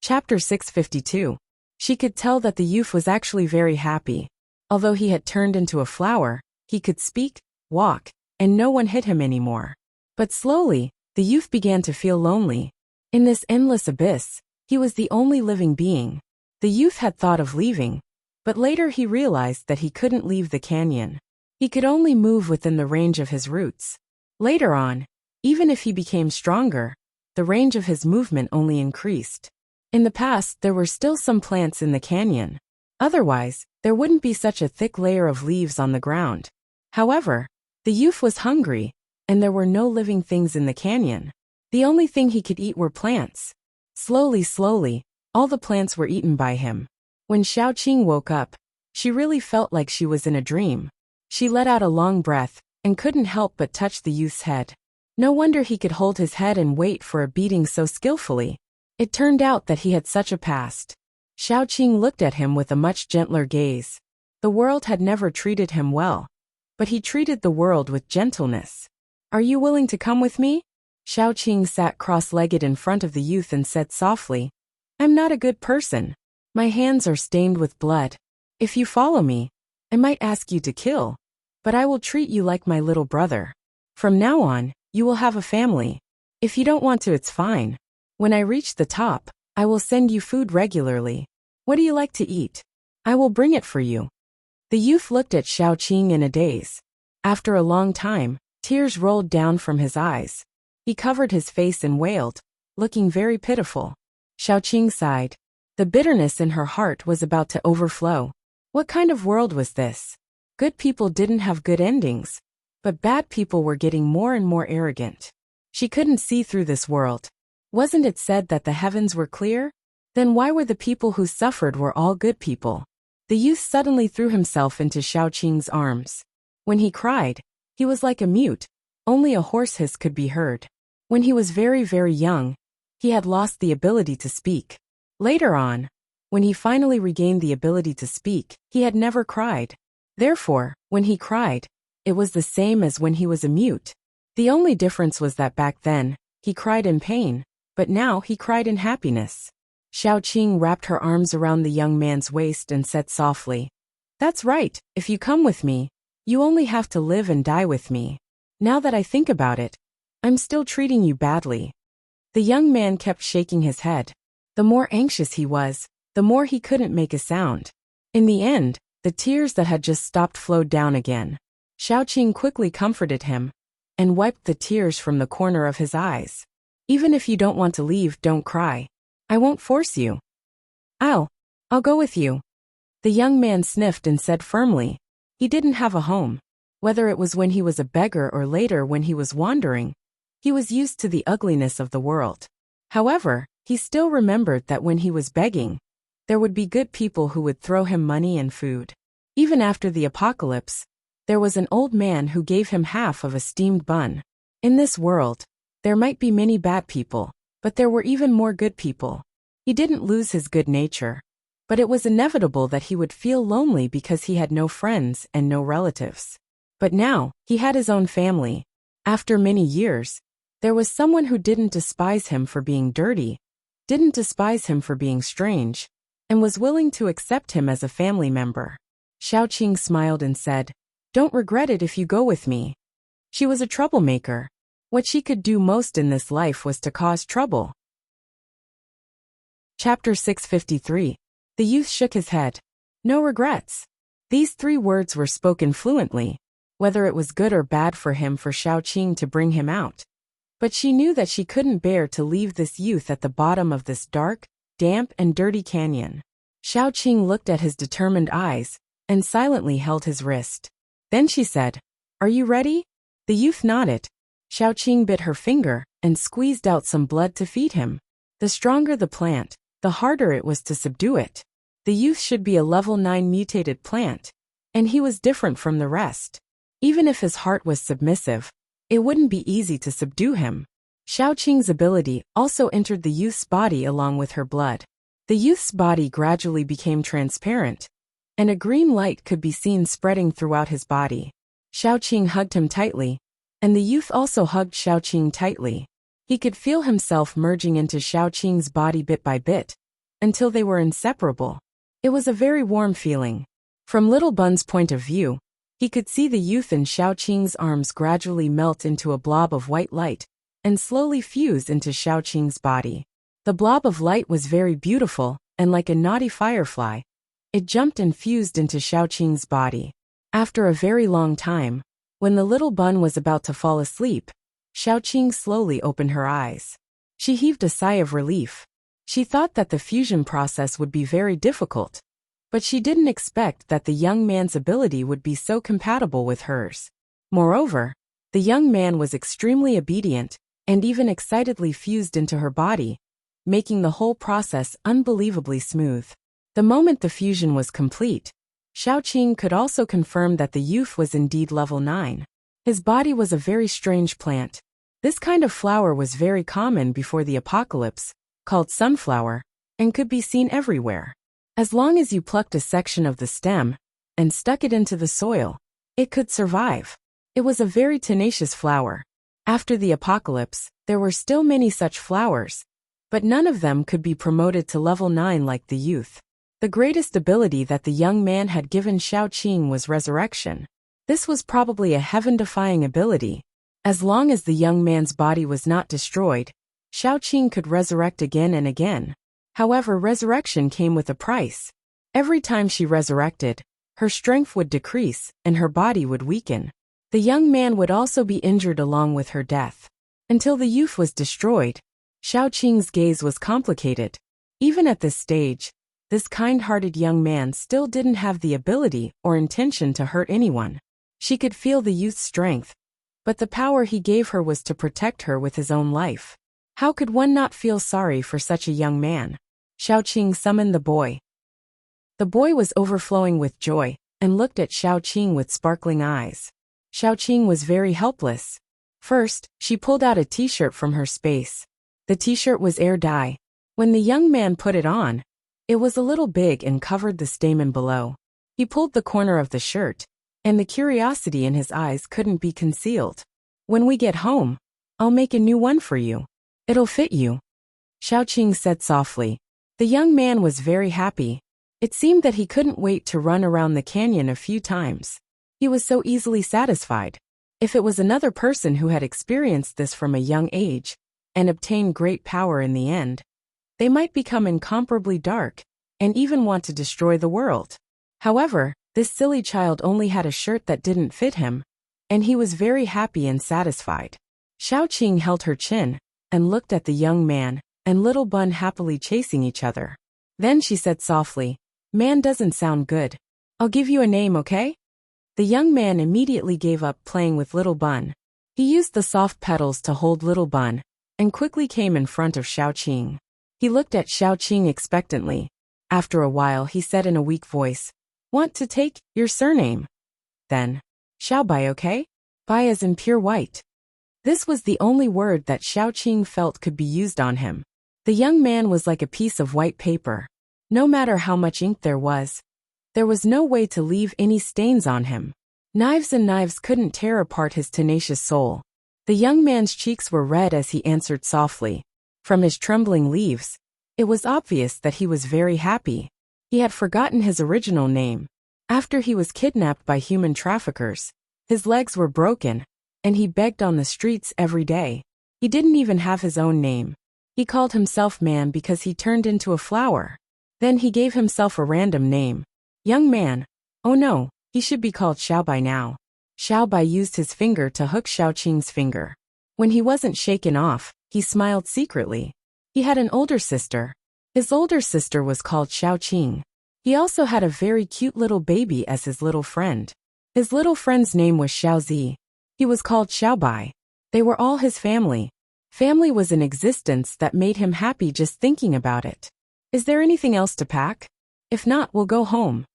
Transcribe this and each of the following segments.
Chapter 652. She could tell that the youth was actually very happy. Although he had turned into a flower, he could speak, walk, and no one hit him anymore. But slowly, the youth began to feel lonely. In this endless abyss, he was the only living being. The youth had thought of leaving, but later he realized that he couldn't leave the canyon. He could only move within the range of his roots. Later on, even if he became stronger, the range of his movement only increased. In the past, there were still some plants in the canyon. Otherwise, there wouldn't be such a thick layer of leaves on the ground. However, the youth was hungry, and there were no living things in the canyon. The only thing he could eat were plants. Slowly, all the plants were eaten by him. When Xiaoqing woke up, she really felt like she was in a dream. She let out a long breath, and couldn't help but touch the youth's head. No wonder he could hold his head and wait for a beating so skillfully. It turned out that he had such a past. Xiaoqing looked at him with a much gentler gaze. The world had never treated him well, but he treated the world with gentleness. "Are you willing to come with me?" Xiaoqing sat cross-legged in front of the youth and said softly, "I'm not a good person. My hands are stained with blood. If you follow me, I might ask you to kill, but I will treat you like my little brother. From now on, you will have a family. If you don't want to, it's fine. When I reach the top, I will send you food regularly. What do you like to eat? I will bring it for you." The youth looked at Xiaoqing in a daze. After a long time, tears rolled down from his eyes. He covered his face and wailed, looking very pitiful. Xiaoqing sighed. The bitterness in her heart was about to overflow. What kind of world was this? Good people didn't have good endings, but bad people were getting more and more arrogant. She couldn't see through this world. Wasn't it said that the heavens were clear? Then why were the people who suffered were all good people? The youth suddenly threw himself into Xiaoqing's arms. When he cried, he was like a mute. Only a hoarse hiss could be heard. When he was very young, he had lost the ability to speak. Later on, when he finally regained the ability to speak, he had never cried. Therefore, when he cried, it was the same as when he was a mute. The only difference was that back then, he cried in pain, but now he cried in happiness. Xiaoqing wrapped her arms around the young man's waist and said softly, "That's right, if you come with me, you only have to live and die with me. Now that I think about it, I'm still treating you badly." The young man kept shaking his head. The more anxious he was, the more he couldn't make a sound. In the end, the tears that had just stopped flowed down again. Xiaoqing quickly comforted him and wiped the tears from the corner of his eyes. "Even if you don't want to leave, don't cry. I won't force you. I'll go with you." The young man sniffed and said firmly. He didn't have a home. Whether it was when he was a beggar or later when he was wandering, he was used to the ugliness of the world. However, he still remembered that when he was begging, there would be good people who would throw him money and food. Even after the apocalypse, there was an old man who gave him half of a steamed bun. In this world, there might be many bad people, but there were even more good people. He didn't lose his good nature, but it was inevitable that he would feel lonely because he had no friends and no relatives. But now, he had his own family. After many years, there was someone who didn't despise him for being dirty, didn't despise him for being strange, and was willing to accept him as a family member. Xiaoqing smiled and said, "Don't regret it if you go with me." She was a troublemaker. What she could do most in this life was to cause trouble. Chapter 653. The youth shook his head. No regrets. These 3 words were spoken fluently, whether it was good or bad for Xiaoqing to bring him out. But she knew that she couldn't bear to leave this youth at the bottom of this dark, damp and dirty canyon. Xiaoqing looked at his determined eyes and silently held his wrist. Then she said, "Are you ready?" The youth nodded. Xiaoqing bit her finger and squeezed out some blood to feed him. The stronger the plant, the harder it was to subdue it. The youth should be a level 9 mutated plant, and he was different from the rest. Even if his heart was submissive, it wouldn't be easy to subdue him. Xiaoqing's ability also entered the youth's body along with her blood. The youth's body gradually became transparent, and a green light could be seen spreading throughout his body. Xiaoqing hugged him tightly, and the youth also hugged Xiaoqing tightly. He could feel himself merging into Xiaoqing's body bit by bit, until they were inseparable. It was a very warm feeling. From Little Bun's point of view, he could see the youth in Xiaoqing's arms gradually melt into a blob of white light and slowly fuse into Xiaoqing's body. The blob of light was very beautiful, and like a naughty firefly, it jumped and fused into Xiaoqing's body. After a very long time, when the Little Bun was about to fall asleep, Xiaoqing slowly opened her eyes. She heaved a sigh of relief. She thought that the fusion process would be very difficult, but she didn't expect that the young man's ability would be so compatible with hers. Moreover, the young man was extremely obedient and even excitedly fused into her body, making the whole process unbelievably smooth. The moment the fusion was complete, Xiaoqing could also confirm that the youth was indeed level 9. His body was a very strange plant. This kind of flower was very common before the apocalypse, called sunflower, and could be seen everywhere. As long as you plucked a section of the stem and stuck it into the soil, it could survive. It was a very tenacious flower. After the apocalypse, there were still many such flowers, but none of them could be promoted to level 9 like the youth. The greatest ability that the young man had given Xiaoqing was resurrection. This was probably a heaven-defying ability. As long as the young man's body was not destroyed, Xiaoqing could resurrect again and again. However, resurrection came with a price. Every time she resurrected, her strength would decrease and her body would weaken. The young man would also be injured along with her death. Until the youth was destroyed, Xiaoqing's gaze was complicated. Even at this stage, this kind-hearted young man still didn't have the ability or intention to hurt anyone. She could feel the youth's strength, but the power he gave her was to protect her with his own life. How could one not feel sorry for such a young man? Xiaoqing summoned the boy. The boy was overflowing with joy and looked at Xiaoqing with sparkling eyes. Xiaoqing was very helpless. First, she pulled out a t-shirt from her space. The t-shirt was air dye. When the young man put it on, it was a little big and covered the stamen below. He pulled the corner of the shirt, and the curiosity in his eyes couldn't be concealed. When we get home, I'll make a new one for you. It'll fit you, Xiaoqing said softly. The young man was very happy. It seemed that he couldn't wait to run around the canyon a few times. He was so easily satisfied. If it was another person who had experienced this from a young age and obtained great power in the end, they might become incomparably dark and even want to destroy the world. However, this silly child only had a shirt that didn't fit him, and he was very happy and satisfied. Xiaoqing held her chin and looked at the young man and Little Bun happily chasing each other. Then she said softly, "Man doesn't sound good. I'll give you a name, okay?" The young man immediately gave up playing with Little Bun. He used the soft petals to hold Little Bun and quickly came in front of Xiaoqing. He looked at Xiaoqing expectantly. After a while he said in a weak voice, "Want to take your surname?" Then, "Xiaobai, okay? Bai as in pure white." This was the only word that Xiaoqing felt could be used on him. The young man was like a piece of white paper. No matter how much ink there was no way to leave any stains on him. Knives and knives couldn't tear apart his tenacious soul. The young man's cheeks were red as he answered softly. From his trembling leaves, it was obvious that he was very happy. He had forgotten his original name. After he was kidnapped by human traffickers, his legs were broken, and he begged on the streets every day. He didn't even have his own name. He called himself Man because he turned into a flower. Then he gave himself a random name. Young Man. Oh no, he should be called Xiaobai now. Xiaobai used his finger to hook Xiaoqing's finger. When he wasn't shaken off, he smiled secretly. He had an older sister. His older sister was called Xiaoqing. He also had a very cute little baby as his little friend. His little friend's name was Xiaozi. He was called Xiaobai. They were all his family. Family was an existence that made him happy just thinking about it. Is there anything else to pack? If not, we'll go home.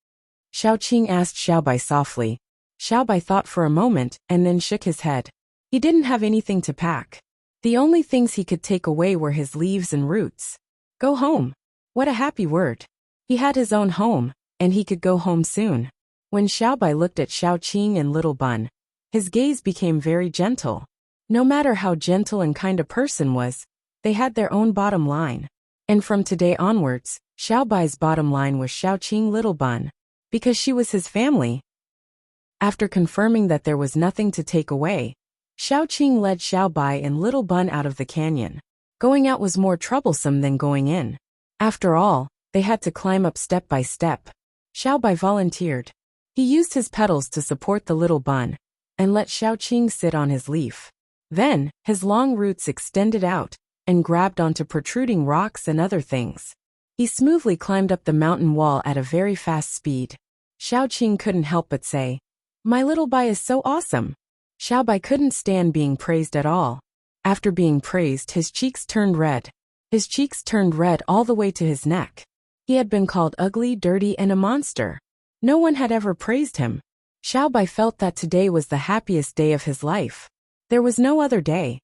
Xiaoqing asked Xiaobai softly. Xiaobai thought for a moment and then shook his head. He didn't have anything to pack. The only things he could take away were his leaves and roots. Go home. What a happy word. He had his own home, and he could go home soon. When Xiaobai looked at Xiaoqing and Little Bun, his gaze became very gentle. No matter how gentle and kind a person was, they had their own bottom line. And from today onwards, Xiaobai's bottom line was Xiaoqing Little Bun, because she was his family. After confirming that there was nothing to take away, Xiaoqing led Xiaobai and Little Bun out of the canyon. Going out was more troublesome than going in. After all, they had to climb up step by step. Xiaobai volunteered. He used his petals to support the Little Bun, and let Xiaoqing sit on his leaf. Then, his long roots extended out, and grabbed onto protruding rocks and other things. He smoothly climbed up the mountain wall at a very fast speed. Xiaoqing couldn't help but say, "My little Bai is so awesome." Xiaobai couldn't stand being praised at all. After being praised, his cheeks turned red. His cheeks turned red all the way to his neck. He had been called ugly, dirty, and a monster. No one had ever praised him. Xiaobai felt that today was the happiest day of his life. There was no other day.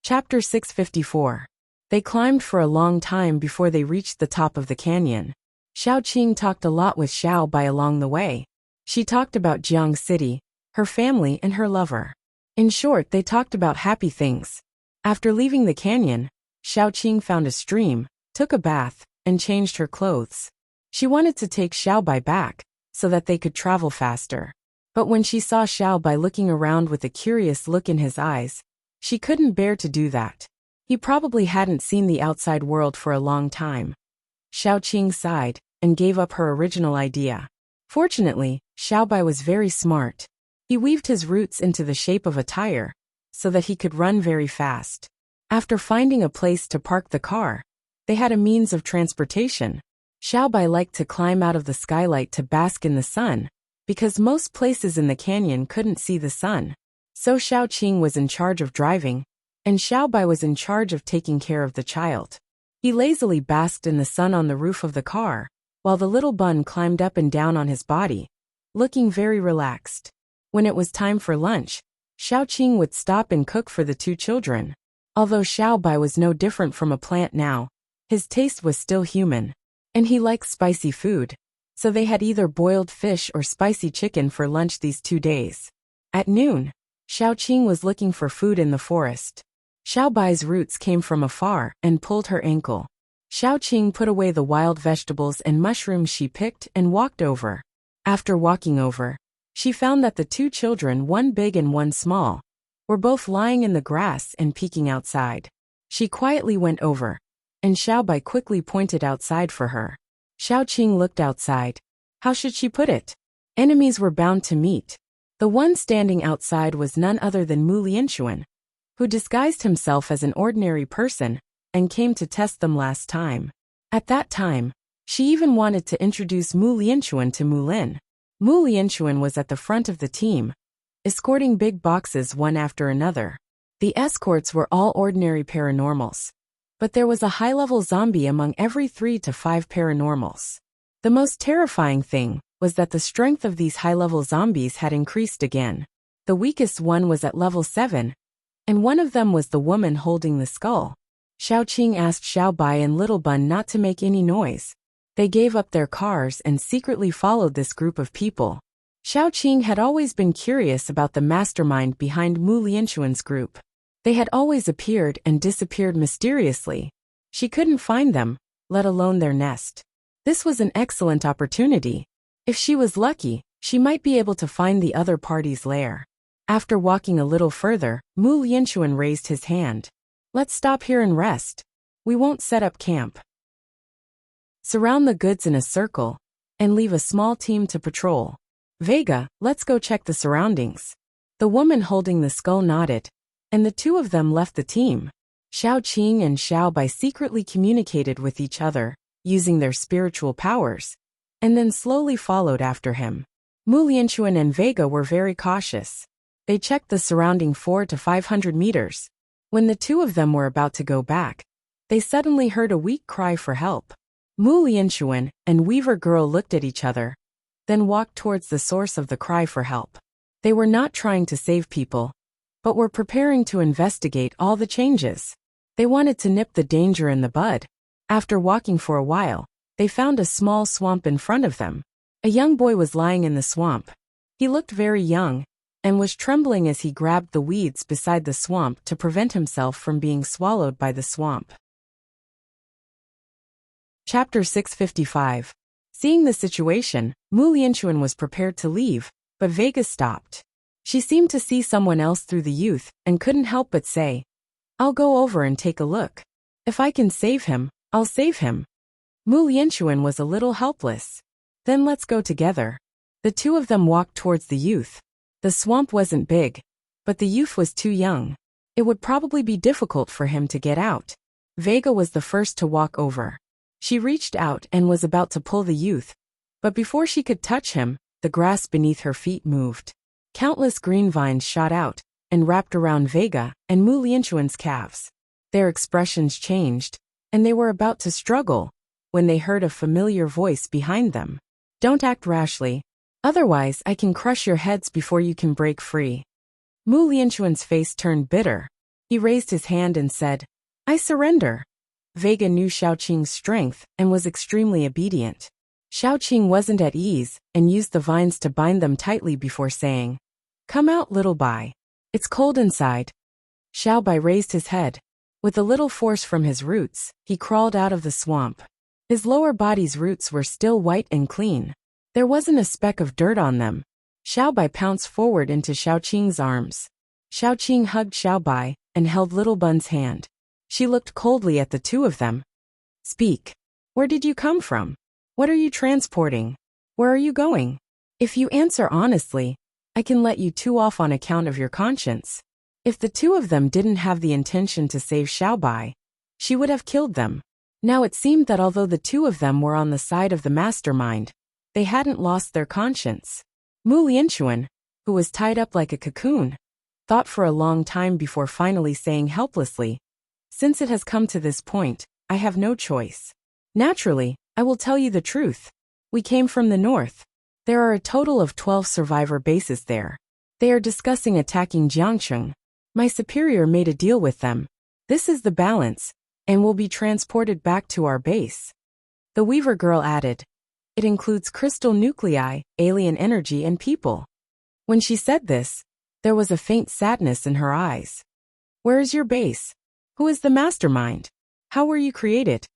Chapter 654. They climbed for a long time before they reached the top of the canyon. Xiaoqing talked a lot with Xiaobai along the way. She talked about Jiang City, her family, and her lover. In short, they talked about happy things. After leaving the canyon, Xiaoqing found a stream, took a bath, and changed her clothes. She wanted to take Xiaobai back, so that they could travel faster. But when she saw Xiaobai looking around with a curious look in his eyes, she couldn't bear to do that. He probably hadn't seen the outside world for a long time. Xiaoqing sighed, and gave up her original idea. Fortunately, Xiaobai was very smart. He weaved his roots into the shape of a tire, so that he could run very fast. After finding a place to park the car, they had a means of transportation. Xiaobai liked to climb out of the skylight to bask in the sun, because most places in the canyon couldn't see the sun. So Xiaoqing was in charge of driving, and Xiaobai was in charge of taking care of the child. He lazily basked in the sun on the roof of the car, while the little bun climbed up and down on his body, looking very relaxed. When it was time for lunch, Xiaoqing would stop and cook for the two children. Although Xiaobai was no different from a plant now, his taste was still human. And he liked spicy food, so they had either boiled fish or spicy chicken for lunch these 2 days. At noon, Xiaoqing was looking for food in the forest. Xiaobai's roots came from afar and pulled her ankle. Xiaoqing put away the wild vegetables and mushrooms she picked and walked over. After walking over, she found that the two children, one big and one small, were both lying in the grass and peeking outside. She quietly went over, and Xiaobai quickly pointed outside for her. Xiaoqing looked outside. How should she put it? Enemies were bound to meet. The one standing outside was none other than Mu Lianxuan, who disguised himself as an ordinary person and came to test them last time. At that time, she even wanted to introduce Mu Lianxuan to Mu Lin. Mu Lianxuan was at the front of the team, escorting big boxes one after another. The escorts were all ordinary paranormals. But there was a high-level zombie among every 3 to 5 paranormals. The most terrifying thing was that the strength of these high-level zombies had increased again. The weakest one was at level 7, and one of them was the woman holding the skull. Xiaoqing asked Xiaobai and Little Bun not to make any noise. They gave up their cars and secretly followed this group of people. Xiaoqing had always been curious about the mastermind behind Mu Lianxuan's group. They had always appeared and disappeared mysteriously. She couldn't find them, let alone their nest. This was an excellent opportunity. If she was lucky, she might be able to find the other party's lair. After walking a little further, Mu Lianxuan raised his hand. "Let's stop here and rest. We won't set up camp. Surround the goods in a circle, and leave a small team to patrol. Vega, let's go check the surroundings." The woman holding the skull nodded, and the two of them left the team. Xiaoqing and Xiaobai secretly communicated with each other, using their spiritual powers, and then slowly followed after him. Mu Lianxuan and Vega were very cautious. They checked the surrounding 400 to 500 meters. When the two of them were about to go back, they suddenly heard a weak cry for help. Mu Lianxuan and Weaver Girl looked at each other, then walked towards the source of the cry for help. They were not trying to save people, but were preparing to investigate all the changes. They wanted to nip the danger in the bud. After walking for a while, they found a small swamp in front of them. A young boy was lying in the swamp. He looked very young, and was trembling as he grabbed the weeds beside the swamp to prevent himself from being swallowed by the swamp. Chapter 655. Seeing the situation, Mu Lianchuan was prepared to leave, but Vega stopped. She seemed to see someone else through the youth and couldn't help but say, "I'll go over and take a look. If I can save him, I'll save him." Mu Lianchuan was a little helpless. "Then let's go together." The two of them walked towards the youth. The swamp wasn't big, but the youth was too young. It would probably be difficult for him to get out. Vega was the first to walk over. She reached out and was about to pull the youth, but before she could touch him, the grass beneath her feet moved. Countless green vines shot out and wrapped around Vega and Mu Lianchuan's calves. Their expressions changed, and they were about to struggle when they heard a familiar voice behind them. "Don't act rashly, otherwise I can crush your heads before you can break free." Mu Lianchuan's face turned bitter. He raised his hand and said, "I surrender." Vega knew Xiaoqing's strength and was extremely obedient. Xiaoqing wasn't at ease and used the vines to bind them tightly before saying, "Come out, little Bai. It's cold inside." Xiao Bai raised his head. With a little force from his roots, he crawled out of the swamp. His lower body's roots were still white and clean. There wasn't a speck of dirt on them. Xiao Bai pounced forward into Xiaoqing's arms. Xiaoqing hugged Xiao Bai and held Little Bun's hand. She looked coldly at the two of them. "Speak. Where did you come from? What are you transporting? Where are you going? If you answer honestly, I can let you two off on account of your conscience." If the two of them didn't have the intention to save Xiao Bai, she would have killed them. Now it seemed that although the two of them were on the side of the mastermind, they hadn't lost their conscience. Mu Lianchuan, who was tied up like a cocoon, thought for a long time before finally saying helplessly, "Since it has come to this point, I have no choice. Naturally, I will tell you the truth. We came from the north. There are a total of 12 survivor bases there. They are discussing attacking Jiangcheng. My superior made a deal with them. This is the balance, and will be transported back to our base." The Weaver girl added, "It includes crystal nuclei, alien energy, and people." When she said this, there was a faint sadness in her eyes. "Where is your base? Who is the mastermind? How were you created?"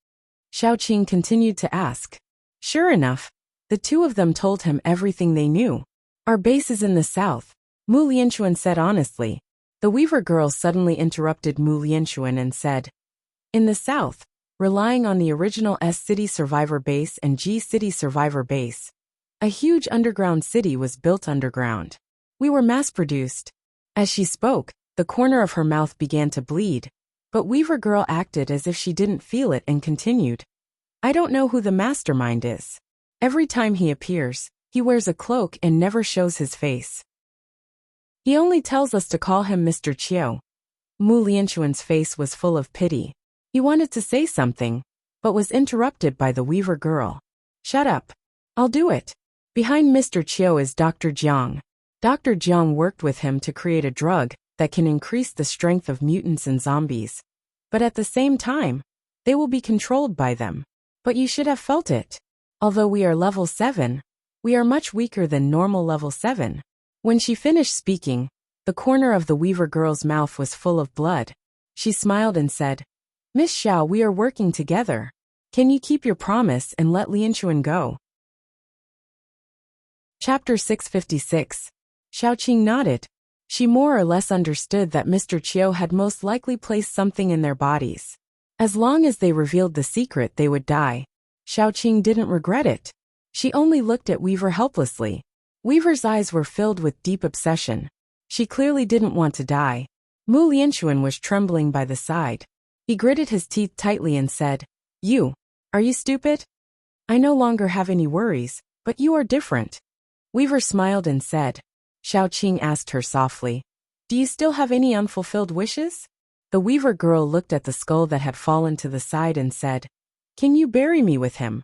Xiaoqing continued to ask. Sure enough, the two of them told him everything they knew. "Our base is in the south," Mu Lianchuan said honestly. The Weaver girl suddenly interrupted Mu Lianchuan and said, "In the south, relying on the original S-City Survivor Base and G-City Survivor Base, a huge underground city was built underground. We were mass-produced." As she spoke, the corner of her mouth began to bleed, but Weaver girl acted as if she didn't feel it and continued, "I don't know who the mastermind is. Every time he appears, he wears a cloak and never shows his face. He only tells us to call him Mr. Chiu." Mu Lianchuan's face was full of pity. He wanted to say something, but was interrupted by the Weaver girl. "Shut up. I'll do it. Behind Mr. Chiu is Dr. Jiang. Dr. Jiang worked with him to create a drug that can increase the strength of mutants and zombies. But at the same time, they will be controlled by them. But you should have felt it. Although we are level 7, we are much weaker than normal level 7. When she finished speaking, the corner of the Weaver girl's mouth was full of blood. She smiled and said, "Miss Xiao, we are working together. Can you keep your promise and let Lianchuan go?" Chapter 656. Xiaoqing nodded. She more or less understood that Mr. Chiu had most likely placed something in their bodies. As long as they revealed the secret, they would die. Xiaoqing didn't regret it. She only looked at Weaver helplessly. Weaver's eyes were filled with deep obsession. She clearly didn't want to die. Mu Lianchuan was trembling by the side. He gritted his teeth tightly and said, Are you stupid? I no longer have any worries, but you are different." Weaver smiled and said. Xiaoqing asked her softly, "Do you still have any unfulfilled wishes?" The Weaver girl looked at the skull that had fallen to the side and said, "Can you bury me with him?"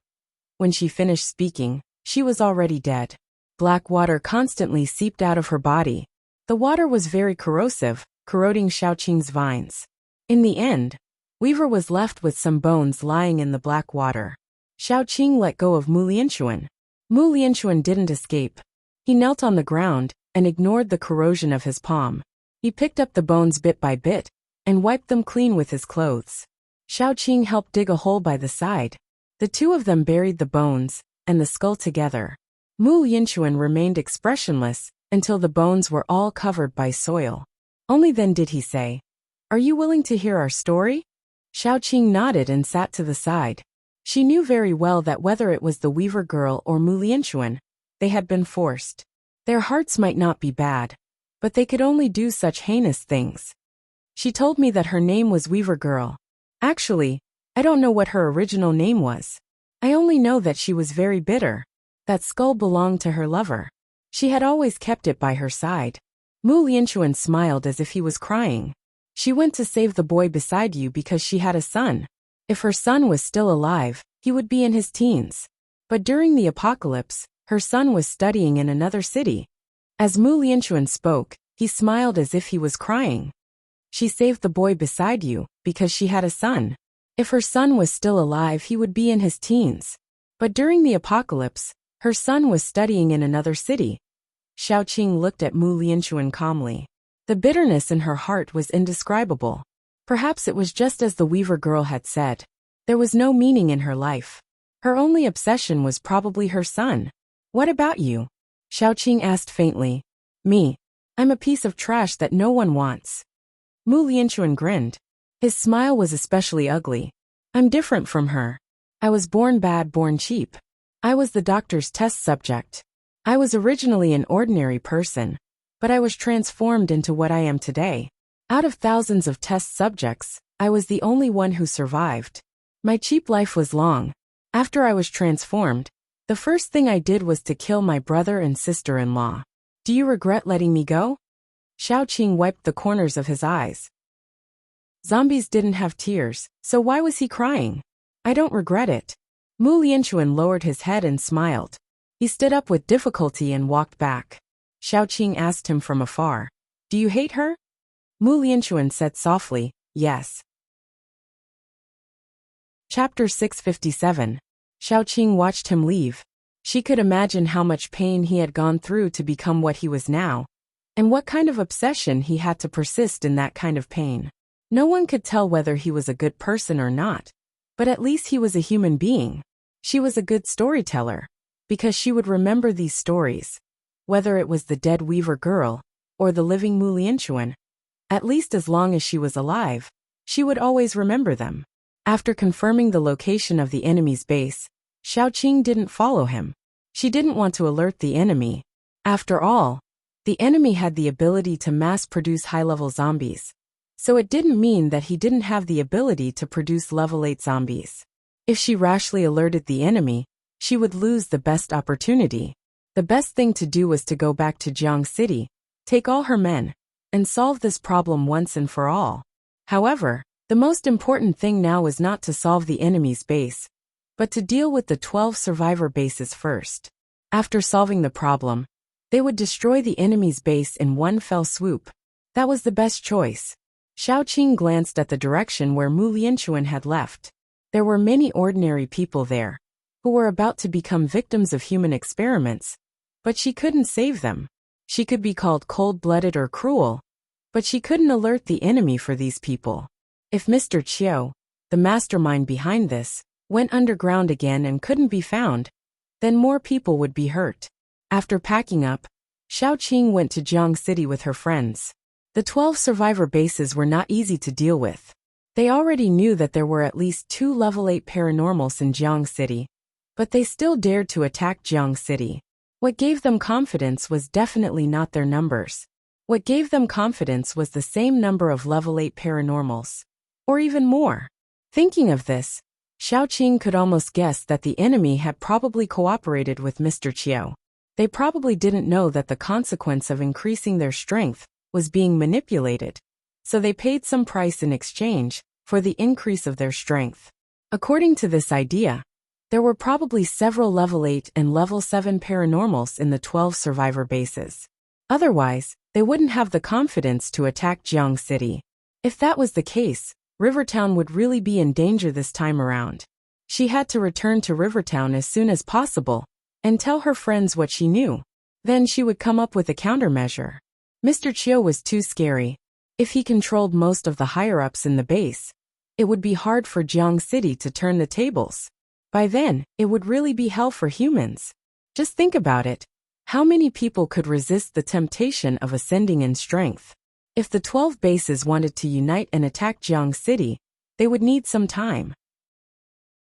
When she finished speaking, she was already dead. Black water constantly seeped out of her body. The water was very corrosive, corroding Xiaoqing's vines. In the end, Weaver was left with some bones lying in the black water. Xiaoqing let go of Mu Lianchuan. Mu Lianchuan didn't escape. He knelt on the ground and ignored the corrosion of his palm. He picked up the bones bit by bit and wiped them clean with his clothes. Xiaoqing helped dig a hole by the side. The two of them buried the bones and the skull together. Mu Yinchuan remained expressionless until the bones were all covered by soil. Only then did he say, "Are you willing to hear our story?" Xiaoqing nodded and sat to the side. She knew very well that whether it was the weaver girl or Mu Yinchuan, they had been forced. Their hearts might not be bad, but they could only do such heinous things. She told me that her name was Weaver Girl. Actually, I don't know what her original name was. I only know that she was very bitter. That skull belonged to her lover. She had always kept it by her side. Mu Yinchuan smiled as if he was crying. She went to save the boy beside you because she had a son. If her son was still alive, he would be in his teens. But during the apocalypse, her son was studying in another city. As Mu Yinchuan spoke, he smiled as if he was crying. She saved the boy beside you because she had a son. If her son was still alive, he would be in his teens. But during the apocalypse, her son was studying in another city. Xiaoqing looked at Mu Yinchuan calmly. The bitterness in her heart was indescribable. Perhaps it was just as the weaver girl had said. There was no meaning in her life. Her only obsession was probably her son. "What about you?" Xiaoqing asked faintly. "Me. I'm a piece of trash that no one wants." Mu Yinchuan grinned. His smile was especially ugly. "I'm different from her. I was born bad, born cheap. I was the doctor's test subject. I was originally an ordinary person, but I was transformed into what I am today. Out of thousands of test subjects, I was the only one who survived. My cheap life was long. After I was transformed, the first thing I did was to kill my brother and sister-in-law. Do you regret letting me go?" Xiaoqing wiped the corners of his eyes. Zombies didn't have tears, so why was he crying? "I don't regret it." Mu Yinchuan lowered his head and smiled. He stood up with difficulty and walked back. Xiaoqing asked him from afar, "Do you hate her?" Mu Yinchuan said softly, "Yes." Chapter 657. Xiaoqing watched him leave. She could imagine how much pain he had gone through to become what he was now, and what kind of obsession he had to persist in that kind of pain. No one could tell whether he was a good person or not, but at least he was a human being. She was a good storyteller, because she would remember these stories, whether it was the dead weaver girl or the living Mu Yinchuan. At least as long as she was alive, she would always remember them. After confirming the location of the enemy's base, Xiaoqing didn't follow him. She didn't want to alert the enemy. After all, the enemy had the ability to mass-produce high-level zombies, so it didn't mean that he didn't have the ability to produce level 8 zombies. If she rashly alerted the enemy, she would lose the best opportunity. The best thing to do was to go back to Jiang City, take all her men, and solve this problem once and for all. However, the most important thing now was not to solve the enemy's base, but to deal with the 12 survivor bases first. After solving the problem, they would destroy the enemy's base in one fell swoop. That was the best choice. Xiaoqing glanced at the direction where Mu Yinchuan had left. There were many ordinary people there, who were about to become victims of human experiments, but she couldn't save them. She could be called cold-blooded or cruel, but she couldn't alert the enemy for these people. If Mr. Chiu, the mastermind behind this, went underground again and couldn't be found, then more people would be hurt. After packing up, Xiaoqing went to Jiang City with her friends. The 12 survivor bases were not easy to deal with. They already knew that there were at least 2 level 8 paranormals in Jiang City, but they still dared to attack Jiang City. What gave them confidence was definitely not their numbers. What gave them confidence was the same number of level 8 paranormals, or even more. Thinking of this, Xiaoqing could almost guess that the enemy had probably cooperated with Mr. Chiu. They probably didn't know that the consequence of increasing their strength was being manipulated, so they paid some price in exchange for the increase of their strength. According to this idea, there were probably several level 8 and level 7 paranormals in the 12 survivor bases. Otherwise, they wouldn't have the confidence to attack Jiang City. If that was the case, Rivertown would really be in danger this time around. She had to return to Rivertown as soon as possible and tell her friends what she knew. Then she would come up with a countermeasure. Mr. Chiu was too scary. If he controlled most of the higher-ups in the base, it would be hard for Jiang City to turn the tables. By then, it would really be hell for humans. Just think about it. How many people could resist the temptation of ascending in strength? If the 12 bases wanted to unite and attack Jiang City, they would need some time.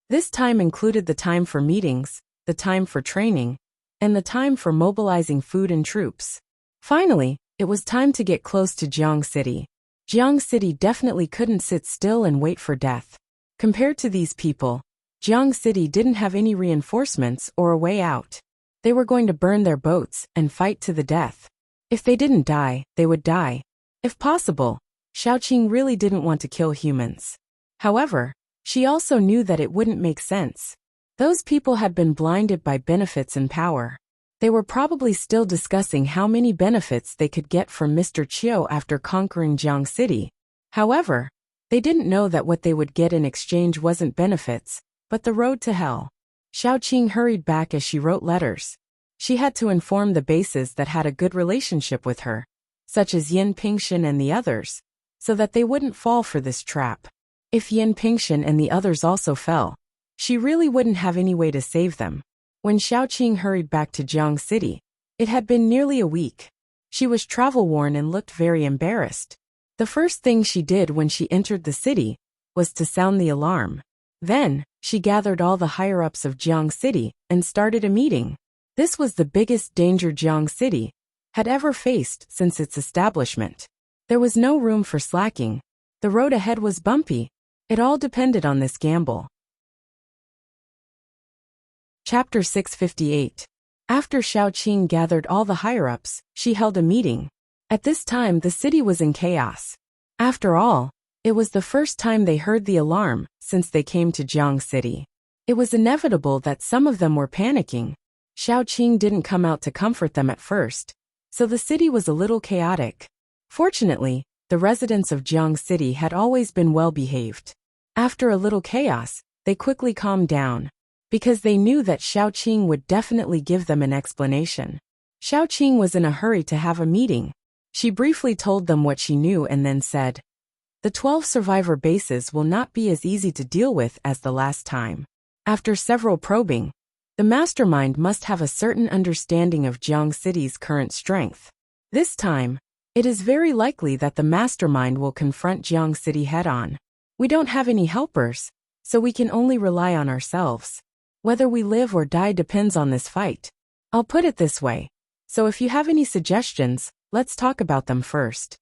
This time included the time for meetings, the time for training, and the time for mobilizing food and troops. Finally, it was time to get close to Jiang City. Jiang City definitely couldn't sit still and wait for death. Compared to these people, Jiang City didn't have any reinforcements or a way out. They were going to burn their boats and fight to the death. If they didn't die, they would die. If possible, Xiaoqing really didn't want to kill humans. However, she also knew that it wouldn't make sense. Those people had been blinded by benefits and power. They were probably still discussing how many benefits they could get from Mr. Qiu after conquering Jiang City. However, they didn't know that what they would get in exchange wasn't benefits, but the road to hell. Xiaoqing hurried back as she wrote letters. She had to inform the bases that had a good relationship with her, such as Yin Pingshan and the others, so that they wouldn't fall for this trap. If Yin Pingshan and the others also fell, she really wouldn't have any way to save them. When Xiaoqing hurried back to Jiang City, it had been nearly a week. She was travel-worn and looked very embarrassed. The first thing she did when she entered the city was to sound the alarm. Then, she gathered all the higher-ups of Jiang City and started a meeting. This was the biggest danger Jiang City had ever faced since its establishment. There was no room for slacking. The road ahead was bumpy. It all depended on this gamble. Chapter 658. After Xiaoqing gathered all the higher-ups, she held a meeting. At this time the city was in chaos. After all, it was the first time they heard the alarm since they came to Jiang City. It was inevitable that some of them were panicking. Xiaoqing didn't come out to comfort them at first, so the city was a little chaotic. Fortunately, the residents of Jiang City had always been well-behaved. After a little chaos, they quickly calmed down, because they knew that Xiaoqing would definitely give them an explanation. Xiaoqing was in a hurry to have a meeting. She briefly told them what she knew and then said, "The 12 survivor bases will not be as easy to deal with as the last time. After several probing, the mastermind must have a certain understanding of Jiang City's current strength. This time, it is very likely that the mastermind will confront Jiang City head-on. We don't have any helpers, so we can only rely on ourselves. Whether we live or die depends on this fight. I'll put it this way. So if you have any suggestions, let's talk about them first."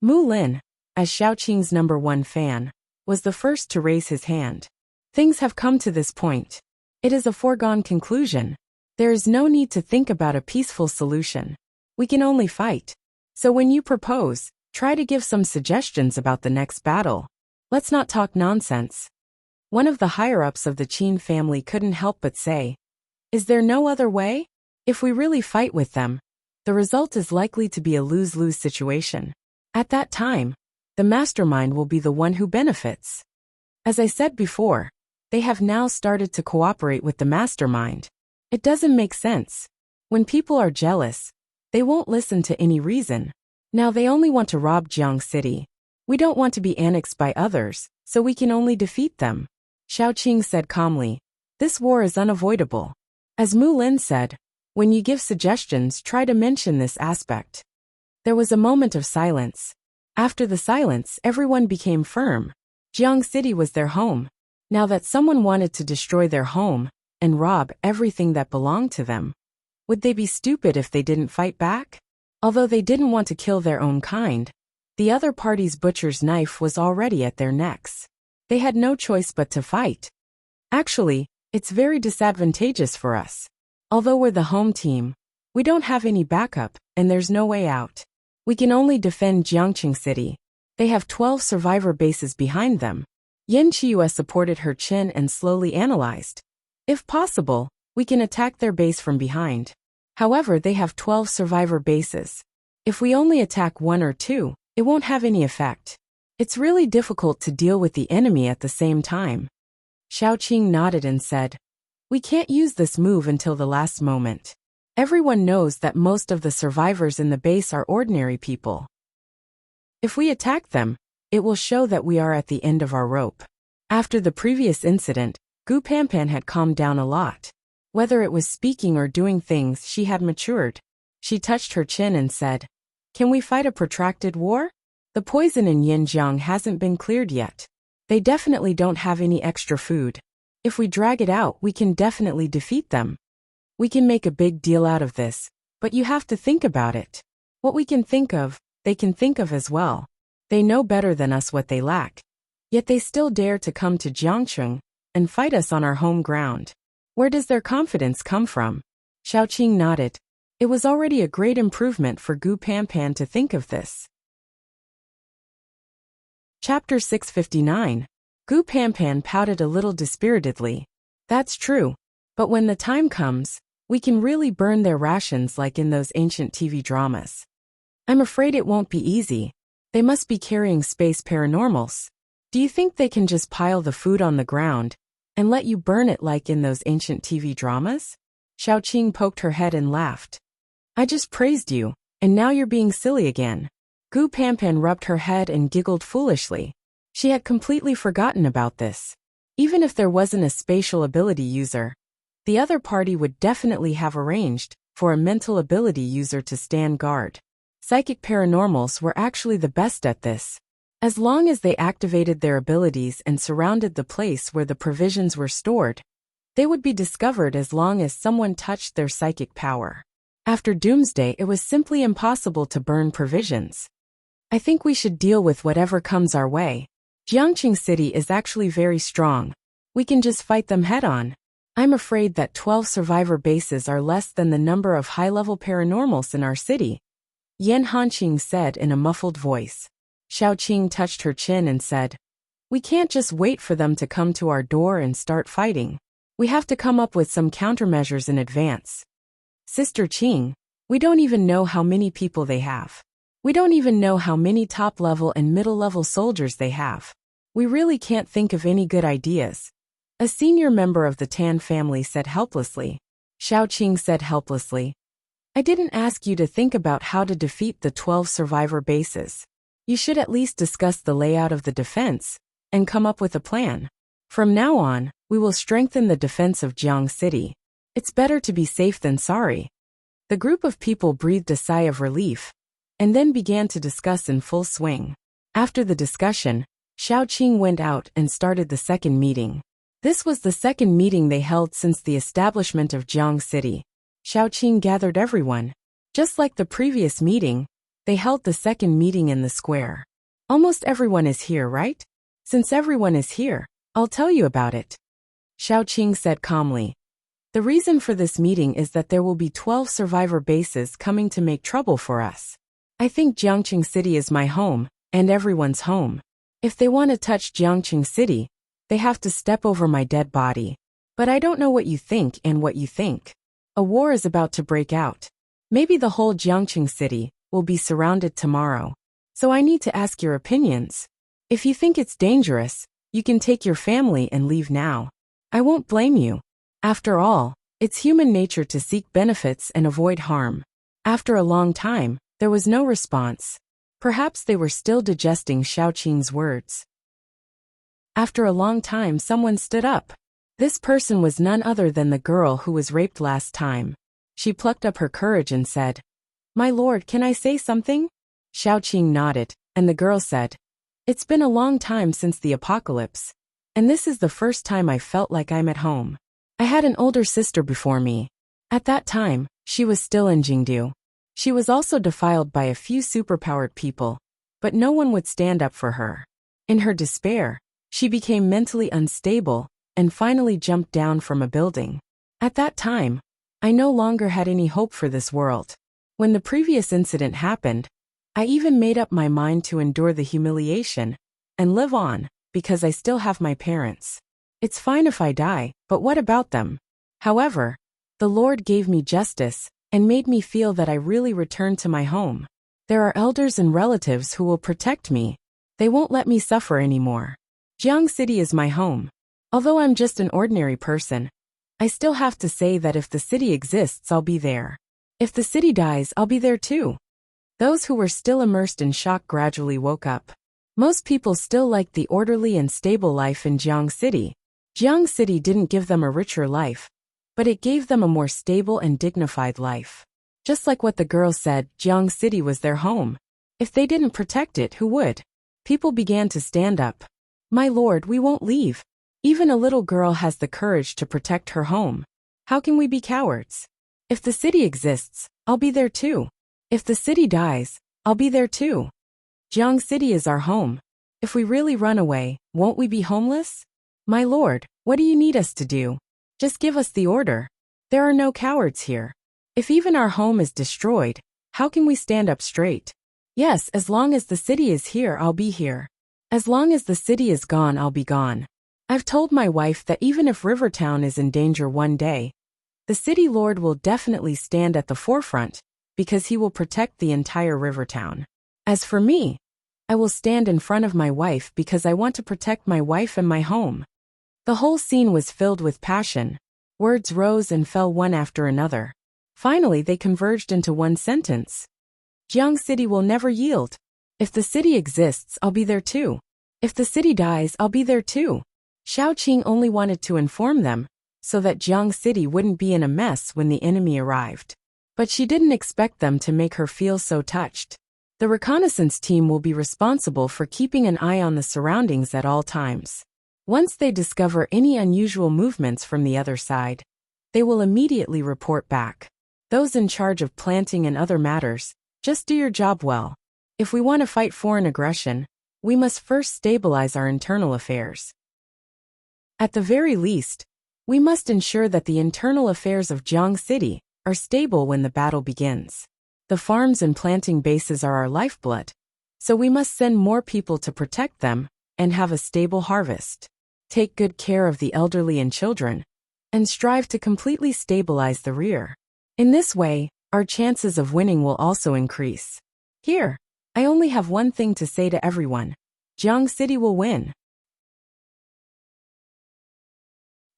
Mu Lin, as Xiaoqing's #1 fan, was the first to raise his hand. Things have come to this point. It is a foregone conclusion. There is no need to think about a peaceful solution. We can only fight. So when you propose, try to give some suggestions about the next battle. Let's not talk nonsense. One of the higher-ups of the Qin family couldn't help but say, "Is there no other way? If we really fight with them, the result is likely to be a lose-lose situation. At that time, the mastermind will be the one who benefits." As I said before, they have now started to cooperate with the mastermind. It doesn't make sense. When people are jealous, they won't listen to any reason. Now they only want to rob Jiang City. We don't want to be annexed by others, so we can only defeat them. Xiaoqing said calmly, "This war is unavoidable." As Mu Lin said, "When you give suggestions, try to mention this aspect." There was a moment of silence. After the silence, everyone became firm. Jiang City was their home. Now that someone wanted to destroy their home and rob everything that belonged to them, would they be stupid if they didn't fight back? Although they didn't want to kill their own kind, the other party's butcher's knife was already at their necks. They had no choice but to fight. Actually, it's very disadvantageous for us. Although we're the home team, we don't have any backup, and there's no way out. We can only defend Jiangqing City. They have 12 survivor bases behind them. Yin Qiue supported her chin and slowly analyzed. If possible, we can attack their base from behind. However, they have 12 survivor bases. If we only attack 1 or 2, it won't have any effect. It's really difficult to deal with the enemy at the same time. Xiaoqing nodded and said, "We can't use this move until the last moment. Everyone knows that most of the survivors in the base are ordinary people. If we attack them, it will show that we are at the end of our rope." After the previous incident, Gu Panpan had calmed down a lot. Whether it was speaking or doing things, she had matured. She touched her chin and said, "Can we fight a protracted war? The poison in Yinjiang hasn't been cleared yet. They definitely don't have any extra food. If we drag it out, we can definitely defeat them. We can make a big deal out of this, but you have to think about it. What we can think of, they can think of as well. They know better than us what they lack. Yet they still dare to come to Jiangcheng and fight us on our home ground. Where does their confidence come from?" Xiaoqing nodded. It was already a great improvement for Gu Panpan to think of this. Chapter 659. Gu Panpan pouted a little dispiritedly. "That's true. But when the time comes, we can really burn their rations like in those ancient TV dramas. I'm afraid it won't be easy. They must be carrying space paranormals. Do you think they can just pile the food on the ground and let you burn it like in those ancient TV dramas?" Xiaoqing poked her head and laughed. "I just praised you, and now you're being silly again." Gu Panpan rubbed her head and giggled foolishly. She had completely forgotten about this. Even if there wasn't a spatial ability user, the other party would definitely have arranged for a mental ability user to stand guard. Psychic paranormals were actually the best at this. As long as they activated their abilities and surrounded the place where the provisions were stored, they would be discovered as long as someone touched their psychic power. After Doomsday, it was simply impossible to burn provisions. "I think we should deal with whatever comes our way. Jiangcheng City is actually very strong. We can just fight them head-on. I'm afraid that 12 survivor bases are less than the number of high-level paranormals in our city," Yan Hanqing said in a muffled voice. Xiaoqing touched her chin and said, "We can't just wait for them to come to our door and start fighting. We have to come up with some countermeasures in advance. Sister Qing, we don't even know how many people they have. We don't even know how many top-level and middle-level soldiers they have. We really can't think of any good ideas," a senior member of the Tan family said helplessly. Xiaoqing said helplessly, "I didn't ask you to think about how to defeat the 12 survivor bases. You should at least discuss the layout of the defense and come up with a plan. From now on, we will strengthen the defense of Jiang City. It's better to be safe than sorry." The group of people breathed a sigh of relief and then began to discuss in full swing. After the discussion, Xiaoqing went out and started the second meeting. This was the second meeting they held since the establishment of Jiang City. Xiaoqing gathered everyone. Just like the previous meeting, they held the second meeting in the square. "Almost everyone is here, right? Since everyone is here, I'll tell you about it," Xiaoqing said calmly. "The reason for this meeting is that there will be 12 survivor bases coming to make trouble for us. I think Jiangcheng City is my home, and everyone's home. If they want to touch Jiangcheng City, they have to step over my dead body. But I don't know what you think and what you think. A war is about to break out. Maybe the whole Jiangcheng City will be surrounded tomorrow. So I need to ask your opinions. If you think it's dangerous, you can take your family and leave now. I won't blame you. After all, it's human nature to seek benefits and avoid harm." After a long time, there was no response. Perhaps they were still digesting Xiaoqing's words. After a long time, someone stood up. This person was none other than the girl who was raped last time. She plucked up her courage and said, "My lord, can I say something?" Xiaoqing nodded, and the girl said, "It's been a long time since the apocalypse, and this is the first time I felt like I'm at home. I had an older sister before me. At that time, she was still in Jingdu. She was also defiled by a few superpowered people, but no one would stand up for her. In her despair, she became mentally unstable and finally jumped down from a building. At that time, I no longer had any hope for this world. When the previous incident happened, I even made up my mind to endure the humiliation and live on because I still have my parents. It's fine if I die, but what about them? However, the Lord gave me justice and made me feel that I really returned to my home. There are elders and relatives who will protect me. They won't let me suffer anymore. Jiang City is my home. Although I'm just an ordinary person, I still have to say that if the city exists, I'll be there. If the city dies, I'll be there too." Those who were still immersed in shock gradually woke up. Most people still liked the orderly and stable life in Jiang City. Jiang City didn't give them a richer life, but it gave them a more stable and dignified life. Just like what the girl said, Jiang City was their home. If they didn't protect it, who would? People began to stand up. My lord, we won't leave. Even a little girl has the courage to protect her home. How can we be cowards? If the city exists, I'll be there too. If the city dies, I'll be there too. Jiang City is our home. If we really run away, won't we be homeless? My lord, what do you need us to do? Just give us the order. There are no cowards here. If even our home is destroyed, how can we stand up straight? Yes, as long as the city is here, I'll be here. As long as the city is gone, I'll be gone. I've told my wife that even if Rivertown is in danger one day, the city lord will definitely stand at the forefront, because he will protect the entire Rivertown. As for me, I will stand in front of my wife because I want to protect my wife and my home. The whole scene was filled with passion. Words rose and fell one after another. Finally, they converged into one sentence. Jiang City will never yield. If the city exists, I'll be there too. If the city dies, I'll be there too. Xiaoqing only wanted to inform them, so that Jiang City wouldn't be in a mess when the enemy arrived. But she didn't expect them to make her feel so touched. The reconnaissance team will be responsible for keeping an eye on the surroundings at all times. Once they discover any unusual movements from the other side, they will immediately report back. Those in charge of planting and other matters, just do your job well. If we want to fight foreign aggression, we must first stabilize our internal affairs. At the very least, we must ensure that the internal affairs of Jiang City are stable when the battle begins. The farms and planting bases are our lifeblood, so we must send more people to protect them and have a stable harvest. Take good care of the elderly and children, and strive to completely stabilize the rear. In this way, our chances of winning will also increase. Here, I only have one thing to say to everyone. Jiang City will win.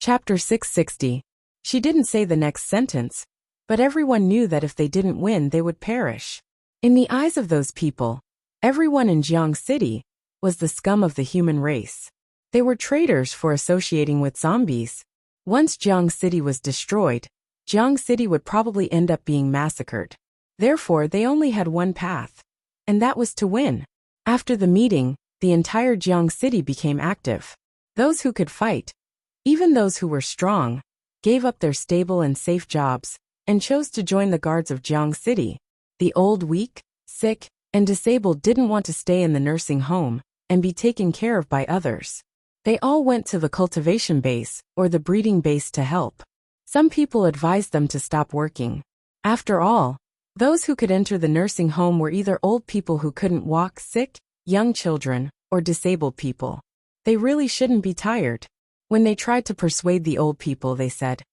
Chapter 660. She didn't say the next sentence, but everyone knew that if they didn't win, they would perish. In the eyes of those people, everyone in Jiang City was the scum of the human race. They were traitors for associating with zombies. Once Jiang City was destroyed, Jiang City would probably end up being massacred. Therefore, they only had one path, and that was to win. After the meeting, the entire Jiang City became active. Those who could fight, even those who were strong, gave up their stable and safe jobs and chose to join the guards of Jiang City. The old, weak, sick, and disabled didn't want to stay in the nursing home and be taken care of by others. They all went to the cultivation base or the breeding base to help. Some people advised them to stop working. After all, those who could enter the nursing home were either old people who couldn't walk, sick, young children, or disabled people. They really shouldn't be tired. When they tried to persuade the old people, they said,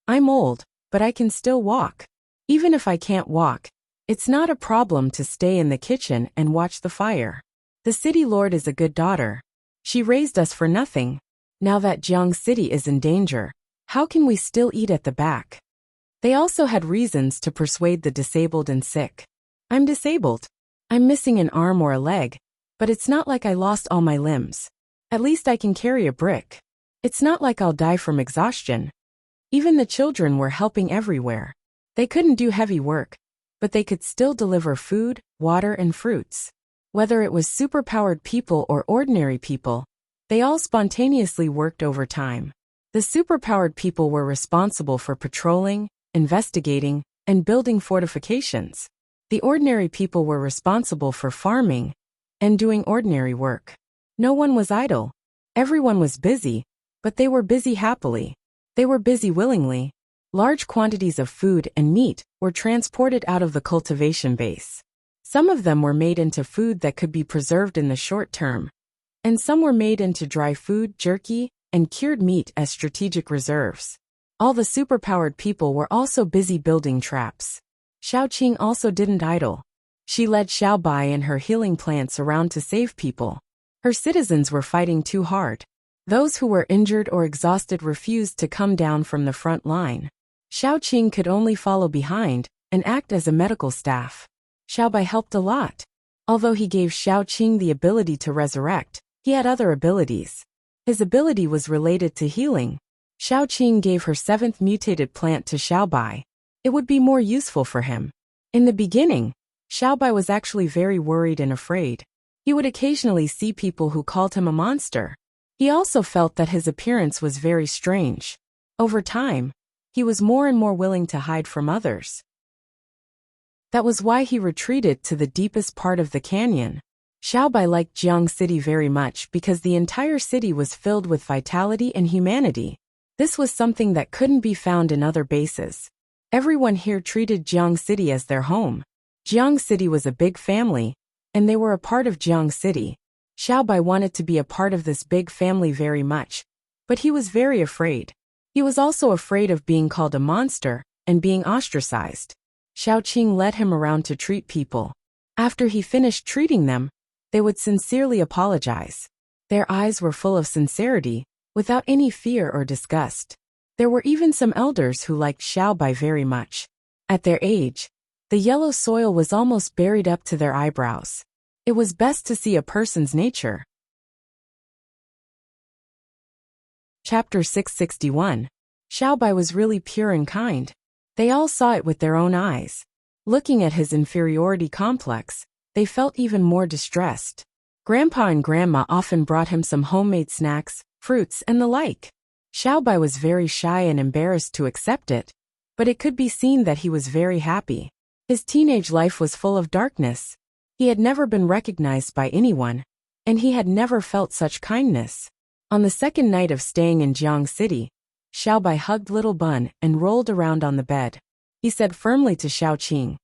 "I'm old, but I can still walk. Even if I can't walk, it's not a problem to stay in the kitchen and watch the fire. The city lord is a good daughter. She raised us for nothing. Now that Jiang City is in danger, how can we still eat at the back?" They also had reasons to persuade the disabled and sick. "I'm disabled. I'm missing an arm or a leg, but it's not like I lost all my limbs. At least I can carry a brick. It's not like I'll die from exhaustion." Even the children were helping everywhere. They couldn't do heavy work, but they could still deliver food, water, and fruits. Whether it was superpowered people or ordinary people, they all spontaneously worked overtime. The superpowered people were responsible for patrolling, investigating, and building fortifications. The ordinary people were responsible for farming and doing ordinary work. No one was idle. Everyone was busy, but they were busy happily. They were busy willingly. Large quantities of food and meat were transported out of the cultivation base. Some of them were made into food that could be preserved in the short term, and some were made into dry food, jerky, and cured meat as strategic reserves. All the superpowered people were also busy building traps. Xiaoqing also didn't idle. She led Xiaobai and her healing plants around to save people. Her citizens were fighting too hard. Those who were injured or exhausted refused to come down from the front line. Xiaoqing could only follow behind and act as a medical staff. Xiaobai helped a lot. Although he gave Xiaoqing the ability to resurrect, he had other abilities. His ability was related to healing. Xiaoqing gave her 7th mutated plant to Xiaobai. It would be more useful for him. In the beginning, Xiaobai was actually very worried and afraid. He would occasionally see people who called him a monster. He also felt that his appearance was very strange. Over time, he was more and more willing to hide from others. That was why he retreated to the deepest part of the canyon. Xiaobai liked Jiang City very much because the entire city was filled with vitality and humanity. This was something that couldn't be found in other bases. Everyone here treated Jiang City as their home. Jiang City was a big family, and they were a part of Jiang City. Xiaobai wanted to be a part of this big family very much, but he was very afraid. He was also afraid of being called a monster and being ostracized. Xiaoqing led him around to treat people. After he finished treating them, they would sincerely apologize. Their eyes were full of sincerity, without any fear or disgust. There were even some elders who liked Xiaobai very much. At their age, the yellow soil was almost buried up to their eyebrows. It was best to see a person's nature. Chapter 661. Xiaobai was really pure and kind. They all saw it with their own eyes. Looking at his inferiority complex, they felt even more distressed. Grandpa and Grandma often brought him some homemade snacks, fruits, and the like. Xiaobai was very shy and embarrassed to accept it, but it could be seen that he was very happy. His teenage life was full of darkness. He had never been recognized by anyone, and he had never felt such kindness. On the second night of staying in Jiang City, Xiaobai hugged little Bun and rolled around on the bed. He said firmly to Xiaoqing,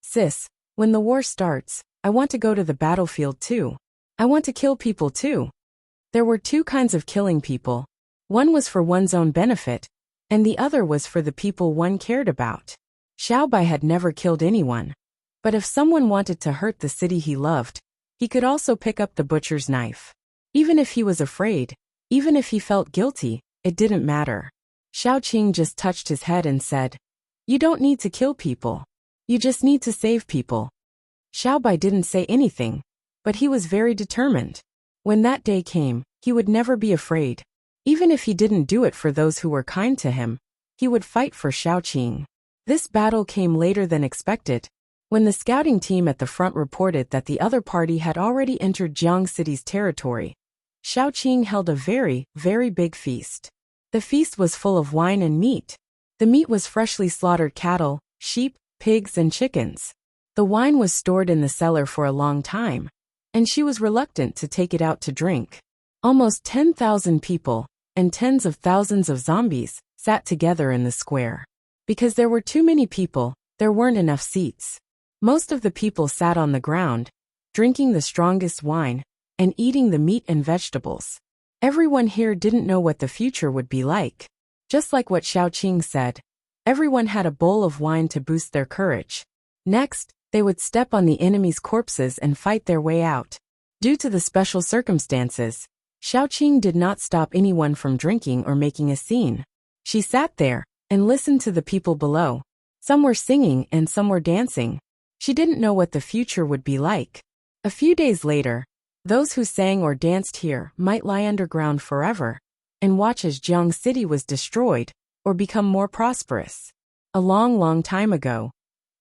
"Sis, when the war starts, I want to go to the battlefield too. I want to kill people too." There were two kinds of killing people. One was for one's own benefit, and the other was for the people one cared about. Xiaobai had never killed anyone. But if someone wanted to hurt the city he loved, he could also pick up the butcher's knife. Even if he was afraid, even if he felt guilty, it didn't matter. Xiaoqing just touched his head and said, "You don't need to kill people. You just need to save people." Xiaobai didn't say anything, but he was very determined. When that day came, he would never be afraid. Even if he didn't do it for those who were kind to him, he would fight for Xiaoqing. This battle came later than expected. When the scouting team at the front reported that the other party had already entered Jiang City's territory, Xiaoqing held a very, very big feast. The feast was full of wine and meat. The meat was freshly slaughtered cattle, sheep, pigs, and chickens. The wine was stored in the cellar for a long time, and she was reluctant to take it out to drink. Almost 10,000 people, and tens of thousands of zombies, sat together in the square. Because there were too many people, there weren't enough seats. Most of the people sat on the ground, drinking the strongest wine, and eating the meat and vegetables. Everyone here didn't know what the future would be like. Just like what Xiaoqing said, everyone had a bowl of wine to boost their courage. Next, they would step on the enemy's corpses and fight their way out. Due to the special circumstances, Xiaoqing did not stop anyone from drinking or making a scene. She sat there and listened to the people below. Some were singing and some were dancing. She didn't know what the future would be like. A few days later, those who sang or danced here might lie underground forever and watch as Jiang City was destroyed or become more prosperous. A long, long time ago,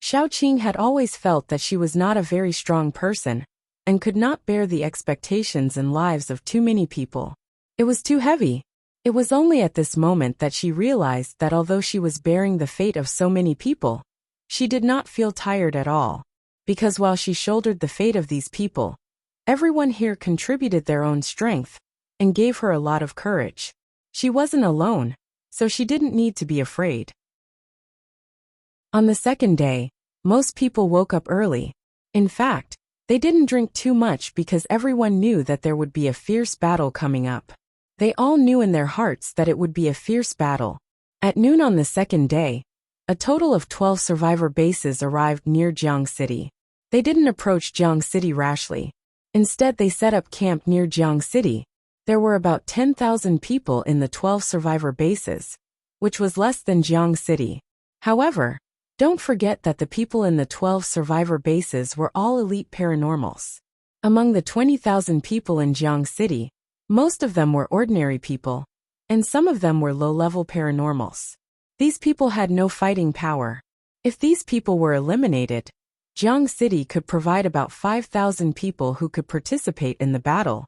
Xiaoqing had always felt that she was not a very strong person and could not bear the expectations and lives of too many people. It was too heavy. It was only at this moment that she realized that although she was bearing the fate of so many people, she did not feel tired at all. Because while she shouldered the fate of these people, everyone here contributed their own strength and gave her a lot of courage. She wasn't alone, so she didn't need to be afraid. On the second day, most people woke up early. In fact, they didn't drink too much because everyone knew that there would be a fierce battle coming up. They all knew in their hearts that it would be a fierce battle. At noon on the second day, a total of 12 survivor bases arrived near Jiang City. They didn't approach Jiang City rashly. Instead, they set up camp near Jiang City. There were about 10,000 people in the 12 survivor bases, which was less than Jiang City. However, don't forget that the people in the 12 survivor bases were all elite paranormals. Among the 20,000 people in Jiang City, Most of them were ordinary people, and some of them were low-level paranormals. These people had no fighting power. If these people were eliminated, Jiang City could provide about 5,000 people who could participate in the battle.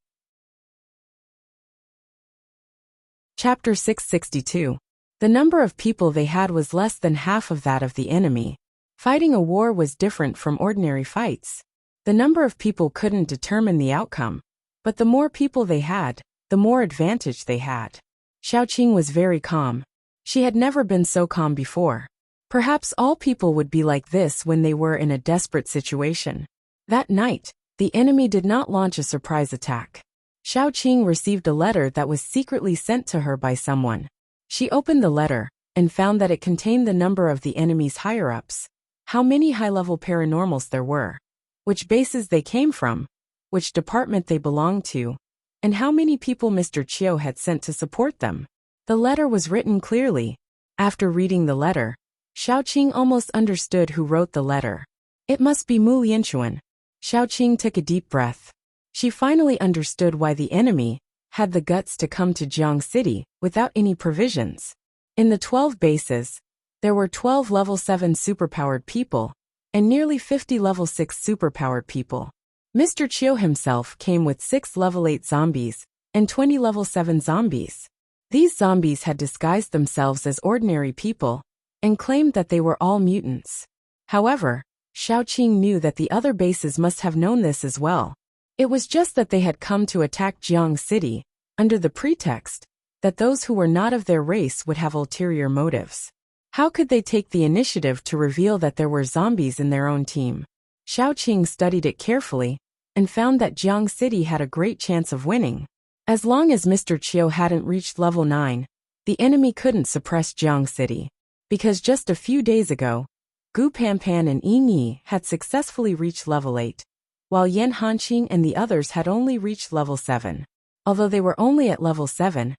Chapter 662. The number of people they had was less than half of that of the enemy. Fighting a war was different from ordinary fights. The number of people couldn't determine the outcome, but the more people they had, the more advantage they had. Xiaoqing was very calm. She had never been so calm before. Perhaps all people would be like this when they were in a desperate situation. That night, the enemy did not launch a surprise attack. Xiaoqing received a letter that was secretly sent to her by someone. She opened the letter and found that it contained the number of the enemy's higher-ups, how many high-level paranormals there were, which bases they came from, which department they belonged to, and how many people Mr. Chiu had sent to support them. The letter was written clearly. After reading the letter, Xiaoqing almost understood who wrote the letter. It must be Mu Lianquan. Xiaoqing took a deep breath. She finally understood why the enemy had the guts to come to Jiang City without any provisions. In the 12 bases, there were 12 level 7 superpowered people and nearly 50 level 6 superpowered people. Mr. Chiu himself came with 6 level 8 zombies and 20 level 7 zombies. These zombies had disguised themselves as ordinary people and claimed that they were all mutants. However, Xiaoqing knew that the other bases must have known this as well. It was just that they had come to attack Jiang City under the pretext that those who were not of their race would have ulterior motives. How could they take the initiative to reveal that there were zombies in their own team? Xiaoqing studied it carefully and found that Jiang City had a great chance of winning. As long as Mr. Chiu hadn't reached level 9, the enemy couldn't suppress Jiang City. Because just a few days ago, Gu Panpan and Ying Yi had successfully reached level 8, while Yan Hanqing and the others had only reached level 7. Although they were only at level 7,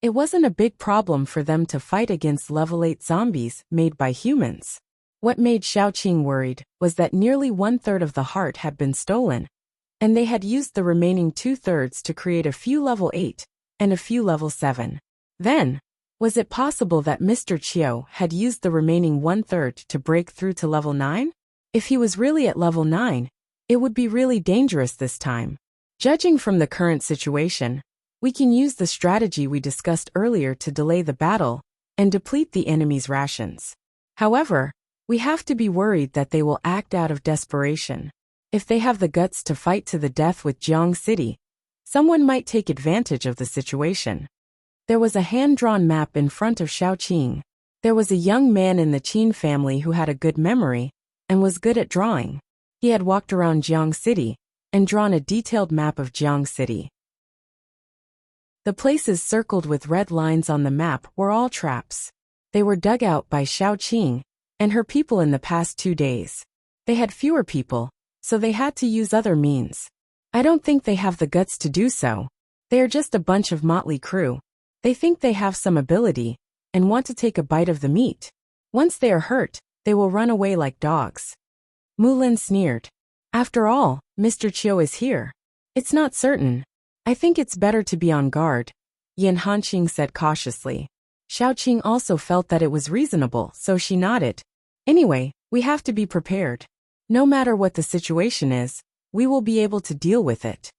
it wasn't a big problem for them to fight against level 8 zombies made by humans. What made Xiaoqing worried was that nearly 1/3 of the heart had been stolen, and they had used the remaining 2/3 to create a few level 8 and a few level 7. Then, was it possible that Mr. Chiu had used the remaining 1/3 to break through to level 9? If he was really at level 9, it would be really dangerous this time. Judging from the current situation, we can use the strategy we discussed earlier to delay the battle and deplete the enemy's rations. However, we have to be worried that they will act out of desperation. If they have the guts to fight to the death with Jiang City, someone might take advantage of the situation. There was a hand-drawn map in front of Xiaoqing. There was a young man in the Qin family who had a good memory and was good at drawing. He had walked around Jiang City and drawn a detailed map of Jiang City. The places circled with red lines on the map were all traps. They were dug out by Xiaoqing and her people in the past 2 days. They had fewer people, so they had to use other means. I don't think they have the guts to do so. They are just a bunch of motley crew. They think they have some ability and want to take a bite of the meat. Once they are hurt, they will run away like dogs. Mulin sneered. After all, Mr. Chiu is here. It's not certain. I think it's better to be on guard, Yan Hanqing said cautiously. Xiaoqing also felt that it was reasonable, so she nodded. Anyway, we have to be prepared. No matter what the situation is, we will be able to deal with it.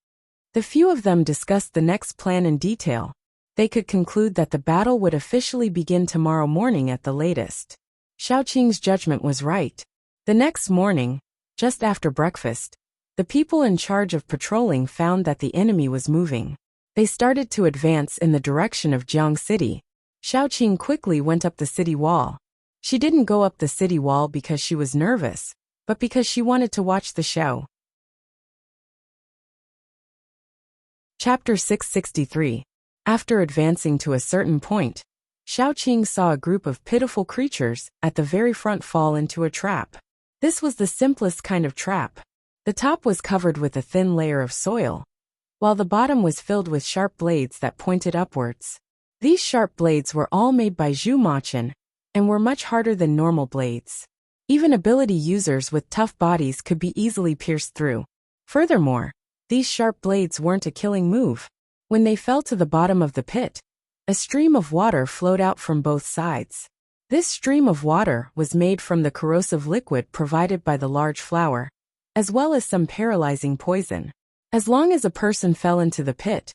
The few of them discussed the next plan in detail. They could conclude that the battle would officially begin tomorrow morning at the latest. Xiaoqing's judgment was right. The next morning, just after breakfast, the people in charge of patrolling found that the enemy was moving. They started to advance in the direction of Jiang City. Xiaoqing quickly went up the city wall. She didn't go up the city wall because she was nervous, but because she wanted to watch the show. Chapter 663. After advancing to a certain point, Xiaoqing saw a group of pitiful creatures at the very front fall into a trap. This was the simplest kind of trap. The top was covered with a thin layer of soil, while the bottom was filled with sharp blades that pointed upwards. These sharp blades were all made by Zhu Machin and were much harder than normal blades. Even ability users with tough bodies could be easily pierced through. Furthermore, these sharp blades weren't a killing move. When they fell to the bottom of the pit, a stream of water flowed out from both sides. This stream of water was made from the corrosive liquid provided by the large flower, as well as some paralyzing poison. As long as a person fell into the pit,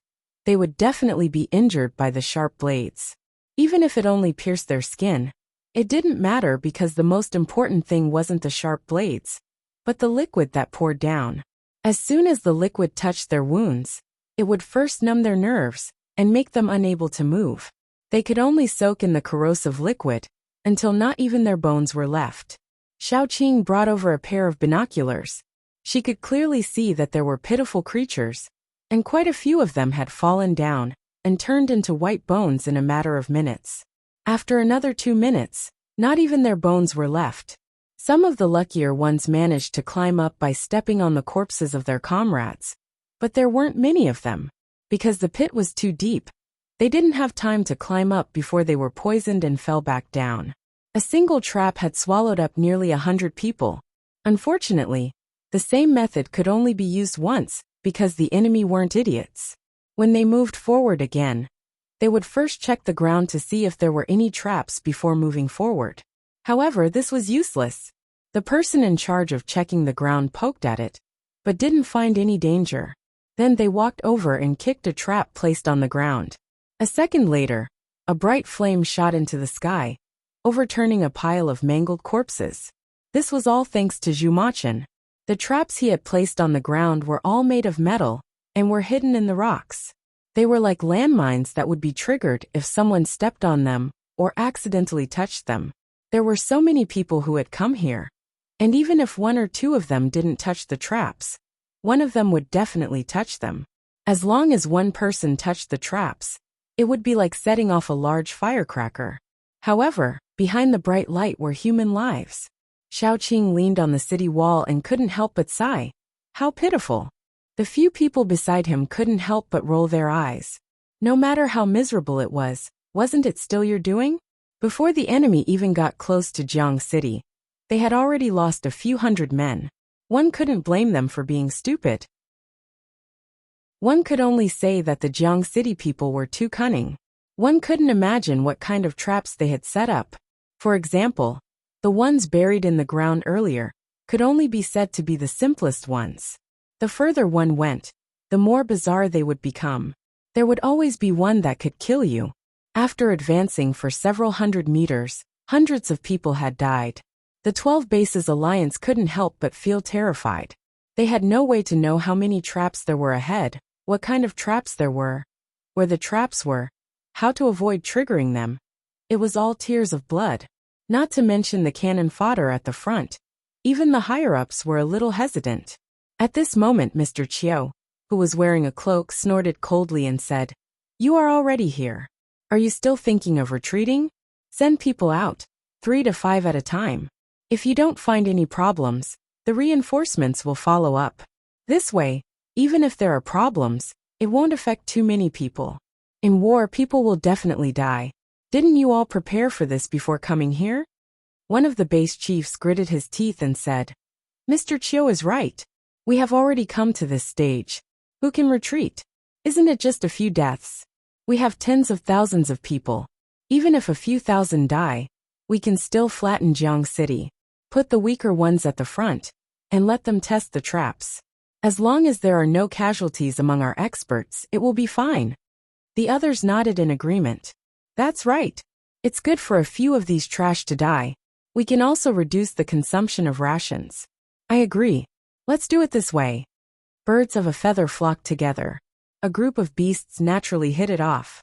they would definitely be injured by the sharp blades. Even if it only pierced their skin, it didn't matter because the most important thing wasn't the sharp blades, but the liquid that poured down. As soon as the liquid touched their wounds, it would first numb their nerves and make them unable to move. They could only soak in the corrosive liquid until not even their bones were left. Xiaoqing brought over a pair of binoculars. She could clearly see that there were pitiful creatures, and quite a few of them had fallen down and turned into white bones in a matter of minutes. After another 2 minutes, not even their bones were left. Some of the luckier ones managed to climb up by stepping on the corpses of their comrades, but there weren't many of them. Because the pit was too deep, they didn't have time to climb up before they were poisoned and fell back down. A single trap had swallowed up nearly 100 people. Unfortunately, the same method could only be used once because the enemy weren't idiots. When they moved forward again, they would first check the ground to see if there were any traps before moving forward. However, this was useless. The person in charge of checking the ground poked at it, but didn't find any danger. Then they walked over and kicked a trap placed on the ground. A second later, a bright flame shot into the sky, overturning a pile of mangled corpses. This was all thanks to Zhu Machin. The traps he had placed on the ground were all made of metal and were hidden in the rocks. They were like landmines that would be triggered if someone stepped on them or accidentally touched them. There were so many people who had come here, and even if 1 or 2 of them didn't touch the traps, one of them would definitely touch them. As long as one person touched the traps, it would be like setting off a large firecracker. However, behind the bright light were human lives. Xiaoqing leaned on the city wall and couldn't help but sigh. How pitiful. The few people beside him couldn't help but roll their eyes. No matter how miserable it was, wasn't it still your doing? Before the enemy even got close to Jiang City, they had already lost a few hundred men. One couldn't blame them for being stupid. One could only say that the Jiang City people were too cunning. One couldn't imagine what kind of traps they had set up. For example, the ones buried in the ground earlier could only be said to be the simplest ones. The further one went, the more bizarre they would become. There would always be one that could kill you. After advancing for several hundred meters, hundreds of people had died. The 12 Bases Alliance couldn't help but feel terrified. They had no way to know how many traps there were ahead, what kind of traps there were, where the traps were, how to avoid triggering them. It was all tears of blood. Not to mention the cannon fodder at the front. Even the higher-ups were a little hesitant. At this moment Mr. Chiu, who was wearing a cloak, snorted coldly and said, "You are already here. Are you still thinking of retreating? Send people out, 3 to 5 at a time. If you don't find any problems, the reinforcements will follow up. This way, even if there are problems, it won't affect too many people. In war, people will definitely die. Didn't you all prepare for this before coming here?" One of the base chiefs gritted his teeth and said, "Mr. Chiu is right. We have already come to this stage. Who can retreat? Isn't it just a few deaths? We have tens of thousands of people. Even if a few thousand die, we can still flatten Jiang City. Put the weaker ones at the front, and let them test the traps. As long as there are no casualties among our experts, it will be fine." The others nodded in agreement. "That's right. It's good for a few of these trash to die. We can also reduce the consumption of rations." "I agree. Let's do it this way." Birds of a feather flocked together. A group of beasts naturally hit it off.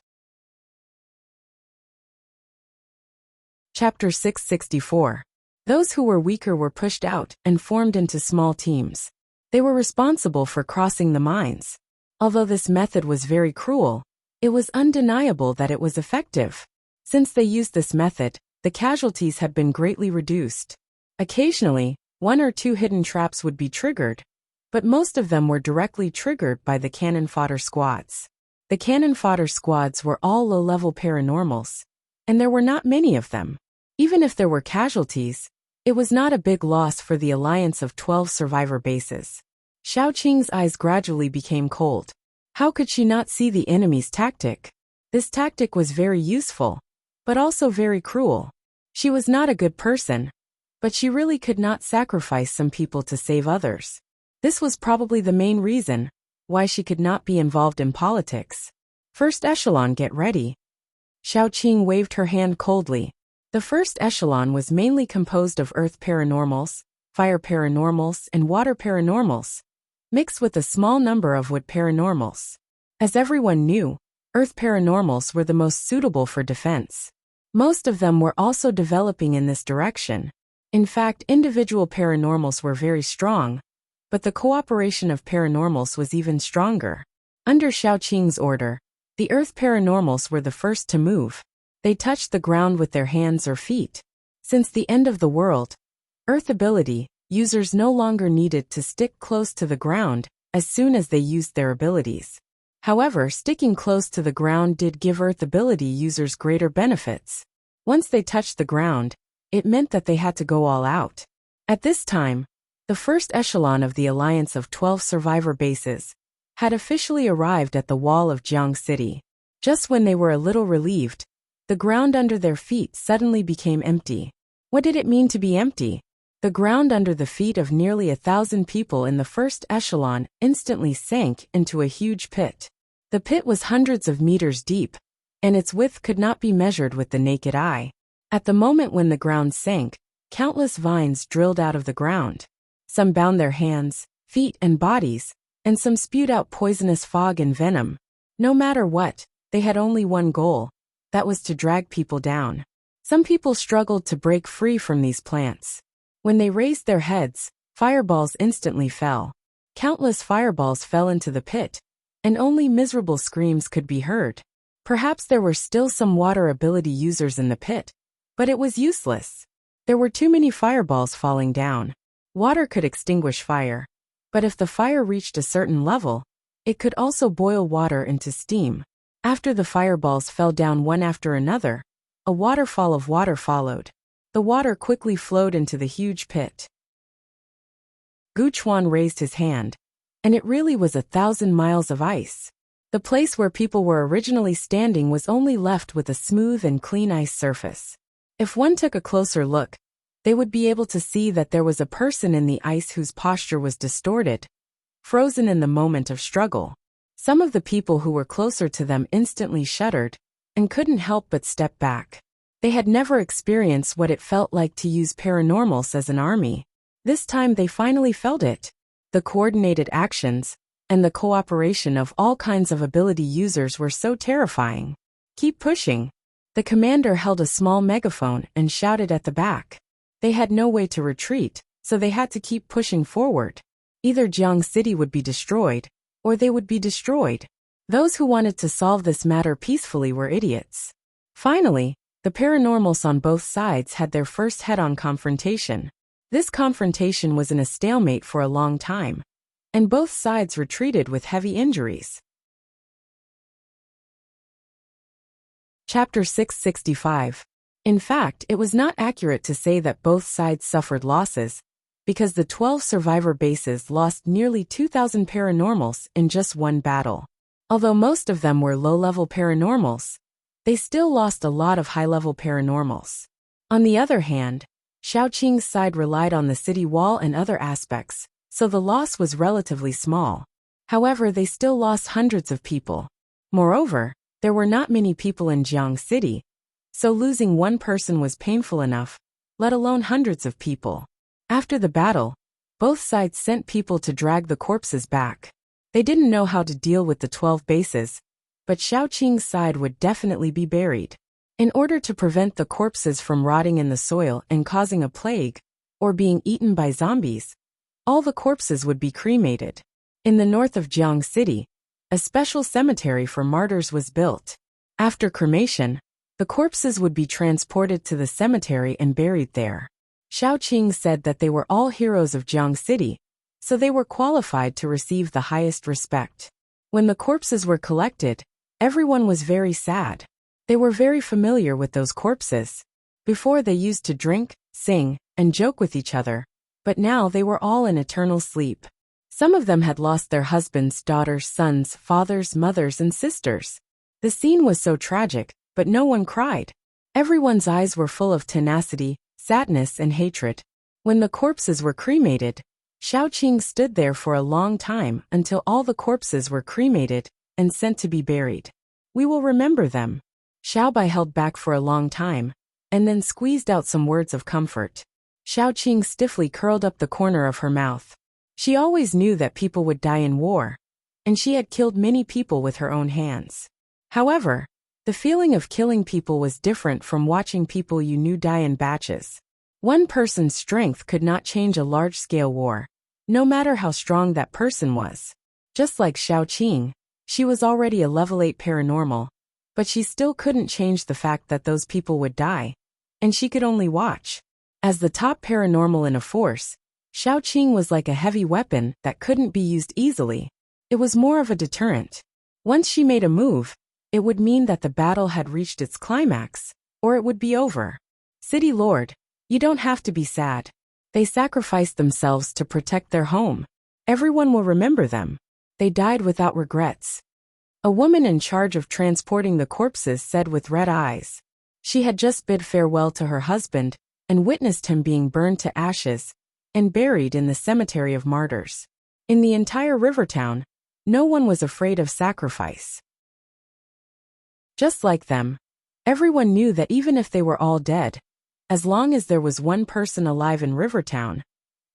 Chapter 664. Those who were weaker were pushed out and formed into small teams. They were responsible for crossing the mines. Although this method was very cruel, it was undeniable that it was effective. Since they used this method, the casualties had been greatly reduced. Occasionally, 1 or 2 hidden traps would be triggered, but most of them were directly triggered by the cannon fodder squads. The cannon fodder squads were all low-level paranormals, and there were not many of them. Even if there were casualties, it was not a big loss for the alliance of 12 survivor bases. Xiaoqing's eyes gradually became cold. How could she not see the enemy's tactic? This tactic was very useful, but also very cruel. She was not a good person, but she really could not sacrifice some people to save others. This was probably the main reason why she could not be involved in politics. First echelon, get ready. Xiaoqing waved her hand coldly. The first echelon was mainly composed of earth paranormals, fire paranormals, and water paranormals, mixed with a small number of wood paranormals. As everyone knew, earth paranormals were the most suitable for defense. Most of them were also developing in this direction. In fact, individual paranormals were very strong, but the cooperation of paranormals was even stronger. Under Xiaoqing's order, the earth paranormals were the first to move. They touched the ground with their hands or feet. Since the end of the world, earth ability users no longer needed to stick close to the ground as soon as they used their abilities. However, sticking close to the ground did give earth ability users greater benefits. Once they touched the ground, it meant that they had to go all out. At this time, the first echelon of the alliance of 12 survivor bases had officially arrived at the wall of Jiang City. Just when they were a little relieved, the ground under their feet suddenly became empty. What did it mean to be empty? The ground under the feet of nearly 1,000 people in the first echelon instantly sank into a huge pit. The pit was hundreds of meters deep, and its width could not be measured with the naked eye. At the moment when the ground sank, countless vines drilled out of the ground. Some bound their hands, feet, and bodies, and some spewed out poisonous fog and venom. No matter what, they had only one goal. That was to drag people down. Some people struggled to break free from these plants. When they raised their heads, fireballs instantly fell. Countless fireballs fell into the pit, and only miserable screams could be heard. Perhaps there were still some water ability users in the pit, but it was useless. There were too many fireballs falling down. Water could extinguish fire, but if the fire reached a certain level, it could also boil water into steam. After the fireballs fell down one after another, a waterfall of water followed. The water quickly flowed into the huge pit. Gu Chuan raised his hand, and it really was 1,000 miles of ice. The place where people were originally standing was only left with a smooth and clean ice surface. If one took a closer look, they would be able to see that there was a person in the ice whose posture was distorted, frozen in the moment of struggle. Some of the people who were closer to them instantly shuddered and couldn't help but step back. They had never experienced what it felt like to use paranormals as an army. This time they finally felt it. The coordinated actions and the cooperation of all kinds of ability users were so terrifying. Keep pushing. The commander held a small megaphone and shouted at the back. They had no way to retreat, so they had to keep pushing forward. Either Jiang City would be destroyed, or they would be destroyed. Those who wanted to solve this matter peacefully were idiots. Finally, the paranormals on both sides had their first head-on confrontation. This confrontation was in a stalemate for a long time, and both sides retreated with heavy injuries. Chapter 665. In fact, it was not accurate to say that both sides suffered losses, because the 12 survivor bases lost nearly 2,000 paranormals in just one battle. Although most of them were low-level paranormals, they still lost a lot of high-level paranormals. On the other hand, Xiaoqing's side relied on the city wall and other aspects, so the loss was relatively small. However, they still lost hundreds of people. Moreover, there were not many people in Jiang City, so losing one person was painful enough, let alone hundreds of people. After the battle, both sides sent people to drag the corpses back. They didn't know how to deal with the 12 bases, but Xiaoqing's side would definitely be buried. In order to prevent the corpses from rotting in the soil and causing a plague, or being eaten by zombies, all the corpses would be cremated. In the north of Jiang City, a special cemetery for martyrs was built. After cremation, the corpses would be transported to the cemetery and buried there. Xiaoqing said that they were all heroes of Jiang City, so they were qualified to receive the highest respect. When the corpses were collected, everyone was very sad. They were very familiar with those corpses. Before they used to drink, sing, and joke with each other, but now they were all in eternal sleep. Some of them had lost their husbands, daughters, sons, fathers, mothers, and sisters. The scene was so tragic, but no one cried. Everyone's eyes were full of tenacity, sadness, and hatred. When the corpses were cremated, Xiaoqing stood there for a long time until all the corpses were cremated and sent to be buried. We will remember them. Xiaobai held back for a long time, and then squeezed out some words of comfort. Xiaoqing stiffly curled up the corner of her mouth. She always knew that people would die in war, and she had killed many people with her own hands. However, the feeling of killing people was different from watching people you knew die in batches. One person's strength could not change a large-scale war, no matter how strong that person was. Just like Xiaoqing, she was already a level 8 paranormal, but she still couldn't change the fact that those people would die, and she could only watch. As the top paranormal in a force, Xiaoqing was like a heavy weapon that couldn't be used easily. It was more of a deterrent. Once she made a move, it would mean that the battle had reached its climax, or it would be over. City Lord, you don't have to be sad. They sacrificed themselves to protect their home. Everyone will remember them. They died without regrets. A woman in charge of transporting the corpses said with red eyes. She had just bid farewell to her husband and witnessed him being burned to ashes and buried in the cemetery of martyrs. In the entire river town, no one was afraid of sacrifice. Just like them, everyone knew that even if they were all dead, as long as there was one person alive in Rivertown,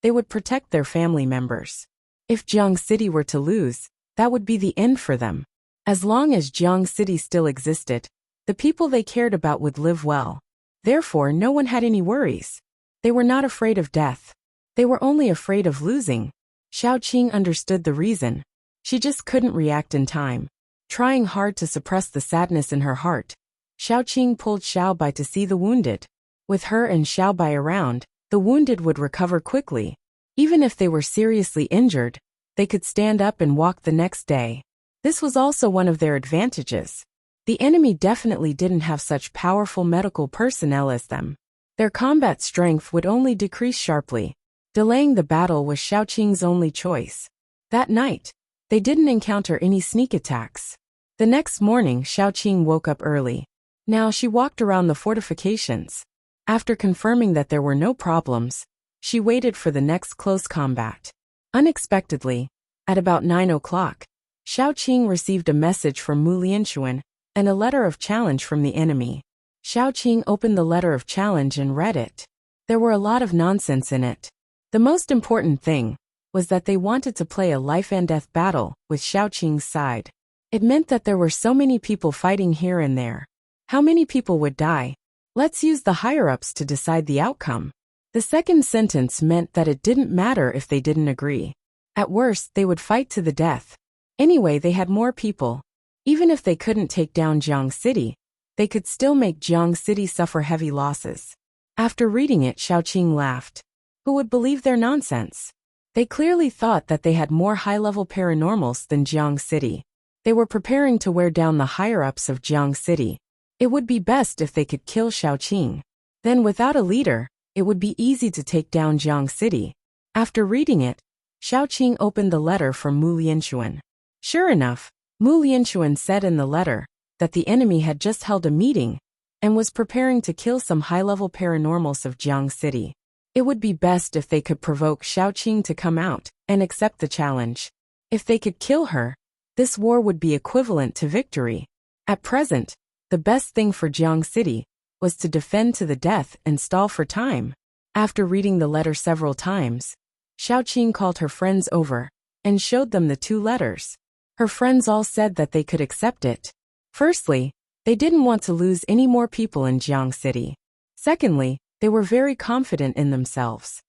they would protect their family members. If Jiang City were to lose, that would be the end for them. As long as Jiang City still existed, the people they cared about would live well. Therefore, no one had any worries. They were not afraid of death. They were only afraid of losing. Xiaoqing understood the reason. She just couldn't react in time. Trying hard to suppress the sadness in her heart, Xiaoqing pulled Xiaobai to see the wounded. With her and Xiaobai around, the wounded would recover quickly. Even if they were seriously injured, they could stand up and walk the next day. This was also one of their advantages. The enemy definitely didn't have such powerful medical personnel as them. Their combat strength would only decrease sharply. Delaying the battle was Xiaoqing's only choice. That night, they didn't encounter any sneak attacks. The next morning, Xiaoqing woke up early. Now she walked around the fortifications. After confirming that there were no problems, she waited for the next close combat. Unexpectedly, at about 9 o'clock, Xiaoqing received a message from Mu Lianxuan and a letter of challenge from the enemy. Xiaoqing opened the letter of challenge and read it. There were a lot of nonsense in it. The most important thing was that they wanted to play a life-and-death battle with Xiaoqing's side. It meant that there were so many people fighting here and there. How many people would die? Let's use the higher-ups to decide the outcome. The second sentence meant that it didn't matter if they didn't agree. At worst, they would fight to the death. Anyway, they had more people. Even if they couldn't take down Jiang City, they could still make Jiang City suffer heavy losses. After reading it, Xiaoqing laughed. Who would believe their nonsense? They clearly thought that they had more high-level paranormals than Jiang City. They were preparing to wear down the higher-ups of Jiang City. It would be best if they could kill Xiaoqing. Then without a leader, it would be easy to take down Jiang City. After reading it, Xiaoqing opened the letter from Mu Lianxuan. Sure enough, Mu Lianxuan said in the letter that the enemy had just held a meeting and was preparing to kill some high-level paranormals of Jiang City. It would be best if they could provoke Xiaoqing to come out and accept the challenge. If they could kill her, this war would be equivalent to victory. At present, the best thing for Jiang City was to defend to the death and stall for time. After reading the letter several times, Xiaoqing called her friends over and showed them the 2 letters. Her friends all said that they could accept it. Firstly, they didn't want to lose any more people in Jiang City. Secondly, they were very confident in themselves.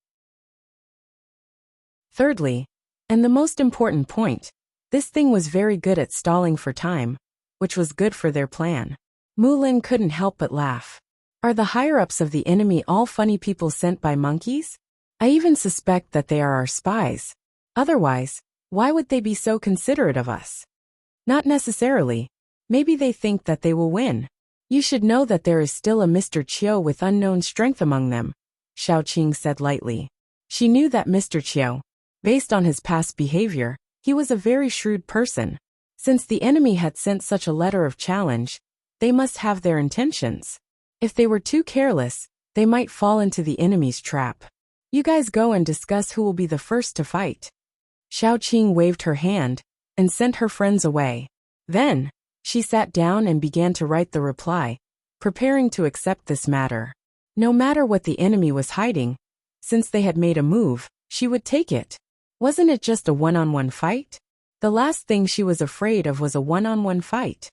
Thirdly, and the most important point, this thing was very good at stalling for time, which was good for their plan. Mulin couldn't help but laugh. Are the higher-ups of the enemy all funny people sent by monkeys? I even suspect that they are our spies. Otherwise, why would they be so considerate of us? Not necessarily. Maybe they think that they will win. You should know that there is still a Mr. Qiu with unknown strength among them, Xiaoqing said lightly. She knew that Mr. Qiu, Based on his past behavior, he was a very shrewd person. Since the enemy had sent such a letter of challenge, they must have their intentions. If they were too careless, they might fall into the enemy's trap. You guys go and discuss who will be the first to fight. Xiao Qing waved her hand and sent her friends away. Then, she sat down and began to write the reply, preparing to accept this matter. No matter what the enemy was hiding, since they had made a move, she would take it. Wasn't it just a one-on-one fight? The last thing she was afraid of was a one-on-one fight.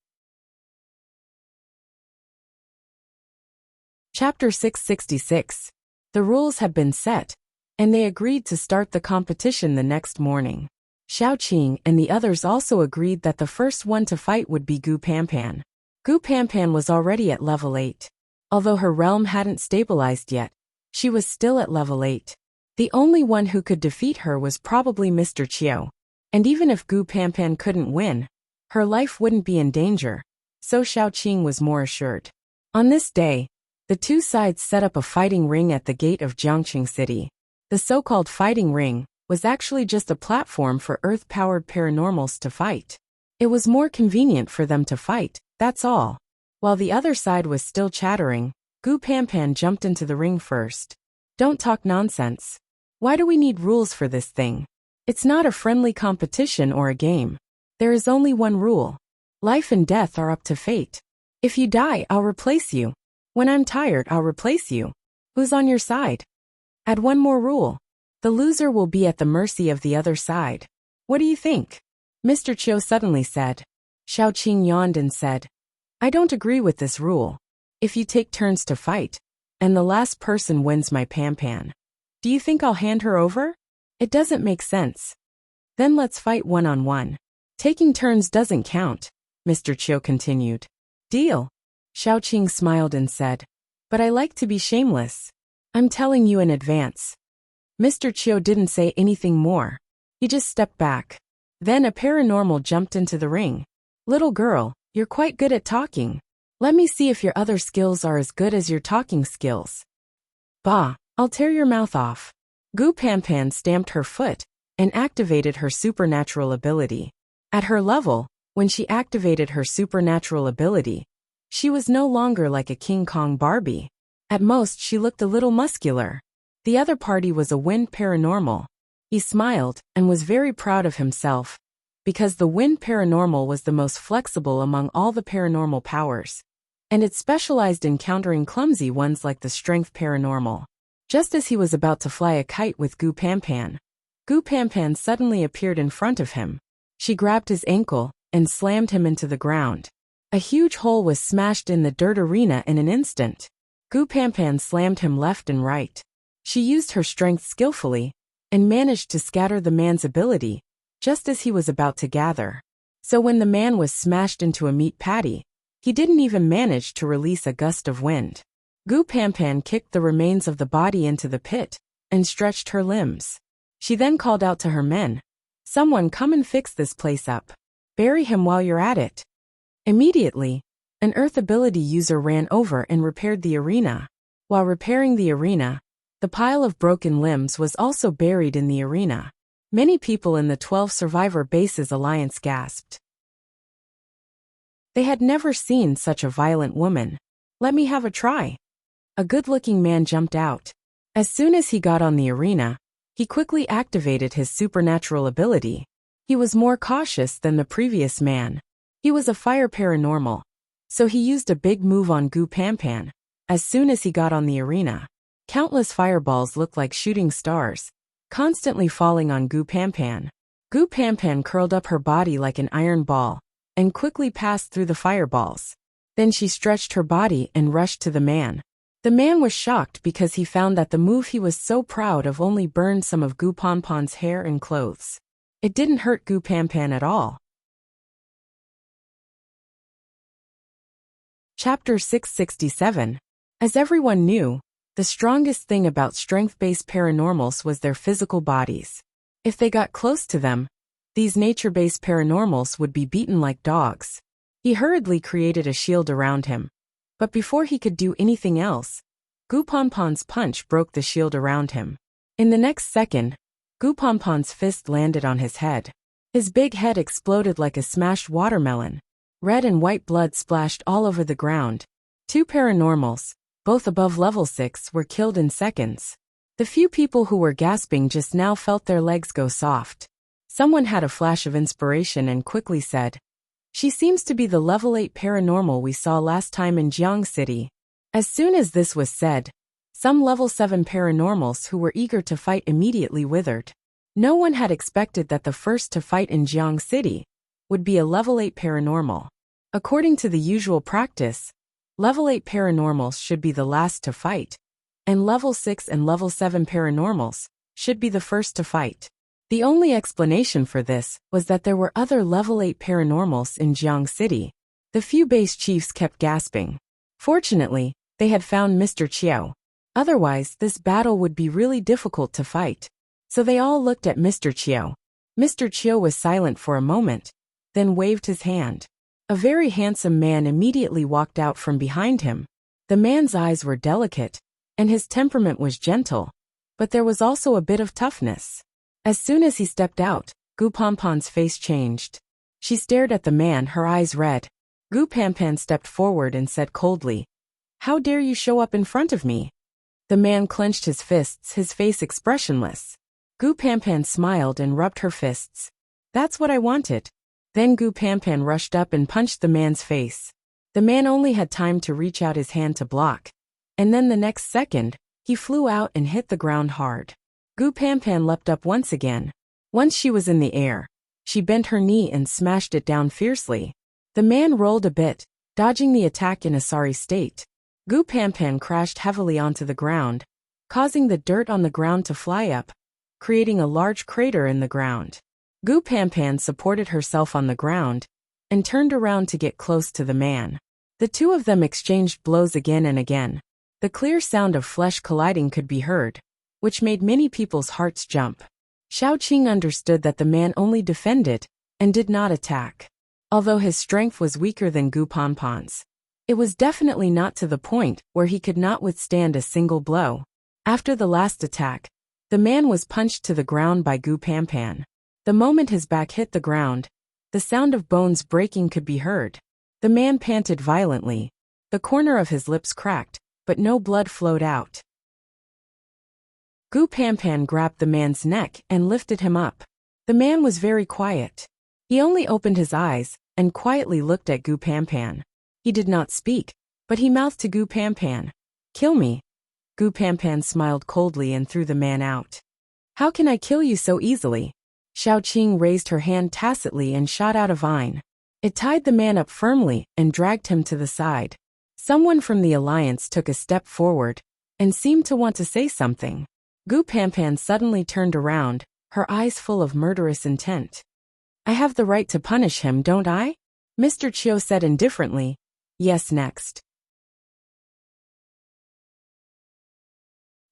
Chapter 666. The rules had been set, and they agreed to start the competition the next morning. Xiao Qing and the others also agreed that the first one to fight would be Gu Panpan. Gu Panpan was already at level 8. Although her realm hadn't stabilized yet, she was still at level 8. The only one who could defeat her was probably Mr. Qiu. And even if Gu Panpan couldn't win, her life wouldn't be in danger, so Xiao Qing was more assured. On this day, the two sides set up a fighting ring at the gate of Jiangqing City. The so-called fighting ring was actually just a platform for earth-powered paranormals to fight. It was more convenient for them to fight, that's all. While the other side was still chattering, Gu Panpan jumped into the ring first. Don't talk nonsense. Why do we need rules for this thing? It's not a friendly competition or a game. There is only one rule. Life and death are up to fate. If you die, I'll replace you. When I'm tired, I'll replace you. Who's on your side? Add one more rule. The loser will be at the mercy of the other side. What do you think? Mr. Qiu suddenly said. Xiao Qing yawned and said, I don't agree with this rule. If you take turns to fight, and the last person wins my Panpan, do you think I'll hand her over? It doesn't make sense. Then let's fight one-on-one. Taking turns doesn't count, Mr. Qiu continued. Deal. Xiao Qing smiled and said, but I like to be shameless. I'm telling you in advance. Mr. Qiu didn't say anything more. He just stepped back. Then a paranormal jumped into the ring. Little girl, you're quite good at talking. Let me see if your other skills are as good as your talking skills. Bah, I'll tear your mouth off. Gu Panpan stamped her foot and activated her supernatural ability. At her level, when she activated her supernatural ability, she was no longer like a King Kong Barbie. At most, she looked a little muscular. The other party was a wind paranormal. He smiled and was very proud of himself, because the wind paranormal was the most flexible among all the paranormal powers, and it specialized in countering clumsy ones like the strength paranormal. Just as he was about to fly a kite with Gu Panpan suddenly appeared in front of him. She grabbed his ankle and slammed him into the ground. A huge hole was smashed in the dirt arena in an instant. Gu Panpan slammed him left and right. She used her strength skillfully and managed to scatter the man's ability just as he was about to gather. So when the man was smashed into a meat patty, he didn't even manage to release a gust of wind. Gu Panpan kicked the remains of the body into the pit and stretched her limbs. She then called out to her men, someone come and fix this place up. Bury him while you're at it. Immediately, an earth ability user ran over and repaired the arena. While repairing the arena, the pile of broken limbs was also buried in the arena. Many people in the 12 Survivor Bases Alliance gasped. They had never seen such a violent woman. Let me have a try. A good-looking man jumped out. As soon as he got on the arena, he quickly activated his supernatural ability. He was more cautious than the previous man. He was a fire paranormal, so he used a big move on Gu Panpan. As soon as he got on the arena, countless fireballs looked like shooting stars, constantly falling on Gu Panpan. Gu Panpan curled up her body like an iron ball and quickly passed through the fireballs. Then she stretched her body and rushed to the man. The man was shocked because he found that the move he was so proud of only burned some of Gu Panpan's hair and clothes. It didn't hurt Gu Panpan at all. Chapter 667. As everyone knew, the strongest thing about strength-based paranormals was their physical bodies. If they got close to them, these nature-based paranormals would be beaten like dogs. He hurriedly created a shield around him. But before he could do anything else, Gu Panpan's punch broke the shield around him. In the next second, Gu Pompon's fist landed on his head. His big head exploded like a smashed watermelon. Red and white blood splashed all over the ground. 2 paranormals, both above level 6, were killed in seconds. The few people who were gasping just now felt their legs go soft. Someone had a flash of inspiration and quickly said, "She seems to be the level 8 paranormal we saw last time in Jiang City." As soon as this was said, some level 7 paranormals who were eager to fight immediately withered. No one had expected that the first to fight in Jiang City would be a level 8 paranormal. According to the usual practice, level 8 paranormals should be the last to fight, and level 6 and level 7 paranormals should be the first to fight. The only explanation for this was that there were other level 8 paranormals in Jiang City. The few base chiefs kept gasping. Fortunately, they had found Mr. Chiao. Otherwise, this battle would be really difficult to fight. So they all looked at Mr. Chiao. Mr. Chiao was silent for a moment, then waved his hand. A very handsome man immediately walked out from behind him. The man's eyes were delicate, and his temperament was gentle, but there was also a bit of toughness. As soon as he stepped out, Gu Pompon's face changed. She stared at the man, her eyes red. Gu Pampan stepped forward and said coldly, "How dare you show up in front of me?" The man clenched his fists, his face expressionless. Gu Pampan smiled and rubbed her fists. "That's what I wanted." Then Gu Pampan rushed up and punched the man's face. The man only had time to reach out his hand to block, and then the next second, he flew out and hit the ground hard. Gu Pampan leapt up once again. Once she was in the air, she bent her knee and smashed it down fiercely. The man rolled a bit, dodging the attack in a sorry state. Gu Pampan crashed heavily onto the ground, causing the dirt on the ground to fly up, creating a large crater in the ground. Gu Pampan supported herself on the ground and turned around to get close to the man. The two of them exchanged blows again and again. The clear sound of flesh colliding could be heard, which made many people's hearts jump. Xiaoqing understood that the man only defended and did not attack. Although his strength was weaker than Gu Pampan's, it was definitely not to the point where he could not withstand a single blow. After the last attack, the man was punched to the ground by Gu Pampan. The moment his back hit the ground, the sound of bones breaking could be heard. The man panted violently. The corner of his lips cracked, but no blood flowed out. Gu Pampan grabbed the man's neck and lifted him up. The man was very quiet. He only opened his eyes and quietly looked at Gu Pampan. He did not speak, but he mouthed to Gu Pampan, "Kill me." Gu Pampan smiled coldly and threw the man out. "How can I kill you so easily?" Xiaoqing raised her hand tacitly and shot out a vine. It tied the man up firmly and dragged him to the side. Someone from the alliance took a step forward and seemed to want to say something. Gu Pampan suddenly turned around, her eyes full of murderous intent. "I have the right to punish him, don't I?" Mr. Chiao said indifferently. "Yes, next."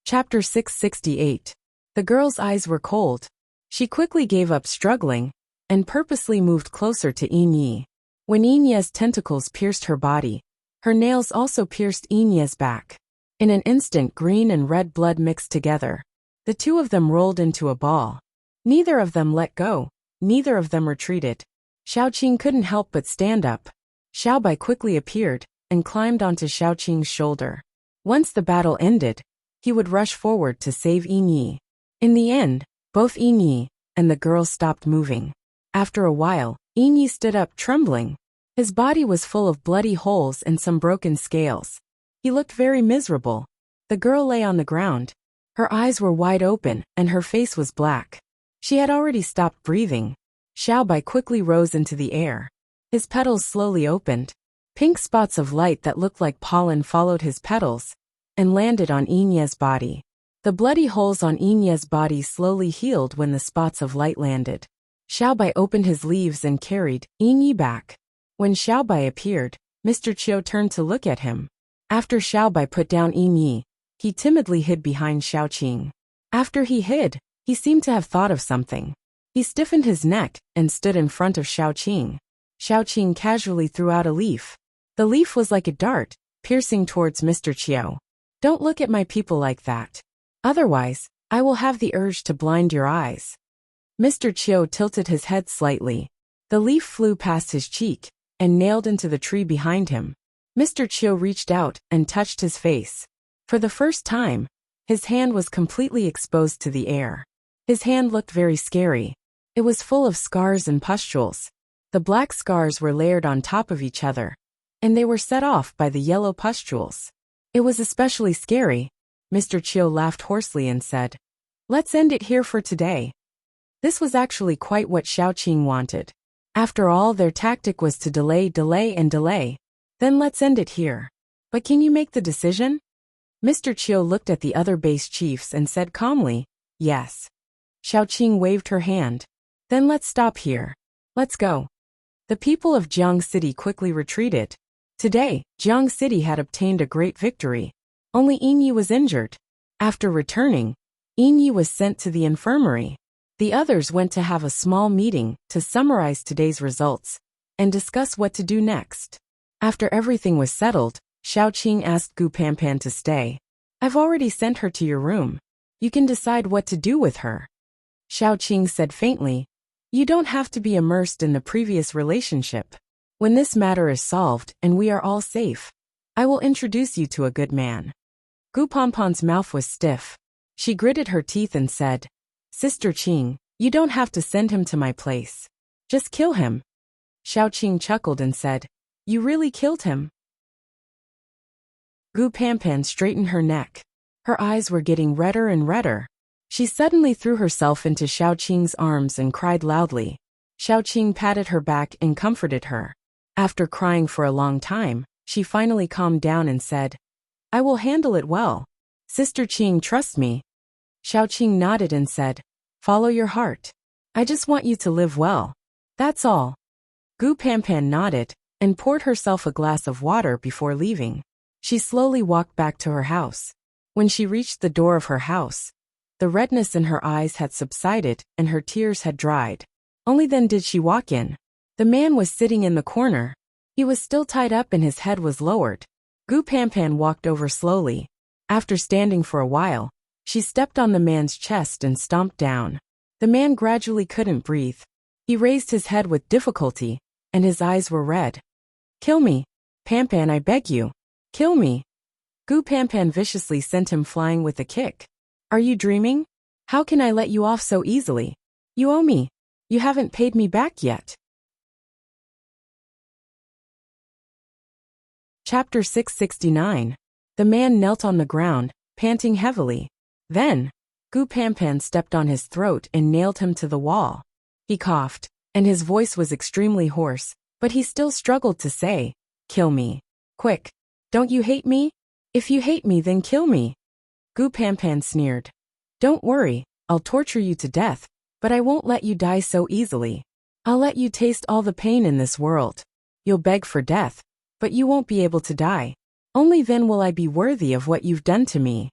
Chapter 668. The girl's eyes were cold. She quickly gave up struggling and purposely moved closer to Yi. When Yi's tentacles pierced her body, her nails also pierced Yi's back. In an instant, green and red blood mixed together. The two of them rolled into a ball. Neither of them let go. Neither of them retreated. Xiaoqing couldn't help but stand up. Xiaobai quickly appeared and climbed onto Xiaoqing's shoulder. Once the battle ended, he would rush forward to save Yi. In the end, both Yi and the girl stopped moving. After a while, Yi stood up trembling. His body was full of bloody holes and some broken scales. He looked very miserable. The girl lay on the ground. Her eyes were wide open and her face was black. She had already stopped breathing. Xiaobai quickly rose into the air. His petals slowly opened. Pink spots of light that looked like pollen followed his petals and landed on Yi's body. The bloody holes on Yi's body slowly healed when the spots of light landed. Xiaobai opened his leaves and carried Yi back. When Xiaobai appeared, Mr. Chiao turned to look at him. After Xiaobai put down Yi, he timidly hid behind Xiaoqing. After he hid, he seemed to have thought of something. He stiffened his neck and stood in front of Xiaoqing. Xiaoqing casually threw out a leaf. The leaf was like a dart, piercing towards Mr. Chiao. "Don't look at my people like that. Otherwise, I will have the urge to blind your eyes. Mr. Chiu tilted his head slightly. The leaf flew past his cheek and nailed into the tree behind him. Mr. Chiu reached out and touched his face. For the first time, his hand was completely exposed to the air. His hand looked very scary. It was full of scars and pustules. The black scars were layered on top of each other, and they were set off by the yellow pustules. It was especially scary. Mr. Chiu laughed hoarsely and said, "Let's end it here for today." This was actually quite what Xiaoqing wanted. After all, their tactic was to delay, and delay. Then let's end it here. But can you make the decision? Mr. Chiu looked at the other base chiefs and said calmly, "Yes." Xiaoqing waved her hand. "Then let's stop here. Let's go." The people of Jiang City quickly retreated. Today, Jiang City had obtained a great victory. Only Yinyi was injured. After returning, Yinyi was sent to the infirmary. The others went to have a small meeting to summarize today's results and discuss what to do next. After everything was settled, Xiaoqing asked Gu Panpan to stay. "I've already sent her to your room. You can decide what to do with her." Xiaoqing said faintly, "You don't have to be immersed in the previous relationship. When this matter is solved and we are all safe, I will introduce you to a good man." Gu Panpan's mouth was stiff. She gritted her teeth and said, "Sister Qing, you don't have to send him to my place. Just kill him." Xiaoqing chuckled and said, "You really killed him?" Gu Panpan straightened her neck. Her eyes were getting redder and redder. She suddenly threw herself into Xiaoqing's arms and cried loudly. Xiaoqing patted her back and comforted her. After crying for a long time, she finally calmed down and said, "I will handle it well. Sister Qing, trust me." Xiaoqing nodded and said, "Follow your heart. I just want you to live well. That's all." Gu Panpan nodded and poured herself a glass of water before leaving. She slowly walked back to her house. When she reached the door of her house, the redness in her eyes had subsided and her tears had dried. Only then did she walk in. The man was sitting in the corner. He was still tied up and his head was lowered. Gu Panpan walked over slowly. After standing for a while, she stepped on the man's chest and stomped down. The man gradually couldn't breathe. He raised his head with difficulty, and his eyes were red. "Kill me, Panpan, I beg you. Kill me." Gu Panpan viciously sent him flying with a kick. "Are you dreaming? How can I let you off so easily? You owe me. You haven't paid me back yet." Chapter 669. The man knelt on the ground, panting heavily. Then, Gu Panpan stepped on his throat and nailed him to the wall. He coughed, and his voice was extremely hoarse, but he still struggled to say, "Kill me. Quick. Don't you hate me? If you hate me, then kill me." Gu Panpan sneered. "Don't worry, I'll torture you to death, but I won't let you die so easily. I'll let you taste all the pain in this world. You'll beg for death, but you won't be able to die. Only then will I be worthy of what you've done to me."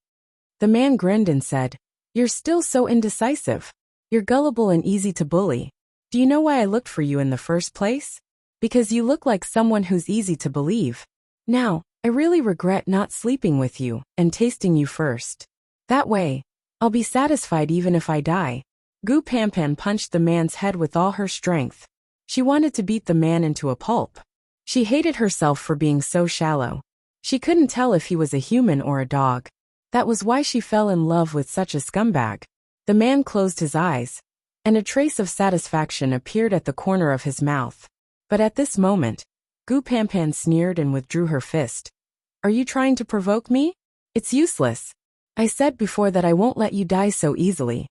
The man grinned and said, "You're still so indecisive. You're gullible and easy to bully. Do you know why I looked for you in the first place? Because you look like someone who's easy to believe. Now, I really regret not sleeping with you and tasting you first. That way, I'll be satisfied even if I die." Gu Panpan punched the man's head with all her strength. She wanted to beat the man into a pulp. She hated herself for being so shallow. She couldn't tell if he was a human or a dog. That was why she fell in love with such a scumbag. The man closed his eyes, and a trace of satisfaction appeared at the corner of his mouth. But at this moment, Gu Panpan sneered and withdrew her fist. "Are you trying to provoke me? It's useless. I said before that I won't let you die so easily."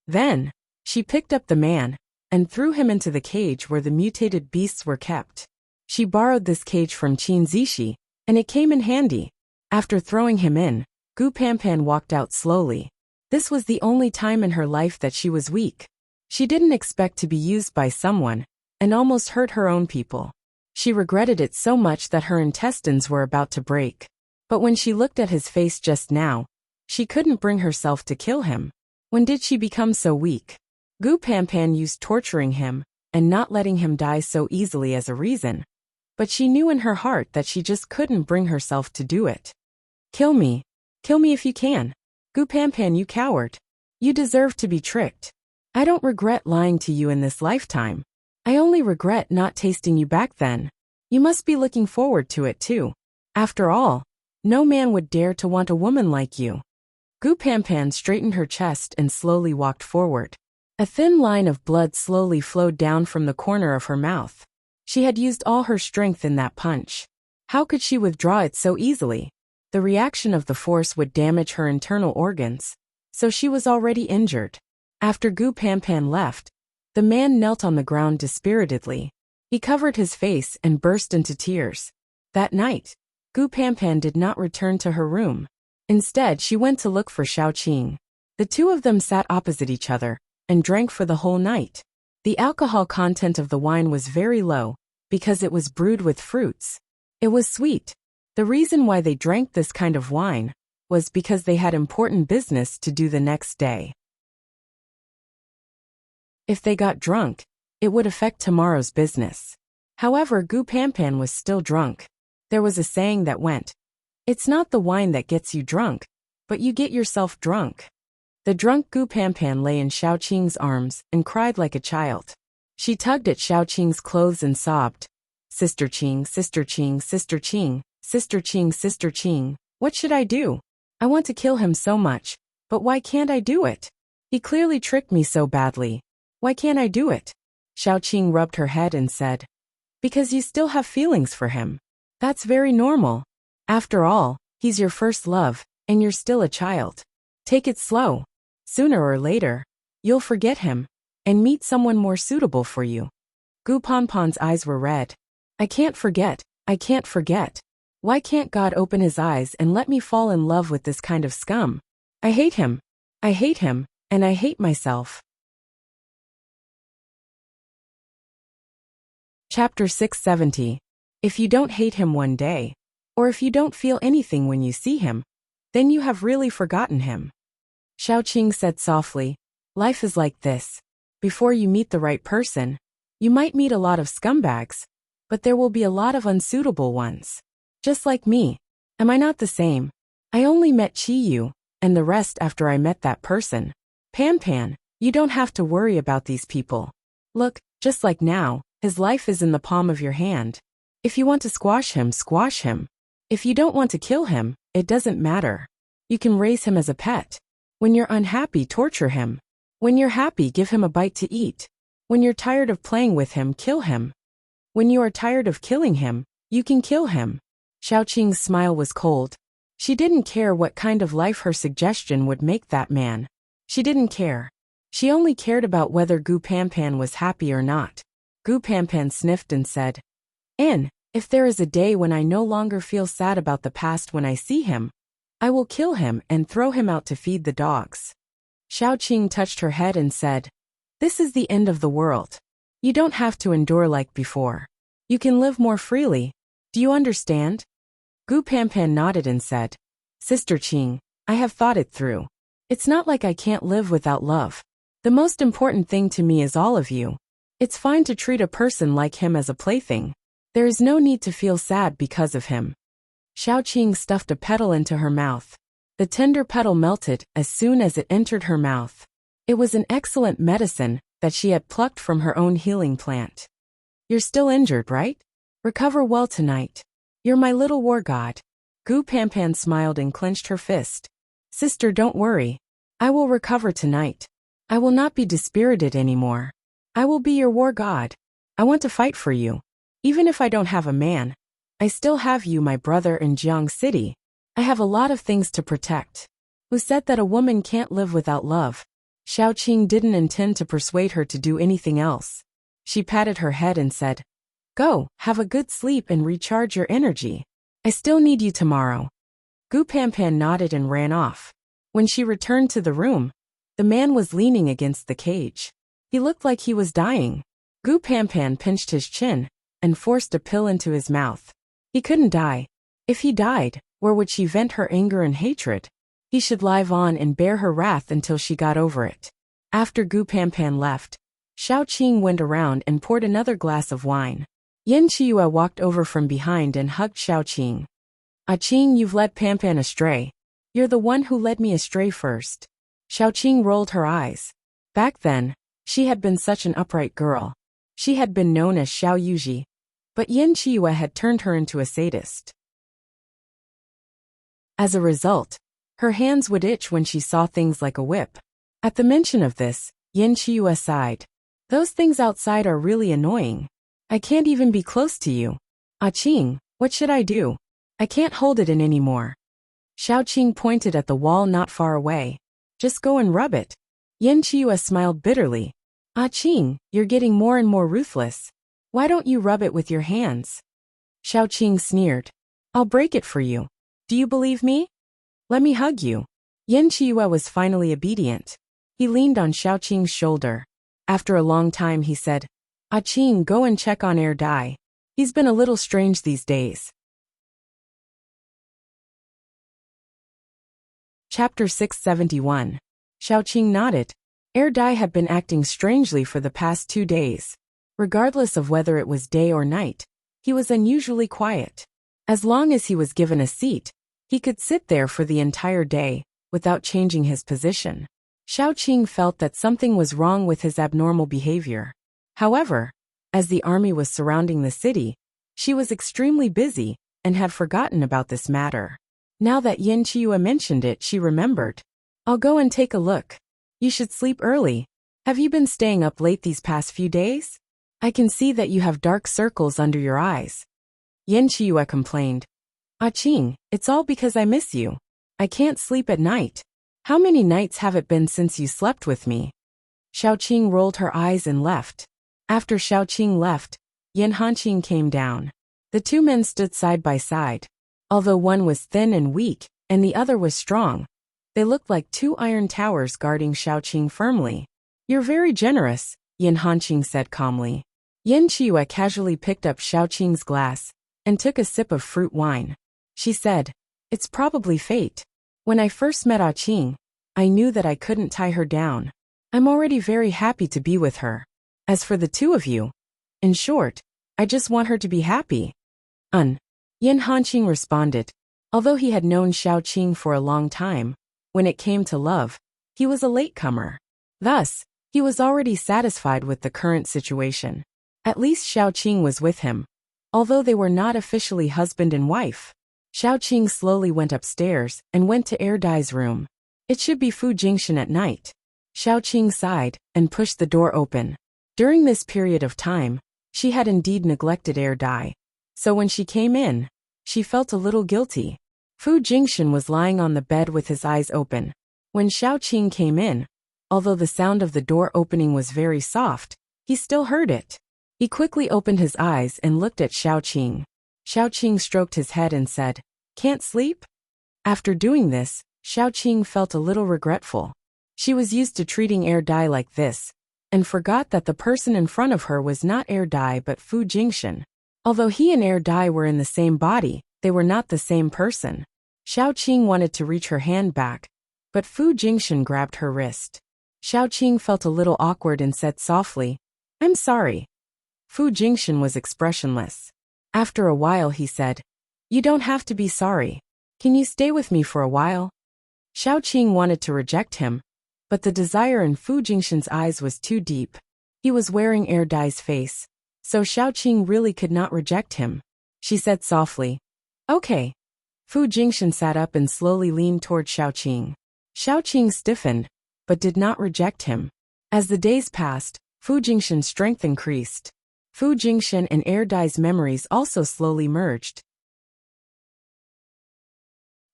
Then, she picked up the man and threw him into the cage where the mutated beasts were kept. She borrowed this cage from Qin Zishi, and it came in handy. After throwing him in, Gu Panpan walked out slowly. This was the only time in her life that she was weak. She didn't expect to be used by someone, and almost hurt her own people. She regretted it so much that her intestines were about to break. But when she looked at his face just now, she couldn't bring herself to kill him. When did she become so weak? Gu Panpan used torturing him and not letting him die so easily as a reason. But she knew in her heart that she just couldn't bring herself to do it. "Kill me. Kill me if you can. Gu Panpan, you coward." You deserve to be tricked. I don't regret lying to you in this lifetime. I only regret not tasting you back then. You must be looking forward to it too. After all, no man would dare to want a woman like you. Gu Panpan straightened her chest and slowly walked forward. A thin line of blood slowly flowed down from the corner of her mouth. She had used all her strength in that punch. How could she withdraw it so easily? The reaction of the force would damage her internal organs, so she was already injured. After Gu Panpan left, the man knelt on the ground dispiritedly. He covered his face and burst into tears. That night, Gu Panpan did not return to her room. Instead, she went to look for Xiaoqing. The two of them sat opposite each other and drank for the whole night. The alcohol content of the wine was very low because it was brewed with fruits. It was sweet. The reason why they drank this kind of wine was because they had important business to do the next day. If they got drunk, it would affect tomorrow's business. However, Gu Panpan was still drunk. There was a saying that went, "It's not the wine that gets you drunk, but you get yourself drunk." The drunk Gu Panpan lay in Xiaoqing's arms and cried like a child. She tugged at Xiaoqing's clothes and sobbed, "Sister Qing, Sister Qing, Sister Qing, Sister Qing, Sister Qing, what should I do? I want to kill him so much, but why can't I do it? He clearly tricked me so badly. Why can't I do it?" Xiaoqing rubbed her head and said, "Because you still have feelings for him. That's very normal. After all, he's your first love, and you're still a child. Take it slow. Sooner or later, you'll forget him and meet someone more suitable for you." Gu Panpan's eyes were red. "I can't forget. I can't forget. Why can't God open his eyes and let me fall in love with this kind of scum? I hate him. I hate him, and I hate myself." Chapter 670. If you don't hate him one day, or if you don't feel anything when you see him, then you have really forgotten him. Xiaoqing said softly, "Life is like this. Before you meet the right person, you might meet a lot of scumbags, but there will be a lot of unsuitable ones. Just like me. Am I not the same? I only met Qiyu, and the rest after I met that person. Panpan, you don't have to worry about these people. Look, just like now, his life is in the palm of your hand. If you want to squash him, squash him. If you don't want to kill him, it doesn't matter. You can raise him as a pet. When you're unhappy, torture him. When you're happy, give him a bite to eat. When you're tired of playing with him, kill him. When you are tired of killing him, you can kill him." Xiaoqing's smile was cold. She didn't care what kind of life her suggestion would make that man. She didn't care. She only cared about whether Gu Panpan was happy or not. Gu Panpan sniffed and said, If there is a day when I no longer feel sad about the past when I see him, I will kill him and throw him out to feed the dogs." Xiaoqing touched her head and said, "This is the end of the world. You don't have to endure like before. You can live more freely. Do you understand?" Gu Panpan nodded and said, "Sister Qing, I have thought it through. It's not like I can't live without love. The most important thing to me is all of you. It's fine to treat a person like him as a plaything. There is no need to feel sad because of him." Xiaoqing stuffed a petal into her mouth. The tender petal melted as soon as it entered her mouth. It was an excellent medicine that she had plucked from her own healing plant. "You're still injured, right? Recover well tonight. You're my little war god." Gu Panpan smiled and clenched her fist. "Sister, don't worry. I will recover tonight. I will not be dispirited anymore. I will be your war god. I want to fight for you. Even if I don't have a man, I still have you, my brother, in Jiang City. I have a lot of things to protect." Who said that a woman can't live without love? Xiaoqing didn't intend to persuade her to do anything else. She patted her head and said, "Go, have a good sleep and recharge your energy. I still need you tomorrow." Gu Panpan nodded and ran off. When she returned to the room, the man was leaning against the cage. He looked like he was dying. Gu Panpan pinched his chin and forced a pill into his mouth. He couldn't die. If he died, where would she vent her anger and hatred? He should live on and bear her wrath until she got over it. After Gu Panpan left, Xiaoqing went around and poured another glass of wine. Yin Qiyu walked over from behind and hugged Xiaoqing. "Ah Qing, you've led Panpan astray. You're the one who led me astray first." Xiaoqing rolled her eyes. Back then, she had been such an upright girl. She had been known as Xiao Yuji, but Yin Qiyu had turned her into a sadist. As a result, her hands would itch when she saw things like a whip. At the mention of this, Yin Qiyu sighed. Those things outside are really annoying. I can't even be close to you. Qing, what should I do? I can't hold it in anymore. Xiaoqing pointed at the wall not far away. Just go and rub it. Yin Qiyu smiled bitterly. Qing, you're getting more and more ruthless. Why don't you rub it with your hands? Xiaoqing sneered. I'll break it for you. Do you believe me? Let me hug you. Yin Qiyu was finally obedient. He leaned on Xiaoqing's shoulder. After a long time he said, Qing, go and check on Air Dai. He's been a little strange these days. Chapter 671. Xiaoqing nodded. Air Dai had been acting strangely for the past 2 days. Regardless of whether it was day or night, he was unusually quiet. As long as he was given a seat, he could sit there for the entire day, without changing his position. Xiaoqing felt that something was wrong with his abnormal behavior. However, as the army was surrounding the city, she was extremely busy and had forgotten about this matter. Now that Yin Qiyu mentioned it, she remembered. I'll go and take a look. You should sleep early. Have you been staying up late these past few days? I can see that you have dark circles under your eyes. Yin Qiyu complained. Qing, it's all because I miss you. I can't sleep at night. How many nights have it been since you slept with me? Xiaoqing rolled her eyes and left. After Xiaoqing left, Yin Hanqing came down. The two men stood side by side. Although one was thin and weak, and the other was strong, they looked like 2 iron towers guarding Xiaoqing firmly. You're very generous, Yin Hanqing said calmly. Yin Qiyu casually picked up Xiaoqing's glass and took a sip of fruit wine. She said, it's probably fate. When I first met Qing, I knew that I couldn't tie her down. I'm already very happy to be with her. As for the two of you, in short, I just want her to be happy. Yin Hanqing responded. Although he had known Xiaoqing for a long time, when it came to love, he was a latecomer. Thus, he was already satisfied with the current situation. At least Xiaoqing was with him, although they were not officially husband and wife. Xiaoqing slowly went upstairs and went to Air Dai's room. It should be Fu Jingshan at night. Xiaoqing sighed and pushed the door open. During this period of time, she had indeed neglected Air Dai. So when she came in, she felt a little guilty. Fu Jingshan was lying on the bed with his eyes open. When Xiaoqing came in, although the sound of the door opening was very soft, he still heard it. He quickly opened his eyes and looked at Xiaoqing. Xiaoqing stroked his head and said, Can't sleep? After doing this, Xiaoqing felt a little regretful. She was used to treating Air Dai like this, and forgot that the person in front of her was not Air Dai but Fu Jingshan. Although he and Air Dai were in the same body, they were not the same person. Xiaoqing wanted to reach her hand back, but Fu Jingshan grabbed her wrist. Xiaoqing felt a little awkward and said softly, I'm sorry. Fu Jingshan was expressionless. After a while he said, You don't have to be sorry. Can you stay with me for a while? Xiaoqing wanted to reject him, but the desire in Fu Jingshan's eyes was too deep. He was wearing Air Dai's face, so Xiaoqing really could not reject him. She said softly, Okay. Fu Jingshan sat up and slowly leaned toward Xiaoqing. Xiaoqing stiffened, but did not reject him. As the days passed, Fu Jingshan's strength increased. Fu Jingshan and Air Dai's memories also slowly merged.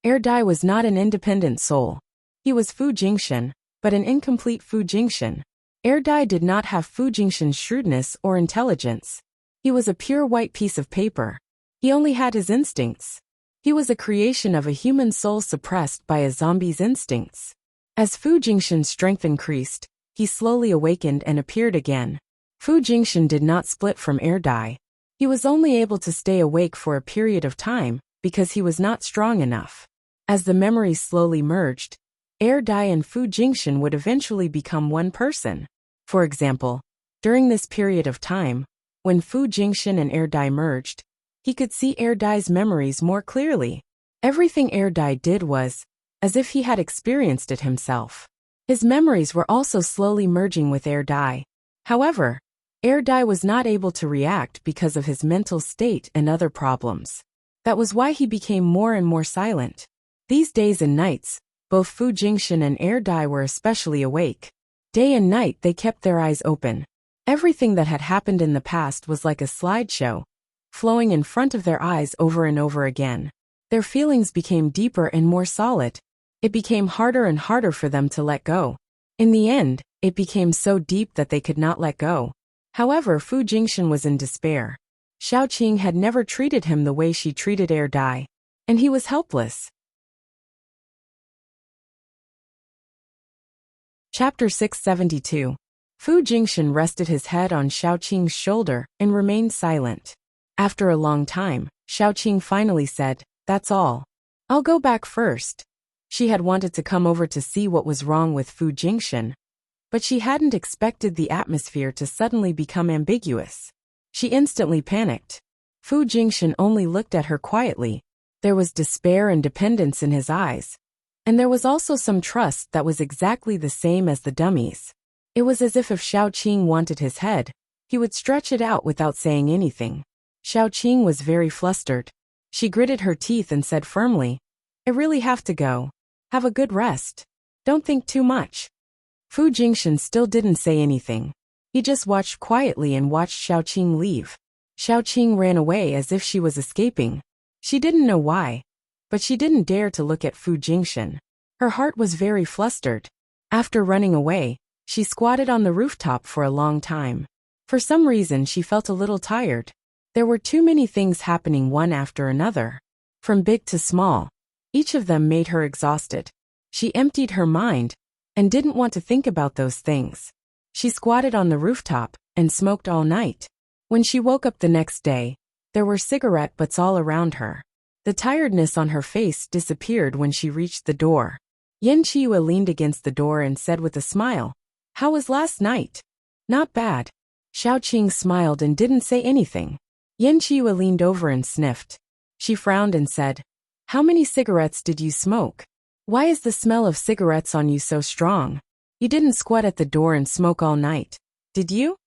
Air Dai was not an independent soul. He was Fu Jingshan, but an incomplete Fu Jingshan. Air Dai did not have Fu Jingshan's shrewdness or intelligence. He was a pure white piece of paper. He only had his instincts. He was a creation of a human soul suppressed by a zombie's instincts. As Fu Jingshan's strength increased, he slowly awakened and appeared again. Fu Jingshan did not split from Air Dai. He was only able to stay awake for a period of time because he was not strong enough. As the memories slowly merged, Air Dai and Fu Jingshan would eventually become one person. For example, during this period of time, when Fu Jingshan and Air Dai merged, he could see Air Dai's memories more clearly. Everything Air Dai did was as if he had experienced it himself. His memories were also slowly merging with Air Dai. However, Air Dai was not able to react because of his mental state and other problems. That was why he became more and more silent. These days and nights, both Fu Jingxian and Air Dai were especially awake. Day and night they kept their eyes open. Everything that had happened in the past was like a slideshow, flowing in front of their eyes over and over again. Their feelings became deeper and more solid. It became harder and harder for them to let go. In the end, it became so deep that they could not let go. However, Fu Jingxian was in despair. Xiaoqing had never treated him the way she treated Air Dai, and he was helpless. Chapter 672. Fu Jingxian rested his head on Xiaoqing's shoulder and remained silent. After a long time, Xiaoqing finally said, "That's all. I'll go back first." She had wanted to come over to see what was wrong with Fu Jingxian, but she hadn't expected the atmosphere to suddenly become ambiguous. She instantly panicked. Fu Jingxian only looked at her quietly. There was despair and dependence in his eyes, and there was also some trust that was exactly the same as the dummy's. It was as if Xiaoqing wanted his head, he would stretch it out without saying anything. Xiaoqing was very flustered. She gritted her teeth and said firmly, "I really have to go. Have a good rest. Don't think too much." Fu Jingxian still didn't say anything. He just watched quietly and watched Xiaoqing leave. Xiaoqing ran away as if she was escaping. She didn't know why, but she didn't dare to look at Fu Jingxian. Her heart was very flustered. After running away, she squatted on the rooftop for a long time. For some reason she felt a little tired. There were too many things happening one after another. From big to small, each of them made her exhausted. She emptied her mind and didn't want to think about those things. She squatted on the rooftop and smoked all night. When she woke up the next day, there were cigarette butts all around her. The tiredness on her face disappeared when she reached the door. Yen Qiyu leaned against the door and said with a smile, "How was last night?" "Not bad." Xiaoqing smiled and didn't say anything. Yen Qiyu leaned over and sniffed. She frowned and said, "How many cigarettes did you smoke? Why is the smell of cigarettes on you so strong? You didn't squat at the door and smoke all night, did you?"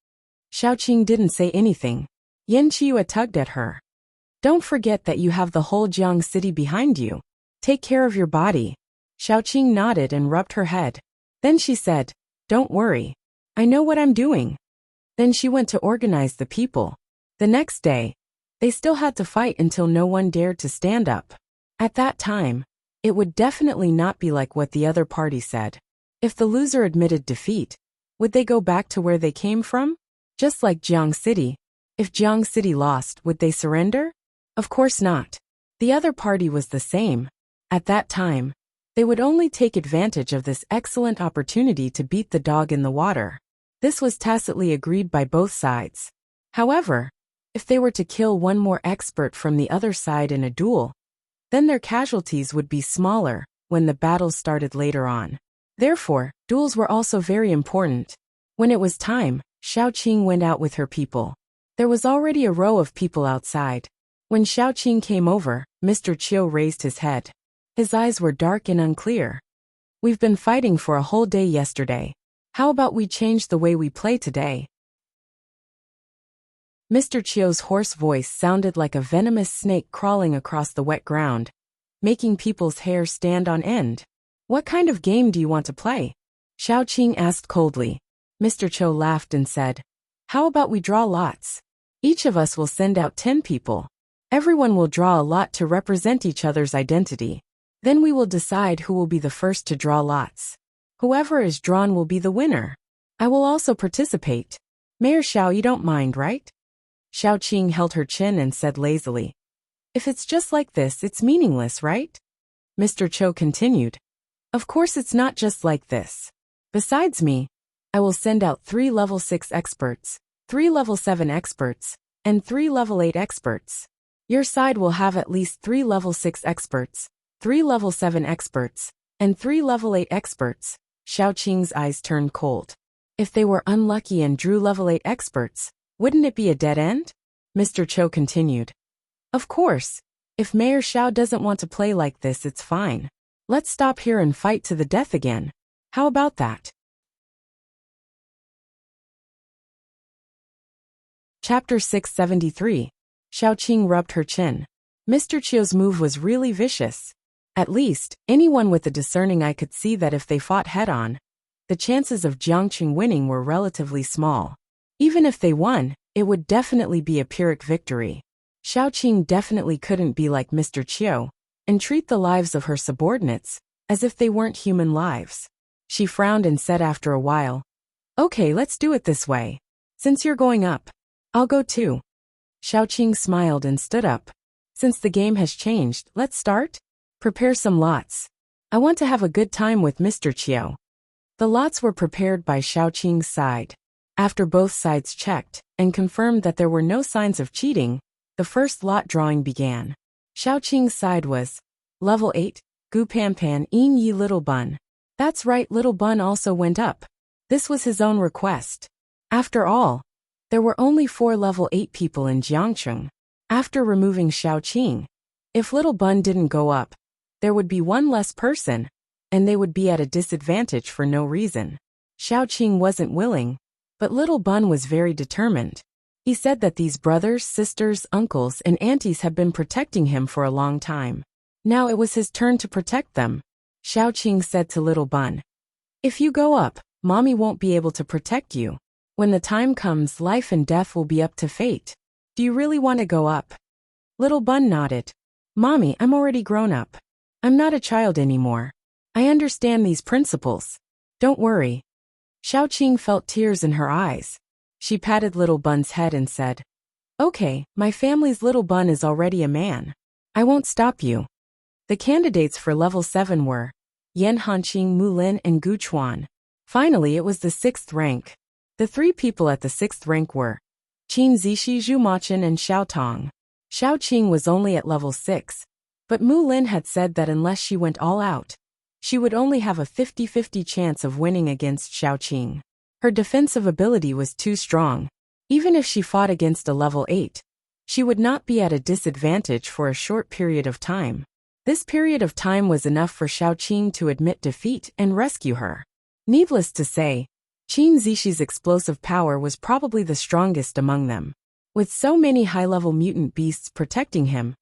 Xiaoqing didn't say anything. Yen Qiyu tugged at her. "Don't forget that you have the whole Jiang city behind you. Take care of your body." Xiaoqing nodded and rubbed her head. Then she said, "Don't worry. I know what I'm doing." Then she went to organize the people. The next day, they still had to fight until no one dared to stand up. At that time, it would definitely not be like what the other party said. If the loser admitted defeat, would they go back to where they came from? Just like Jiang City. If Jiang City lost, would they surrender? Of course not. The other party was the same. At that time, they would only take advantage of this excellent opportunity to beat the dog in the water. This was tacitly agreed by both sides. However, if they were to kill one more expert from the other side in a duel, then their casualties would be smaller when the battles started later on. Therefore, duels were also very important. When it was time, Xiaoqing went out with her people. There was already a row of people outside. When Xiaoqing came over, Mr. Chiu raised his head. His eyes were dark and unclear. "We've been fighting for a whole day yesterday. How about we change the way we play today?" Mr. Chiu's hoarse voice sounded like a venomous snake crawling across the wet ground, making people's hair stand on end. "What kind of game do you want to play?" Xiaoqing asked coldly. Mr. Chiu laughed and said, "How about we draw lots? Each of us will send out 10 people. Everyone will draw a lot to represent each other's identity. Then we will decide who will be the first to draw lots. Whoever is drawn will be the winner. I will also participate. Mayor Xiao, you don't mind, right?" Xiaoqing held her chin and said lazily, "If it's just like this, it's meaningless, right?" Mr. Chiu continued, "Of course it's not just like this. Besides me, I will send out 3 level 6 experts, 3 level 7 experts, and 3 level 8 experts. Your side will have at least 3 level 6 experts, 3 level 7 experts, and 3 level 8 experts." Xiaoqing's eyes turned cold. If they were unlucky and drew level 8 experts, wouldn't it be a dead end? Mr. Chiu continued, "Of course, if Mayor Xiao doesn't want to play like this, it's fine. Let's stop here and fight to the death again." How about that? Chapter 673. Xiaoqing rubbed her chin. Mr. Chiu's move was really vicious. At least, anyone with a discerning eye could see that if they fought head-on, the chances of Jiangqing winning were relatively small. Even if they won, it would definitely be a Pyrrhic victory. Xiaoqing definitely couldn't be like Mr. Chiu and treat the lives of her subordinates as if they weren't human lives. She frowned and said after a while, "Okay, let's do it this way. Since you're going up, I'll go too." Xiaoqing smiled and stood up. "Since the game has changed, let's start? Prepare some lots. I want to have a good time with Mr. Chiu." The lots were prepared by Xiaoqing's side. After both sides checked and confirmed that there were no signs of cheating, the first lot drawing began. Xiaoqing's side was Level 8, Gu Panpan Yin Yi Little Bun. That's right, Little Bun also went up. This was his own request. After all, there were only 4 Level 8 people in Jiangcheng. After removing Xiaoqing, if Little Bun didn't go up, there would be one less person, and they would be at a disadvantage for no reason. Xiaoqing wasn't willing, but Little Bun was very determined. He said that these brothers, sisters, uncles, and aunties had been protecting him for a long time. Now it was his turn to protect them. Xiaoqing said to Little Bun, "If you go up, Mommy won't be able to protect you. When the time comes, life and death will be up to fate. Do you really want to go up?" Little Bun nodded. "Mommy, I'm already grown up. I'm not a child anymore. I understand these principles. Don't worry." Xiaoqing felt tears in her eyes. She patted Little Bun's head and said, "Okay, my family's Little Bun is already a man. I won't stop you." The candidates for Level 7 were Yan Hanqing, Mu Lin, and Gu Chuan. Finally, it was the 6th rank. The 3 people at the 6th rank were Qin Zishi, Zhu Machin, and Xiao Tong. Xiaoqing was only at level 6, but Mu Lin had said that unless she went all out, she would only have a 50-50 chance of winning against Xiaoqing. Her defensive ability was too strong. Even if she fought against a level 8, she would not be at a disadvantage for a short period of time. This period of time was enough for Xiaoqing to admit defeat and rescue her. Needless to say, Qin Zishi's explosive power was probably the strongest among them. With so many high-level mutant beasts protecting him,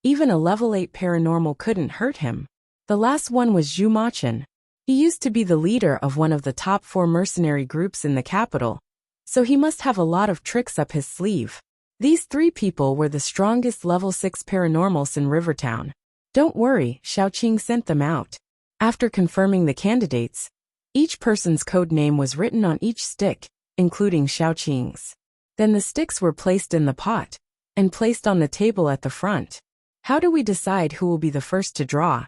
even a level 8 paranormal couldn't hurt him. The last one was Zhu Machin. He used to be the leader of one of the top 4 mercenary groups in the capital, so he must have a lot of tricks up his sleeve. These 3 people were the strongest level 6 paranormals in Rivertown. Don't worry, Xiaoqing sent them out. After confirming the candidates, each person's code name was written on each stick, including Xiaoqing's. Then the sticks were placed in the pot and placed on the table at the front. How do we decide who will be the first to draw?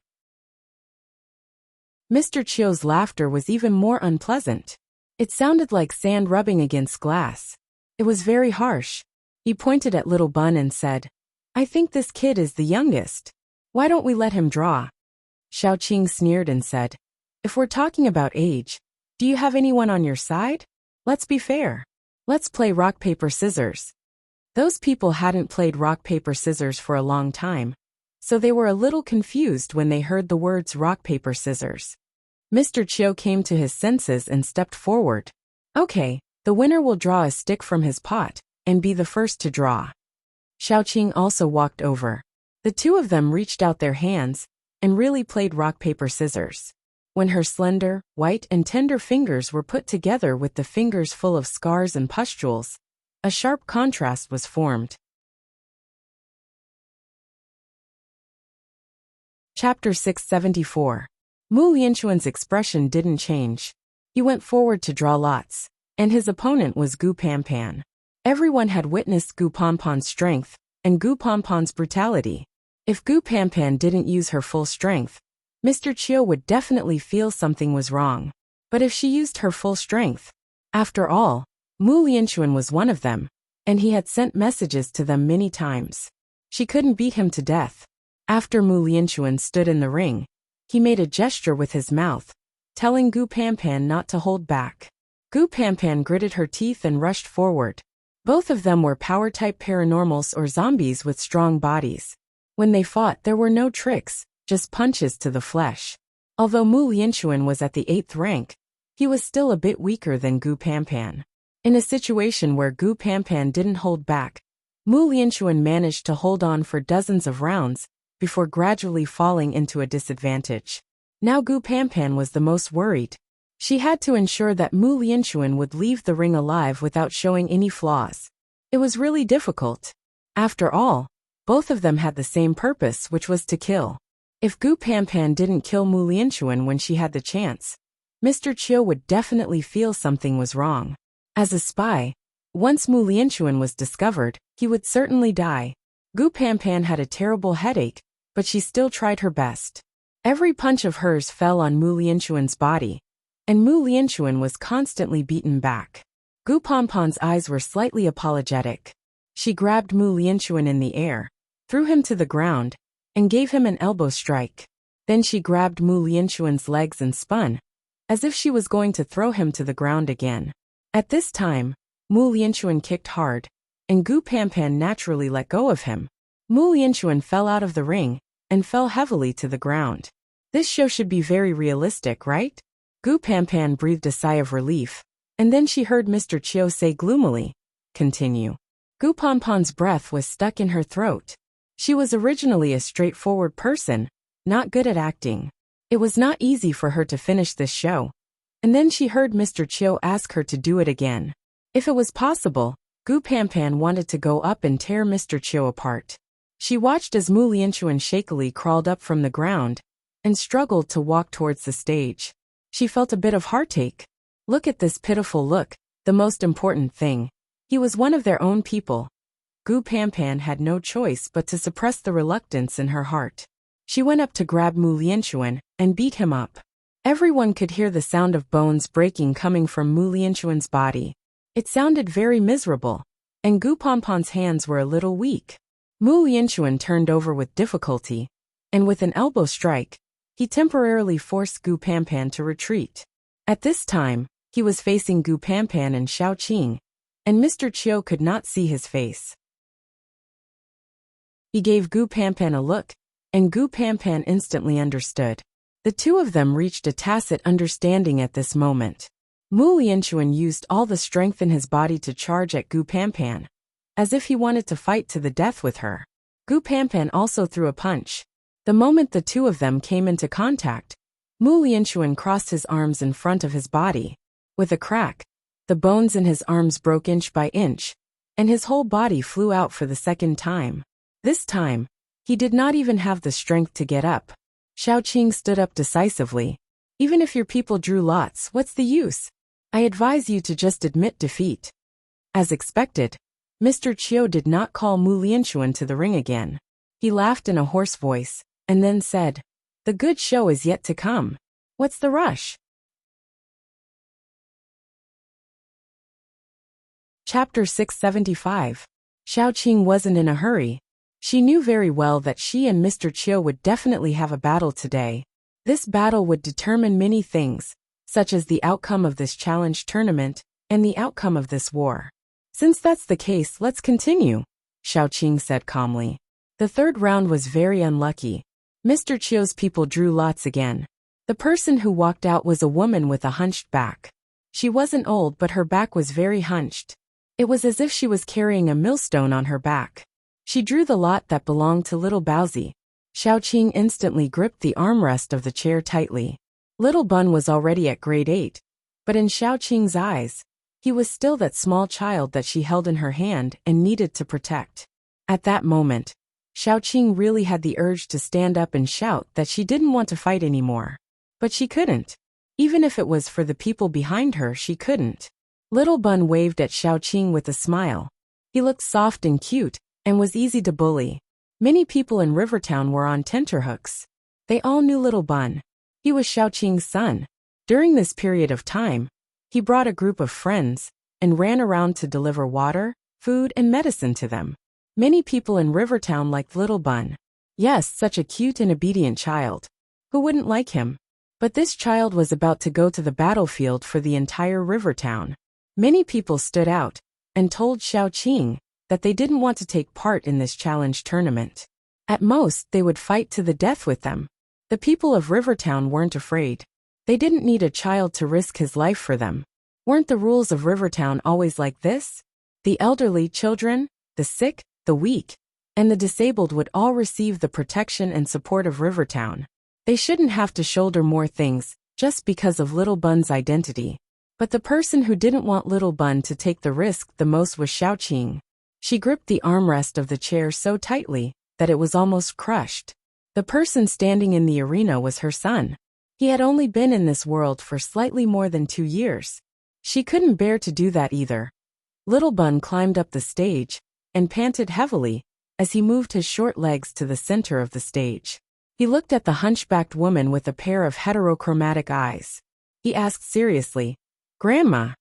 Mr. Chiu's laughter was even more unpleasant. It sounded like sand rubbing against glass. It was very harsh. He pointed at Little Bun and said, "I think this kid is the youngest. Why don't we let him draw?" Xiaoqing sneered and said, "If we're talking about age, do you have anyone on your side? Let's be fair. Let's play rock, paper, scissors." Those people hadn't played rock, paper, scissors for a long time, so they were a little confused when they heard the words rock, paper, scissors. Mr. Chiu came to his senses and stepped forward. "Okay, the winner will draw a stick from his pot and be the first to draw." Xiaoqing also walked over. The 2 of them reached out their hands and really played rock, paper, scissors. When her slender, white, and tender fingers were put together with the fingers full of scars and pustules, a sharp contrast was formed. Chapter 674. Mu Lianquan's expression didn't change. He went forward to draw lots, and his opponent was Gu Panpan. Everyone had witnessed Gu Panpan's strength and Gu Panpan's brutality. If Gu Panpan didn't use her full strength, Mr. Chiu would definitely feel something was wrong. But if she used her full strength, after all, Mu Lianquan was one of them, and he had sent messages to them many times. She couldn't beat him to death. After Mu Lianquan stood in the ring, he made a gesture with his mouth, telling Gu Panpan not to hold back. Gu Panpan gritted her teeth and rushed forward. Both of them were power-type paranormals or zombies with strong bodies. When they fought, there were no tricks, just punches to the flesh. Although Mu Lianchuan was at the 8th rank, he was still a bit weaker than Gu Panpan. In a situation where Gu Panpan didn't hold back, Mu Lianchuan managed to hold on for dozens of rounds before gradually falling into a disadvantage. Now Gu Panpan was the most worried. She had to ensure that Mu Lianchuan would leave the ring alive without showing any flaws. It was really difficult. After all, both of them had the same purpose, which was to kill. If Gu Panpan didn't kill Mu Lianchuan when she had the chance, Mr. Chiu would definitely feel something was wrong. As a spy, once Mu Lianchuan was discovered, he would certainly die. Gu Panpan had a terrible headache, but she still tried her best. Every punch of hers fell on Mu Lianchuan's body, and Mu Lianchuan was constantly beaten back. Gu Panpan's eyes were slightly apologetic. She grabbed Mu Lianchuan in the air, threw him to the ground, and gave him an elbow strike. Then she grabbed Mu Lianchuan's legs and spun, as if she was going to throw him to the ground again. At this time, Mu Lianchuan kicked hard, and Gu Panpan naturally let go of him. Mu Lianchuan fell out of the ring and fell heavily to the ground. This show should be very realistic, right? Gu Panpan breathed a sigh of relief, and then she heard Mr. Chiu say gloomily, "Continue." Gu Panpan's breath was stuck in her throat. She was originally a straightforward person, not good at acting. It was not easy for her to finish this show. And then she heard Mr. Chiu ask her to do it again. If it was possible, Gu Panpan wanted to go up and tear Mr. Chiu apart. She watched as Mu Lianchuan shakily crawled up from the ground and struggled to walk towards the stage. She felt a bit of heartache. Look at this pitiful look, the most important thing. He was one of their own people. Gu Panpan had no choice but to suppress the reluctance in her heart. She went up to grab Mu Lianchuan and beat him up. Everyone could hear the sound of bones breaking coming from Mu Lianchuan's body. It sounded very miserable, and Gu Panpan's hands were a little weak. Mu Lianchuan turned over with difficulty, and with an elbow strike, he temporarily forced Gu Panpan to retreat. At this time, he was facing Gu Panpan and Xiao Qing, and Mr. Chiu could not see his face. He gave Gu Panpan a look, and Gu Panpan instantly understood. The two of them reached a tacit understanding at this moment. Mu Lianchuan used all the strength in his body to charge at Gu Panpan, as if he wanted to fight to the death with her. Gu Panpan also threw a punch. The moment the two of them came into contact, Mu Lianchuan crossed his arms in front of his body. With a crack, the bones in his arms broke inch by inch, and his whole body flew out for the second time. This time, he did not even have the strength to get up. Xiao Qing stood up decisively. "Even if your people drew lots, what's the use? I advise you to just admit defeat." As expected, Mr. Chiu did not call Mu Lianchuan to the ring again. He laughed in a hoarse voice, and then said, "The good show is yet to come. What's the rush?" Chapter 675. Xiao Qing wasn't in a hurry. She knew very well that she and Mr. Chiu would definitely have a battle today. This battle would determine many things, such as the outcome of this challenge tournament and the outcome of this war. "Since that's the case, let's continue," Xiao Qing said calmly. The third round was very unlucky. Mr. Chiu's people drew lots again. The person who walked out was a woman with a hunched back. She wasn't old, but her back was very hunched. It was as if she was carrying a millstone on her back. She drew the lot that belonged to Little Bowsy. Xiao Qing instantly gripped the armrest of the chair tightly. Little Bun was already at grade 8, but in Xiao Qing's eyes, he was still that small child that she held in her hand and needed to protect. At that moment, Xiao Qing really had the urge to stand up and shout that she didn't want to fight anymore. But she couldn't. Even if it was for the people behind her, she couldn't. Little Bun waved at Xiao Qing with a smile. He looked soft and cute, and was easy to bully. Many people in Rivertown were on tenterhooks. They all knew Little Bun. He was Xiao Qing's son. During this period of time, he brought a group of friends and ran around to deliver water, food, and medicine to them. Many people in Rivertown liked Little Bun. Yes, such a cute and obedient child. Who wouldn't like him? But this child was about to go to the battlefield for the entire Rivertown. Many people stood out and told Xiao Qing that they didn't want to take part in this challenge tournament. At most, they would fight to the death with them. The people of Rivertown weren't afraid. They didn't need a child to risk his life for them. Weren't the rules of Rivertown always like this? The elderly, children, the sick, the weak, and the disabled would all receive the protection and support of Rivertown. They shouldn't have to shoulder more things, just because of Little Bun's identity. But the person who didn't want Little Bun to take the risk the most was Xiaoqing. She gripped the armrest of the chair so tightly that it was almost crushed. The person standing in the arena was her son. He had only been in this world for slightly more than 2 years. She couldn't bear to do that either. Little Bun climbed up the stage and panted heavily as he moved his short legs to the center of the stage. He looked at the hunchbacked woman with a pair of heterochromatic eyes. He asked seriously, "Grandma,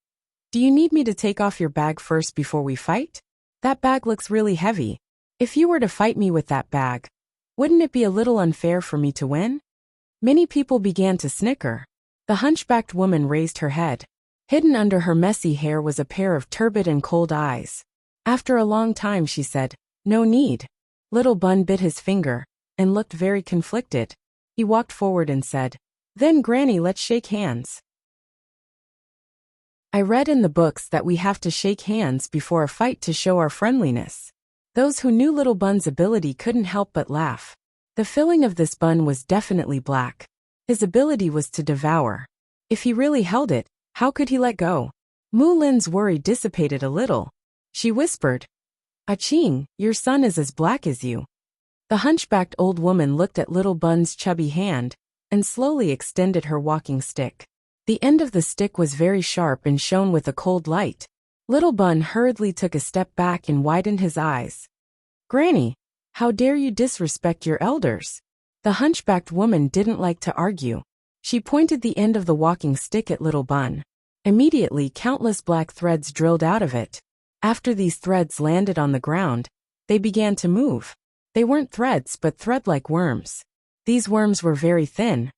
do you need me to take off your bag first before we fight? That bag looks really heavy. If you were to fight me with that bag, wouldn't it be a little unfair for me to win?" Many people began to snicker. The hunchbacked woman raised her head. Hidden under her messy hair was a pair of turbid and cold eyes. After a long time she said, "No need." Little Bun bit his finger and looked very conflicted. He walked forward and said, "Then Granny, let's shake hands." I read in the books that we have to shake hands before a fight to show our friendliness. Those who knew Little Bun's ability couldn't help but laugh. The filling of this bun was definitely black. His ability was to devour. If he really held it, how could he let go? Mu Lin's worry dissipated a little. She whispered, "Aching, your son is as black as you." The hunchbacked old woman looked at Little Bun's chubby hand and slowly extended her walking stick. The end of the stick was very sharp and shone with a cold light. Little Bun hurriedly took a step back and widened his eyes. "Granny, how dare you disrespect your elders?" The hunchbacked woman didn't like to argue. She pointed the end of the walking stick at Little Bun. Immediately, countless black threads drilled out of it. After these threads landed on the ground, they began to move. They weren't threads but thread-like worms. These worms were very thin,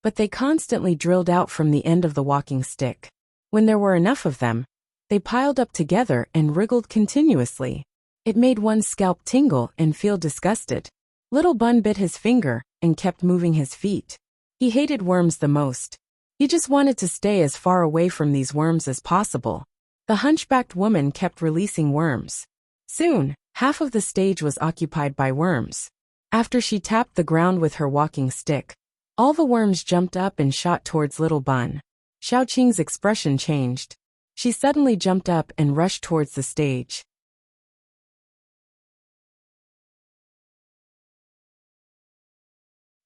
but they constantly drilled out from the end of the walking stick. When there were enough of them, they piled up together and wriggled continuously. It made one's scalp tingle and feel disgusted. Little Bun bit his finger and kept moving his feet. He hated worms the most. He just wanted to stay as far away from these worms as possible. The hunchbacked woman kept releasing worms. Soon, half of the stage was occupied by worms. After she tapped the ground with her walking stick, all the worms jumped up and shot towards Little Bun. Xiaoqing's expression changed. She suddenly jumped up and rushed towards the stage.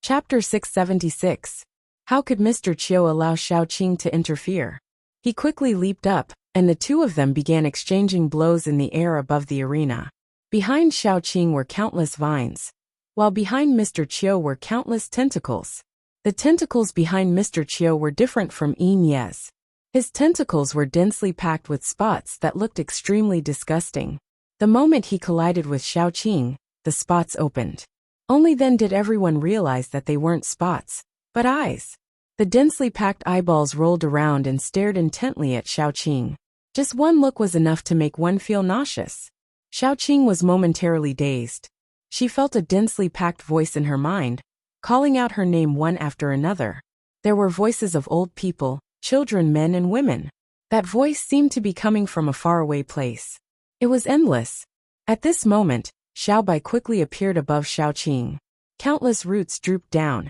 Chapter 676. How could Mr. Chiu allow Xiaoqing to interfere? He quickly leaped up, and the two of them began exchanging blows in the air above the arena. Behind Xiaoqing were countless vines, while behind Mr. Chiu were countless tentacles. The tentacles behind Mr. Chiu were different from Yin Ye's. His tentacles were densely packed with spots that looked extremely disgusting. The moment he collided with Xiaoqing, the spots opened. Only then did everyone realize that they weren't spots, but eyes. The densely packed eyeballs rolled around and stared intently at Xiaoqing. Just one look was enough to make one feel nauseous. Xiaoqing was momentarily dazed. She felt a densely packed voice in her mind, calling out her name one after another. There were voices of old people, children, men and women. That voice seemed to be coming from a faraway place. It was endless. At this moment, Xiaobai quickly appeared above Xiaoqing. Countless roots drooped down,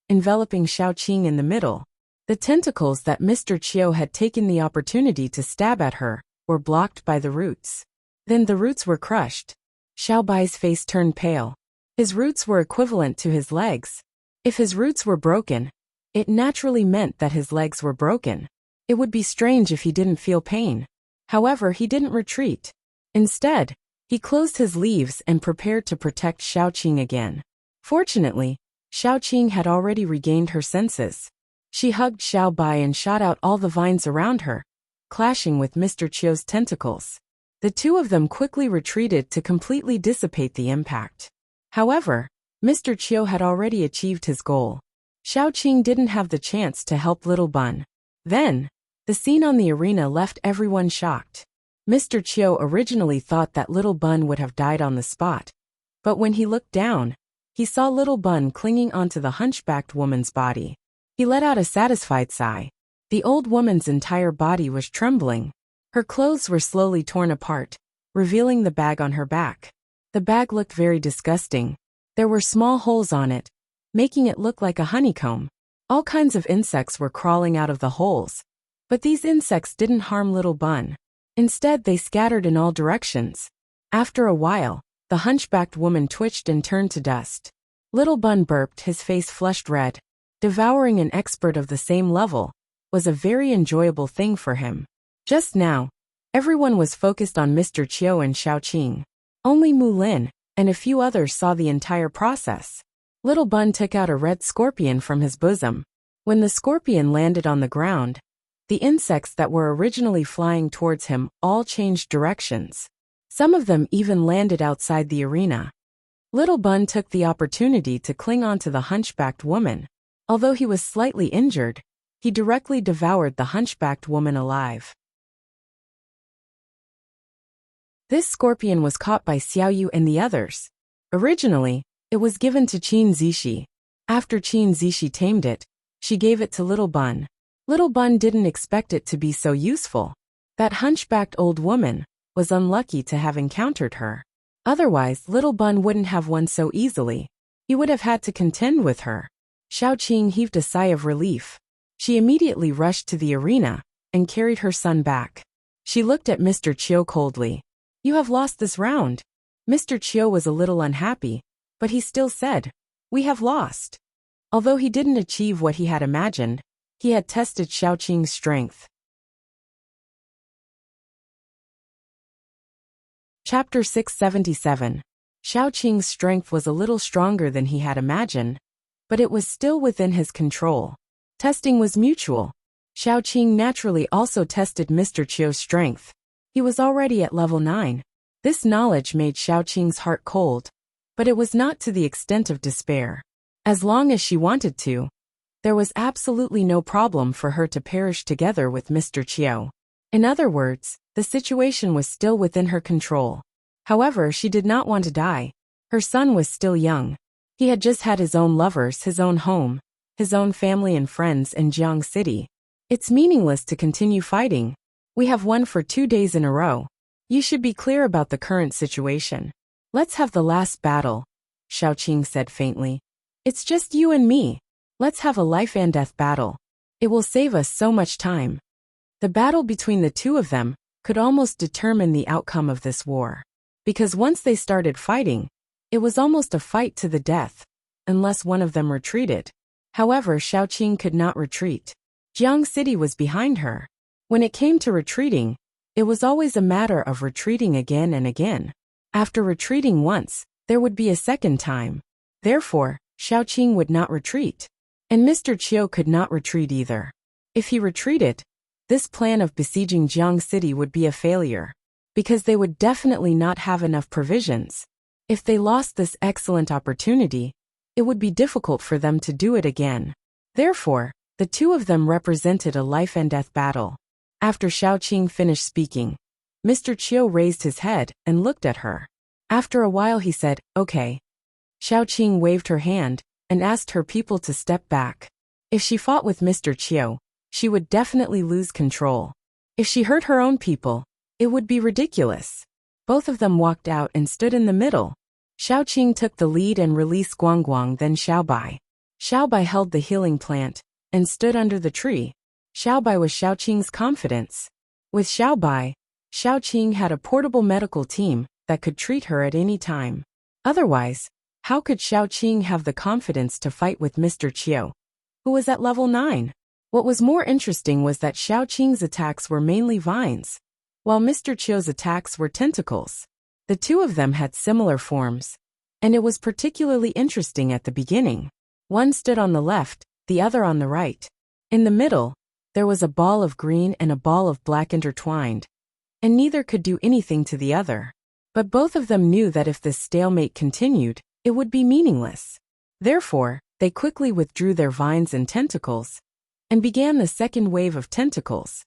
enveloping Xiaoqing in the middle. The tentacles that Mr. Chiu had taken the opportunity to stab at her were blocked by the roots. Then the roots were crushed. Xiaobai's face turned pale. His roots were equivalent to his legs. If his roots were broken, it naturally meant that his legs were broken. It would be strange if he didn't feel pain. However, he didn't retreat. Instead, he closed his leaves and prepared to protect Xiaoqing again. Fortunately, Xiaoqing had already regained her senses. She hugged Xiaobai and shot out all the vines around her, clashing with Mr. Chiu's tentacles. The two of them quickly retreated to completely dissipate the impact. However, Mr. Chiu had already achieved his goal. Xiaoqing didn't have the chance to help Little Bun. Then, the scene on the arena left everyone shocked. Mr. Chiu originally thought that Little Bun would have died on the spot. But when he looked down, he saw little Bun clinging onto the hunchbacked woman's body. He let out a satisfied sigh. The old woman's entire body was trembling. Her clothes were slowly torn apart, revealing the bag on her back. The bag looked very disgusting. There were small holes on it, making it look like a honeycomb. All kinds of insects were crawling out of the holes. But these insects didn't harm little Bun. Instead, they scattered in all directions. After a while, the hunchbacked woman twitched and turned to dust. Little Bun burped, his face flushed red. Devouring an expert of the same level was a very enjoyable thing for him. Just now, everyone was focused on Mr. Chiu and Xiaoqing. Only Mu Lin and a few others saw the entire process. Little Bun took out a red scorpion from his bosom. When the scorpion landed on the ground, the insects that were originally flying towards him all changed directions. Some of them even landed outside the arena. Little Bun took the opportunity to cling onto the hunchbacked woman. Although he was slightly injured, he directly devoured the hunchbacked woman alive. This scorpion was caught by Xiaoyu and the others. Originally, it was given to Qin Zishi. After Qin Zishi tamed it, she gave it to Little Bun. Little Bun didn't expect it to be so useful. That hunchbacked old woman was unlucky to have encountered her. Otherwise, Little Bun wouldn't have won so easily. He would have had to contend with her. Xiaoqing heaved a sigh of relief. She immediately rushed to the arena and carried her son back. She looked at Mr. Chiu coldly. "You have lost this round." Mr. Chiu was a little unhappy, but he still said, "We have lost." Although he didn't achieve what he had imagined, he had tested Xiaoqing's strength. Chapter 677. Xiaoqing's strength was a little stronger than he had imagined, but it was still within his control. Testing was mutual. Xiaoqing naturally also tested Mr. Chiu's strength. He was already at level 9. This knowledge made Xiaoqing's heart cold, but it was not to the extent of despair. As long as she wanted to, there was absolutely no problem for her to perish together with Mr. Chiu. In other words, the situation was still within her control. However, she did not want to die. Her son was still young. He had just had his own lovers, his own home, his own family and friends in Jiang City. It's meaningless to continue fighting. We have won for 2 days in a row. You should be clear about the current situation. Let's have the last battle, Xiaoqing said faintly. It's just you and me. Let's have a life and death battle. It will save us so much time. The battle between the two of them could almost determine the outcome of this war. Because once they started fighting, it was almost a fight to the death, unless one of them retreated. However, Xiaoqing could not retreat. Jiang City was behind her. When it came to retreating, it was always a matter of retreating again and again. After retreating once, there would be a second time. Therefore, Xiaoqing would not retreat. And Mr. Chiu could not retreat either. If he retreated, this plan of besieging Jiang City would be a failure, because they would definitely not have enough provisions. If they lost this excellent opportunity, it would be difficult for them to do it again. Therefore, the two of them represented a life and death battle. After Xiaoqing finished speaking, Mr. Chiu raised his head and looked at her. After a while he said, "Okay." Xiaoqing waved her hand and asked her people to step back. If she fought with Mr. Chiu, she would definitely lose control. If she hurt her own people, it would be ridiculous. Both of them walked out and stood in the middle. Xiaoqing took the lead and released Guangguang, then Xiaobai. Xiaobai held the healing plant and stood under the tree. Xiaobai was Xiaoqing's confidence. With Xiaobai, Xiaoqing had a portable medical team that could treat her at any time. Otherwise, how could Xiaoqing have the confidence to fight with Mr. Chiu, who was at level 9? What was more interesting was that Xiaoqing's attacks were mainly vines, while Mr. Chiu's attacks were tentacles. The two of them had similar forms, and it was particularly interesting at the beginning. One stood on the left, the other on the right. In the middle, there was a ball of green and a ball of black intertwined, and neither could do anything to the other. But both of them knew that if this stalemate continued, it would be meaningless. Therefore, they quickly withdrew their vines and tentacles, and began the second wave of tentacles.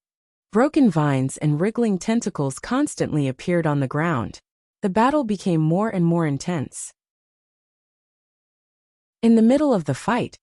Broken vines and wriggling tentacles constantly appeared on the ground. The battle became more and more intense. In the middle of the fight,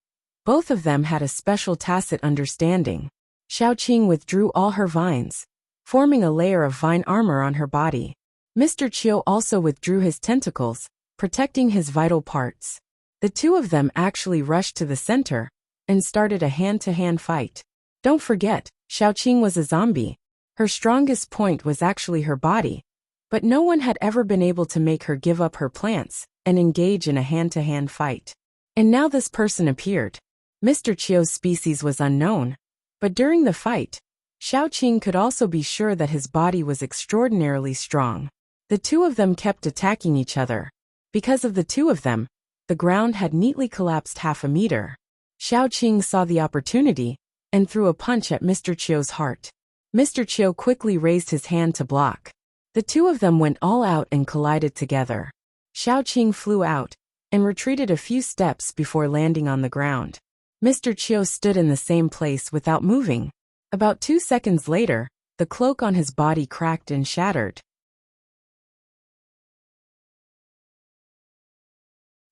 both of them had a special tacit understanding. Xiaoqing withdrew all her vines, forming a layer of vine armor on her body. Mr. Qiu also withdrew his tentacles, protecting his vital parts. The two of them actually rushed to the center and started a hand-to-hand fight. Don't forget, Xiaoqing was a zombie. Her strongest point was actually her body, but no one had ever been able to make her give up her plants and engage in a hand-to-hand fight. And now this person appeared. Mr. Qiu's species was unknown, but during the fight, Xiaoqing could also be sure that his body was extraordinarily strong. The two of them kept attacking each other. Because of the two of them, the ground had neatly collapsed half a meter. Xiaoqing saw the opportunity and threw a punch at Mr. Qiu's heart. Mr. Qiu quickly raised his hand to block. The two of them went all out and collided together. Xiaoqing flew out and retreated a few steps before landing on the ground. Mr. Qiu stood in the same place without moving. About 2 seconds later, the cloak on his body cracked and shattered.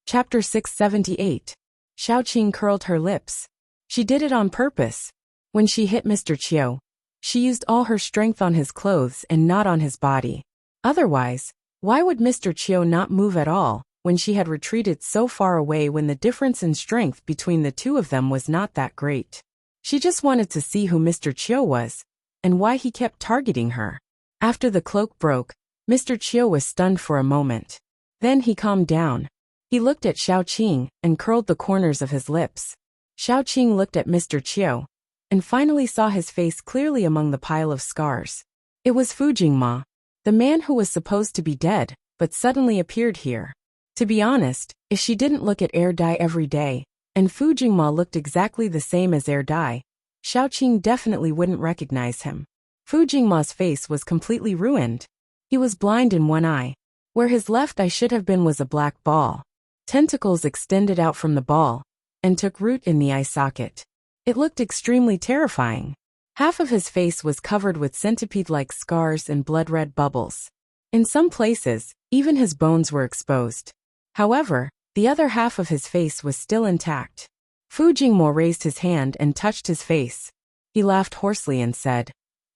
Chapter 678. Xiaoqing curled her lips. She did it on purpose. When she hit Mr. Qiu, she used all her strength on his clothes and not on his body. Otherwise, why would Mr. Qiu not move at all when she had retreated so far away when the difference in strength between the two of them was not that great? She just wanted to see who Mr. Qiu was and why he kept targeting her. After the cloak broke, Mr. Qiu was stunned for a moment. Then he calmed down. He looked at Xiaoqing and curled the corners of his lips. Xiaoqing looked at Mr. Qiu and finally saw his face clearly among the pile of scars. It was Fujingma, the man who was supposed to be dead, but suddenly appeared here. To be honest, if she didn't look at Air Dai every day, and Fujingma looked exactly the same as Air Dai, Xiaoqing definitely wouldn't recognize him. Fujingma's face was completely ruined. He was blind in one eye. Where his left eye should have been was a black ball. Tentacles extended out from the ball and took root in the eye socket. It looked extremely terrifying. Half of his face was covered with centipede-like scars and blood-red bubbles. In some places, even his bones were exposed. However, the other half of his face was still intact. Fujingmo raised his hand and touched his face. He laughed hoarsely and said,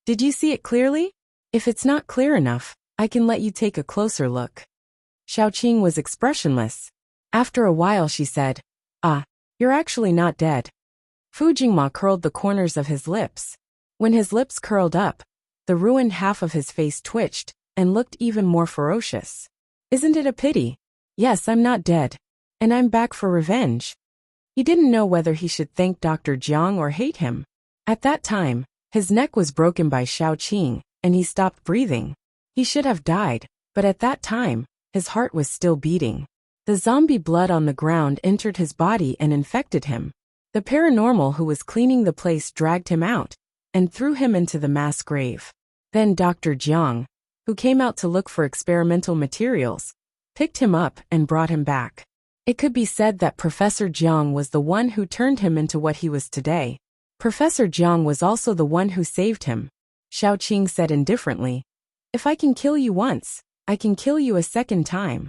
"Did you see it clearly? If it's not clear enough, I can let you take a closer look." Xiaoqing was expressionless. After a while she said, "Ah, you're actually not dead." Fujingma curled the corners of his lips. When his lips curled up, the ruined half of his face twitched and looked even more ferocious. "Isn't it a pity? Yes, I'm not dead. And I'm back for revenge." He didn't know whether he should thank Dr. Jiang or hate him. At that time, his neck was broken by Xiaoqing, and he stopped breathing. He should have died, but at that time, his heart was still beating. The zombie blood on the ground entered his body and infected him. The paranormal who was cleaning the place dragged him out and threw him into the mass grave. Then Dr. Jiang, who came out to look for experimental materials, picked him up and brought him back. It could be said that Professor Jiang was the one who turned him into what he was today. Professor Jiang was also the one who saved him. Xiaoqing said indifferently, "If I can kill you once, I can kill you a second time.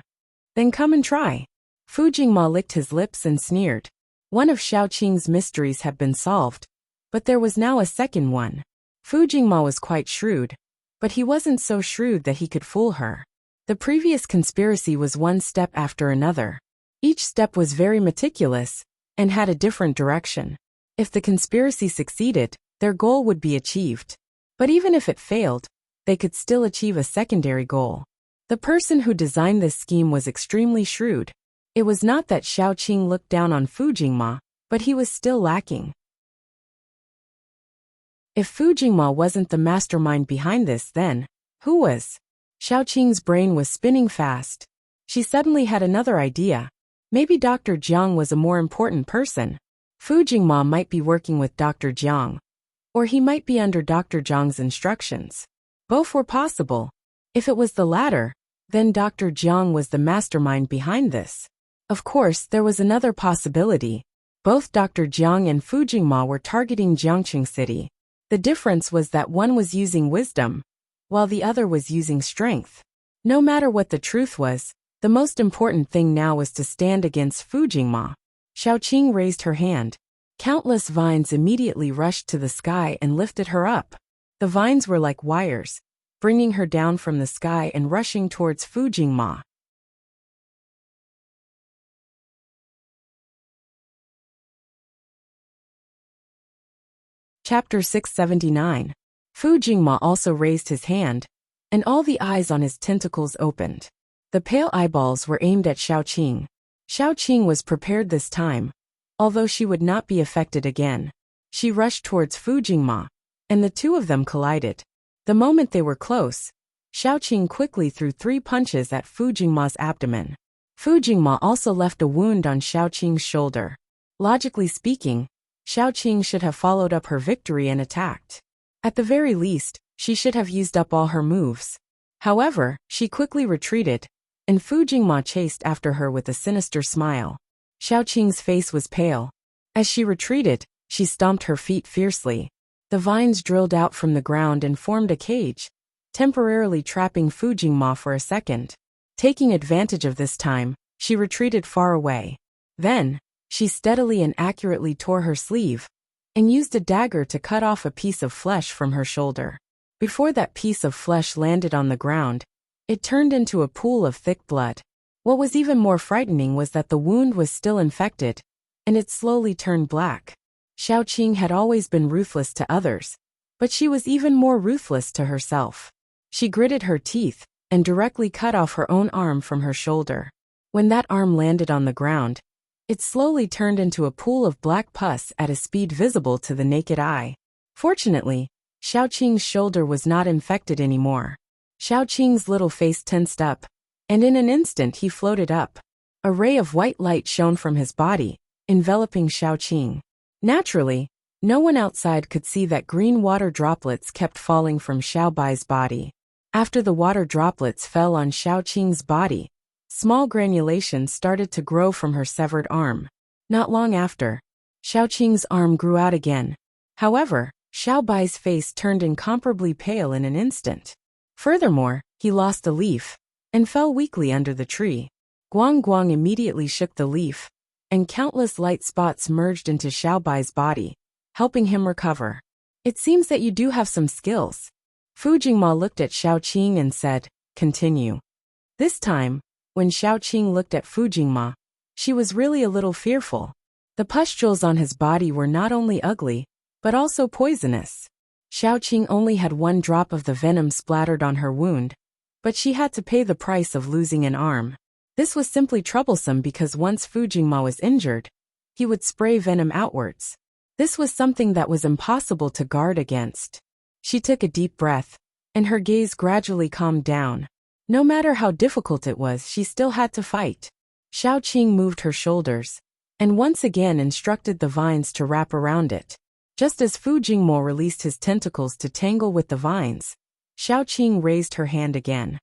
Then come and try." Fujingma licked his lips and sneered. One of Xiaoqing's mysteries had been solved, but there was now a second one. Fujingma was quite shrewd, but he wasn't so shrewd that he could fool her. The previous conspiracy was one step after another. Each step was very meticulous and had a different direction. If the conspiracy succeeded, their goal would be achieved. But even if it failed, they could still achieve a secondary goal. The person who designed this scheme was extremely shrewd. It was not that Xiaoqing looked down on Fujingma, but he was still lacking. If Fujingma wasn't the mastermind behind this, then who was? Xiaoqing's brain was spinning fast. She suddenly had another idea. Maybe Dr. Jiang was a more important person. Fujingma might be working with Dr. Jiang, or he might be under Dr. Jiang's instructions. Both were possible. If it was the latter, then Dr. Jiang was the mastermind behind this. Of course, there was another possibility. Both Dr. Jiang and Fujingma were targeting Jiangqing City. The difference was that one was using wisdom, while the other was using strength. No matter what the truth was, the most important thing now was to stand against Fujingma. Xiaoqing raised her hand. Countless vines immediately rushed to the sky and lifted her up. The vines were like wires, bringing her down from the sky and rushing towards Fu Jingma. Chapter 679. Fu Jingma also raised his hand, and all the eyes on his tentacles opened. The pale eyeballs were aimed at Xiaoqing. Xiaoqing was prepared this time, although she would not be affected again. She rushed towards Fu Jingma, and the two of them collided. The moment they were close, Xiaoqing quickly threw 3 punches at Fu Jingma's abdomen. Fu Jingma also left a wound on Xiaoqing's shoulder. Logically speaking, Xiaoqing should have followed up her victory and attacked. At the very least, she should have used up all her moves. However, she quickly retreated, and Fu Jingma chased after her with a sinister smile. Xiaoqing's face was pale. As she retreated, she stomped her feet fiercely. The vines drilled out from the ground and formed a cage, temporarily trapping Fu Jingma for a second. Taking advantage of this time, she retreated far away. Then, she steadily and accurately tore her sleeve, and used a dagger to cut off a piece of flesh from her shoulder. Before that piece of flesh landed on the ground, it turned into a pool of thick blood. What was even more frightening was that the wound was still infected, and it slowly turned black. Xiaoqing had always been ruthless to others, but she was even more ruthless to herself. She gritted her teeth, and directly cut off her own arm from her shoulder. When that arm landed on the ground, it slowly turned into a pool of black pus at a speed visible to the naked eye. Fortunately, Xiaoqing's shoulder was not infected anymore. Xiaoqing's little face tensed up, and in an instant he floated up. A ray of white light shone from his body, enveloping Xiaoqing. Naturally, no one outside could see that green water droplets kept falling from Xiaobai's body. After the water droplets fell on Xiaoqing's body, small granulations started to grow from her severed arm. Not long after, Xiaoqing's arm grew out again. However, Xiaobai's face turned incomparably pale in an instant. Furthermore, he lost a leaf, and fell weakly under the tree. Guang Guang immediately shook the leaf, and countless light spots merged into Xiaobai's body, helping him recover. It seems that you do have some skills. Fu Jingma looked at Xiaoqing and said, "Continue." This time, when Xiaoqing looked at Fu Jingma, she was really a little fearful. The pustules on his body were not only ugly, but also poisonous. Xiaoqing only had 1 drop of the venom splattered on her wound, but she had to pay the price of losing an arm. This was simply troublesome because once Fu Jingma was injured, he would spray venom outwards. This was something that was impossible to guard against. She took a deep breath, and her gaze gradually calmed down. No matter how difficult it was, she still had to fight. Xiaoqing moved her shoulders, and once again instructed the vines to wrap around it. Just as Fu Jingmo released his tentacles to tangle with the vines, Xiaoqing raised her hand again.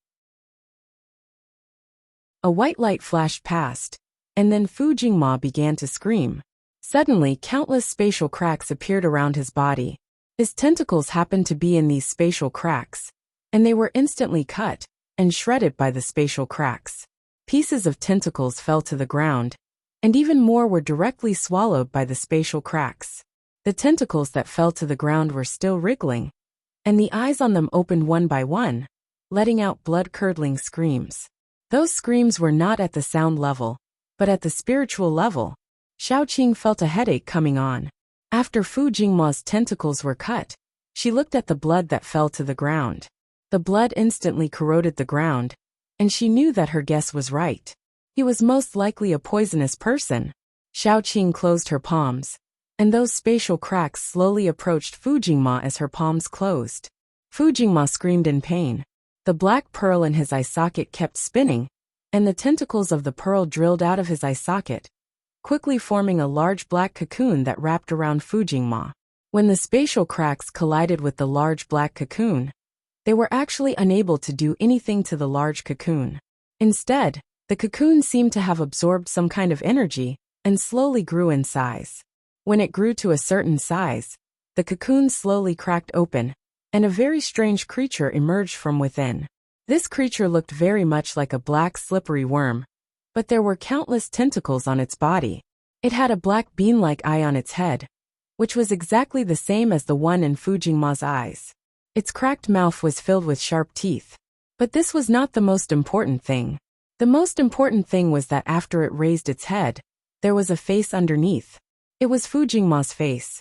A white light flashed past, and then Fu Jingma began to scream. Suddenly, countless spatial cracks appeared around his body. His tentacles happened to be in these spatial cracks, and they were instantly cut and shredded by the spatial cracks. Pieces of tentacles fell to the ground, and even more were directly swallowed by the spatial cracks. The tentacles that fell to the ground were still wriggling, and the eyes on them opened one by one, letting out blood-curdling screams. Those screams were not at the sound level, but at the spiritual level. Xiaoqing felt a headache coming on. After Fu Jingma's tentacles were cut, she looked at the blood that fell to the ground. The blood instantly corroded the ground, and she knew that her guess was right. He was most likely a poisonous person. Xiaoqing closed her palms, and those spatial cracks slowly approached Fu Jingma as her palms closed. Fu Jingma screamed in pain. The black pearl in his eye socket kept spinning, and the tentacles of the pearl drilled out of his eye socket, quickly forming a large black cocoon that wrapped around Fu Jingma. When the spatial cracks collided with the large black cocoon, they were actually unable to do anything to the large cocoon. Instead, the cocoon seemed to have absorbed some kind of energy and slowly grew in size. When it grew to a certain size, the cocoon slowly cracked open, and a very strange creature emerged from within. This creature looked very much like a black slippery worm, but there were countless tentacles on its body. It had a black bean-like eye on its head, which was exactly the same as the one in Fujingma's eyes. Its cracked mouth was filled with sharp teeth. But this was not the most important thing. The most important thing was that after it raised its head, there was a face underneath. It was Fujingma's face.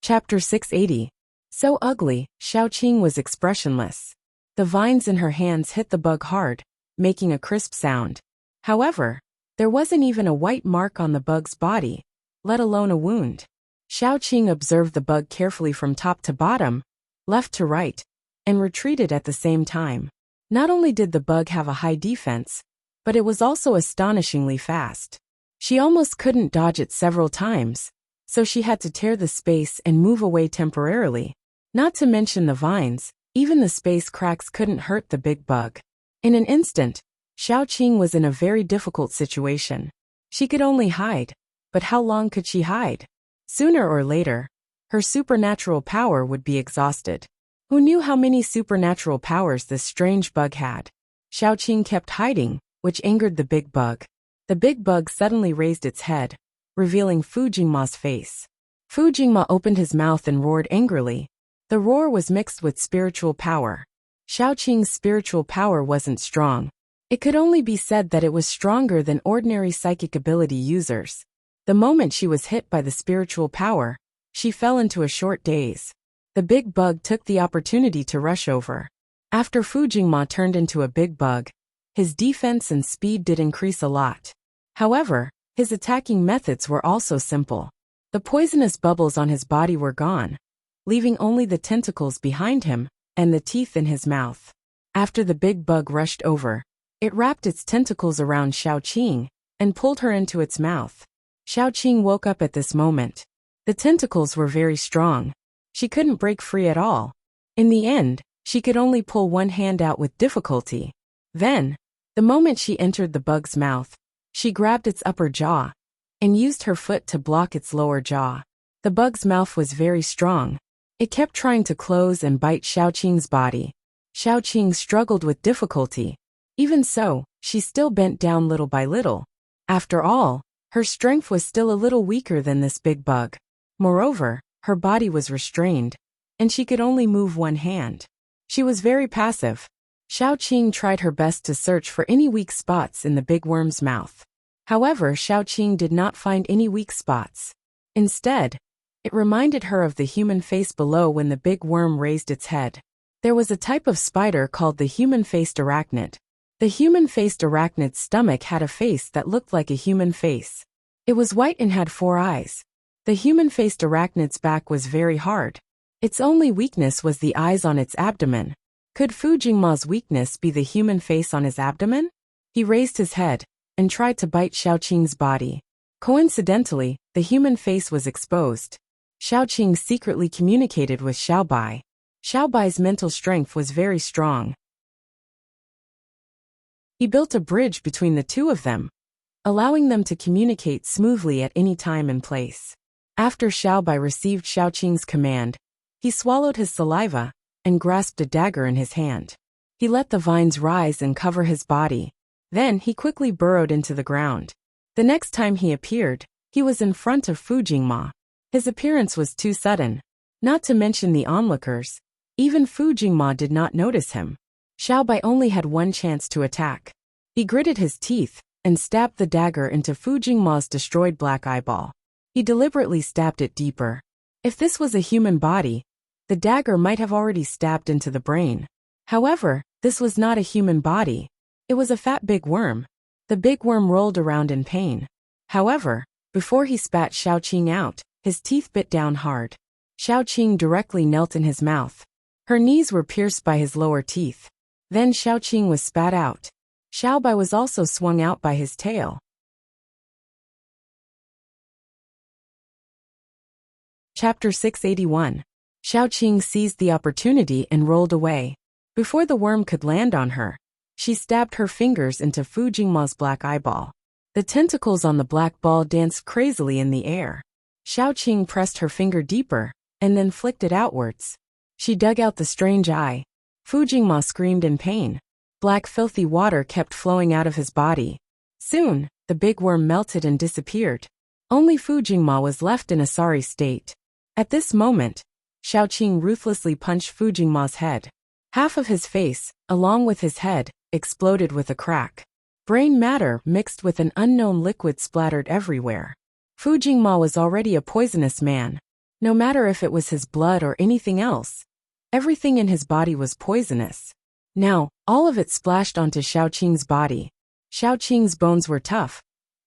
Chapter 680. So ugly, Xiaoqing was expressionless. The vines in her hands hit the bug hard, making a crisp sound. However, there wasn't even a white mark on the bug's body, let alone a wound. Xiaoqing observed the bug carefully from top to bottom, left to right, and retreated at the same time. Not only did the bug have a high defense, but it was also astonishingly fast. She almost couldn't dodge it several times, so she had to tear the space and move away temporarily. Not to mention the vines, even the space cracks couldn't hurt the big bug. In an instant, Xiaoqing was in a very difficult situation. She could only hide, but how long could she hide? Sooner or later, her supernatural power would be exhausted. Who knew how many supernatural powers this strange bug had? Xiaoqing kept hiding, which angered the big bug. The big bug suddenly raised its head, revealing Fujingma's face. Fujingma opened his mouth and roared angrily. The roar was mixed with spiritual power. Xiaoqing's spiritual power wasn't strong. It could only be said that it was stronger than ordinary psychic ability users. The moment she was hit by the spiritual power, she fell into a short daze. The big bug took the opportunity to rush over. After Fujingma turned into a big bug, his defense and speed did increase a lot. However, his attacking methods were also simple. The poisonous bubbles on his body were gone, leaving only the tentacles behind him and the teeth in his mouth. After the big bug rushed over, it wrapped its tentacles around Xiaoqing and pulled her into its mouth. Xiaoqing woke up at this moment. The tentacles were very strong. She couldn't break free at all. In the end, she could only pull one hand out with difficulty. Then, the moment she entered the bug's mouth, she grabbed its upper jaw and used her foot to block its lower jaw. The bug's mouth was very strong. It kept trying to close and bite Xiaoqing's body. Xiaoqing struggled with difficulty. Even so, she still bent down little by little. After all, her strength was still a little weaker than this big bug. Moreover, her body was restrained, and she could only move one hand. She was very passive. Xiaoqing tried her best to search for any weak spots in the big worm's mouth. However, Xiaoqing did not find any weak spots. Instead, it reminded her of the human face below when the big worm raised its head. There was a type of spider called the human-faced arachnid. The human-faced arachnid's stomach had a face that looked like a human face. It was white and had 4 eyes. The human-faced arachnid's back was very hard. Its only weakness was the eyes on its abdomen. Could Fujingma's weakness be the human face on his abdomen? He raised his head and tried to bite Xiaoqing's body. Coincidentally, the human face was exposed. Xiaoqing secretly communicated with Xiaobai. Xiaobai's mental strength was very strong. He built a bridge between the two of them, allowing them to communicate smoothly at any time and place. After Xiaobai received Xiaoqing's command, he swallowed his saliva and grasped a dagger in his hand. He let the vines rise and cover his body. Then he quickly burrowed into the ground. The next time he appeared, he was in front of Fujingma. His appearance was too sudden. Not to mention the onlookers, even Fujingma did not notice him. Xiaobai only had one chance to attack. He gritted his teeth and stabbed the dagger into Fujingma's destroyed black eyeball. He deliberately stabbed it deeper. If this was a human body, the dagger might have already stabbed into the brain. However, this was not a human body. It was a fat big worm. The big worm rolled around in pain. However, before he spat Xiaoqing out, his teeth bit down hard. Xiaoqing directly knelt in his mouth. Her knees were pierced by his lower teeth. Then Xiaoqing was spat out. Xiaobai was also swung out by his tail. Chapter 681. Xiaoqing seized the opportunity and rolled away. Before the worm could land on her, she stabbed her fingers into Fujingma's black eyeball. The tentacles on the black ball danced crazily in the air. Xiaoqing pressed her finger deeper, and then flicked it outwards. She dug out the strange eye. Fujingma screamed in pain. Black filthy water kept flowing out of his body. Soon, the big worm melted and disappeared. Only Fu Jingma was left in a sorry state. At this moment, Xiaoqing ruthlessly punched Fu Jingma's head. Half of his face, along with his head, exploded with a crack. Brain matter mixed with an unknown liquid splattered everywhere. Fu Jingma was already a poisonous man. No matter if it was his blood or anything else, everything in his body was poisonous. Now, all of it splashed onto Xiaoqing's body. Xiaoqing's bones were tough,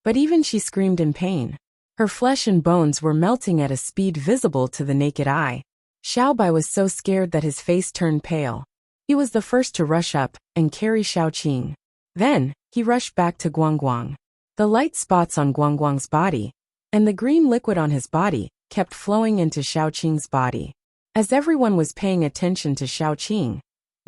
but even she screamed in pain. Her flesh and bones were melting at a speed visible to the naked eye. Xiaobai was so scared that his face turned pale. He was the first to rush up and carry Xiaoqing. Then, he rushed back to Guangguang. The light spots on Guangguang's body, and the green liquid on his body, kept flowing into Xiaoqing's body. As everyone was paying attention to Xiaoqing,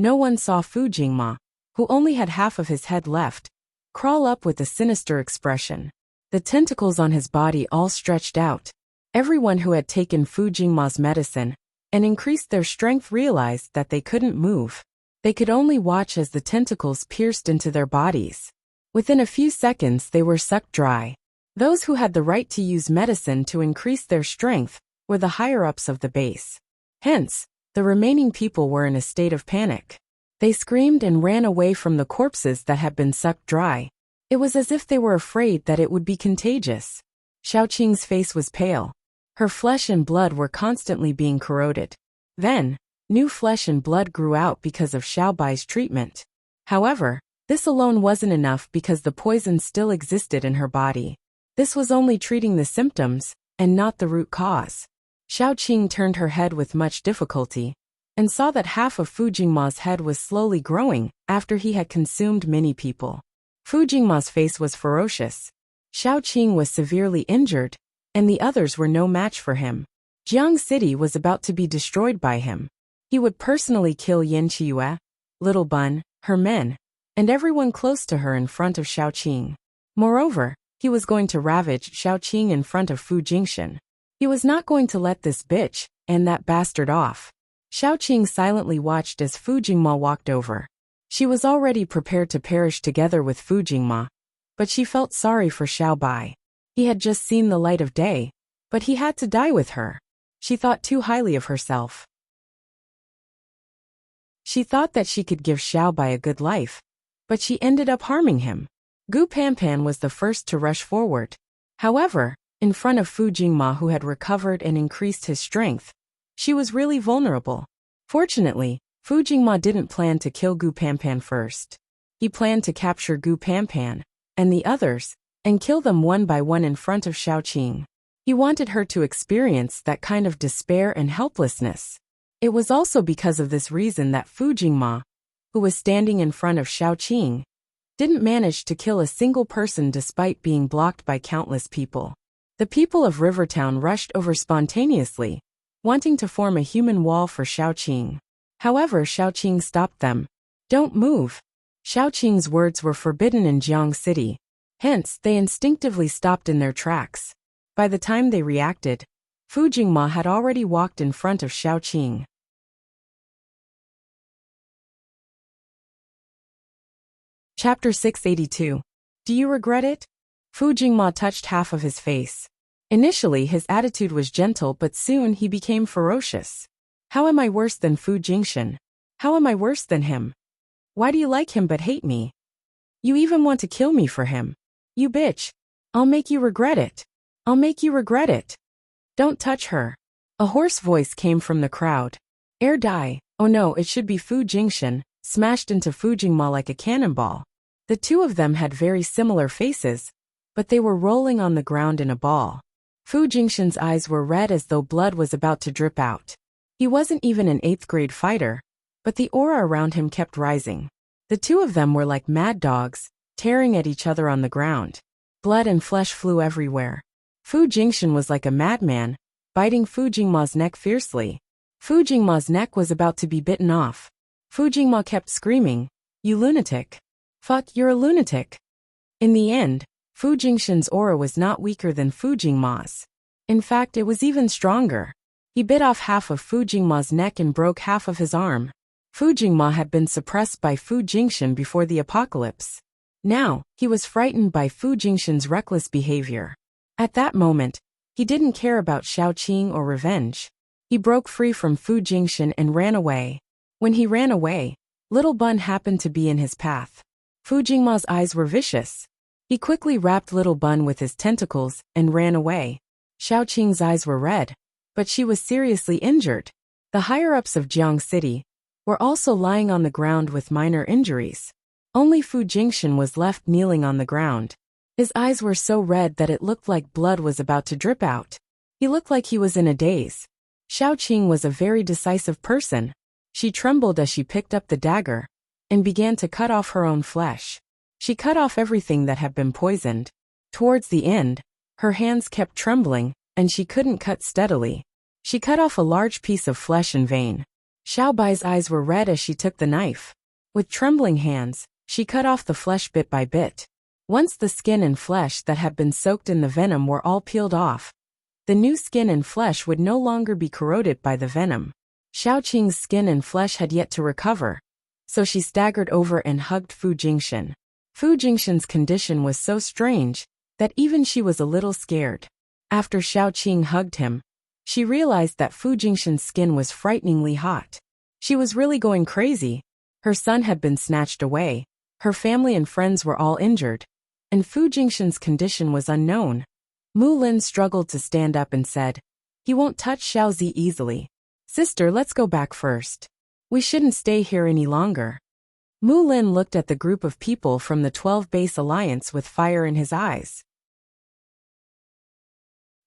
no one saw Fu Jingma, who only had half of his head left, crawl up with a sinister expression. The tentacles on his body all stretched out. Everyone who had taken Fu Jingma's medicine and increased their strength realized that they couldn't move. They could only watch as the tentacles pierced into their bodies. Within a few seconds they were sucked dry. Those who had the right to use medicine to increase their strength were the higher-ups of the base. Hence, the remaining people were in a state of panic. They screamed and ran away from the corpses that had been sucked dry. It was as if they were afraid that it would be contagious. Xiaoqing's face was pale. Her flesh and blood were constantly being corroded. Then, new flesh and blood grew out because of Xiaobai's treatment. However, this alone wasn't enough because the poison still existed in her body. This was only treating the symptoms, and not the root cause. Xiaoqing turned her head with much difficulty, and saw that half of Fu Jingma's head was slowly growing after he had consumed many people. Fu Jingma's face was ferocious. Xiaoqing was severely injured, and the others were no match for him. Jiang City was about to be destroyed by him. He would personally kill Yan Qiue, Little Bun, her men, and everyone close to her in front of Xiaoqing. Moreover, he was going to ravage Xiaoqing in front of Fu Jingshan. He was not going to let this bitch and that bastard off. Xiaoqing silently watched as Fu Jingma walked over. She was already prepared to perish together with Fu Jingma, but she felt sorry for Xiaobai. He had just seen the light of day, but he had to die with her. She thought too highly of herself. She thought that she could give Xiaobai a good life, but she ended up harming him. Gu Panpan was the first to rush forward. However, in front of Fu Jingma, who had recovered and increased his strength, she was really vulnerable. Fortunately, Fu Jingma didn't plan to kill Gu Panpan first. He planned to capture Gu Panpan and the others and kill them one by one in front of Xiaoqing. He wanted her to experience that kind of despair and helplessness. It was also because of this reason that Fu Jingma, who was standing in front of Xiaoqing, didn't manage to kill a single person despite being blocked by countless people. The people of Rivertown rushed over spontaneously, wanting to form a human wall for Xiaoqing. However, Xiaoqing stopped them. "Don't move." Xiaoqing's words were forbidden in Jiang City. Hence, they instinctively stopped in their tracks. By the time they reacted, Fu Jingma had already walked in front of Xiaoqing. Chapter 682. Do you regret it? Fu Jingma touched half of his face. Initially, his attitude was gentle, but soon he became ferocious. How am I worse than Fu Jingshan? How am I worse than him? Why do you like him but hate me? You even want to kill me for him. You bitch. I'll make you regret it. I'll make you regret it. Don't touch her. A hoarse voice came from the crowd. Air die. Oh no, it should be Fu Jingshan, smashed into Fu Jingma like a cannonball. The two of them had very similar faces, but they were rolling on the ground in a ball. Fu Jingshan's eyes were red as though blood was about to drip out. He wasn't even an 8th grade fighter, but the aura around him kept rising. The two of them were like mad dogs, tearing at each other on the ground. Blood and flesh flew everywhere. Fu Jingshan was like a madman, biting Fu Jingma's neck fiercely. Fu Jingma's neck was about to be bitten off. Fu Jingma kept screaming, "You lunatic. Fuck, you're a lunatic." In the end, Fu Jingshan's aura was not weaker than Fu Jingma's. In fact, it was even stronger. He bit off half of Fu Jingma's neck and broke half of his arm. Fu Jingma had been suppressed by Fu Jingshan before the apocalypse. Now, he was frightened by Fu Jingshan's reckless behavior. At that moment, he didn't care about Shaoqing or revenge. He broke free from Fu Jingshan and ran away. When he ran away, Little Bun happened to be in his path. Fu Jingma's eyes were vicious. He quickly wrapped Little Bun with his tentacles and ran away. Shaoqing's eyes were red, but she was seriously injured. The higher-ups of Jiang City were also lying on the ground with minor injuries. Only Fu Jingshan was left kneeling on the ground. His eyes were so red that it looked like blood was about to drip out. He looked like he was in a daze. Shaoqing was a very decisive person. She trembled as she picked up the dagger and began to cut off her own flesh. She cut off everything that had been poisoned. Towards the end, her hands kept trembling, and she couldn't cut steadily. She cut off a large piece of flesh in vain. Xiaobai's eyes were red as she took the knife. With trembling hands, she cut off the flesh bit by bit. Once the skin and flesh that had been soaked in the venom were all peeled off, the new skin and flesh would no longer be corroded by the venom. Shaoqing's skin and flesh had yet to recover, so she staggered over and hugged Fu Jingshan. Fu Jingshan's condition was so strange that even she was a little scared. After Shaoqing hugged him, she realized that Fu Jingshan's skin was frighteningly hot. She was really going crazy. Her son had been snatched away, her family and friends were all injured, and Fu Jingshan's condition was unknown. Mu Lin struggled to stand up and said, "He won't touch Xiaozi easily. Sister, let's go back first. We shouldn't stay here any longer." Mu Lin looked at the group of people from the 12 Base Alliance with fire in his eyes.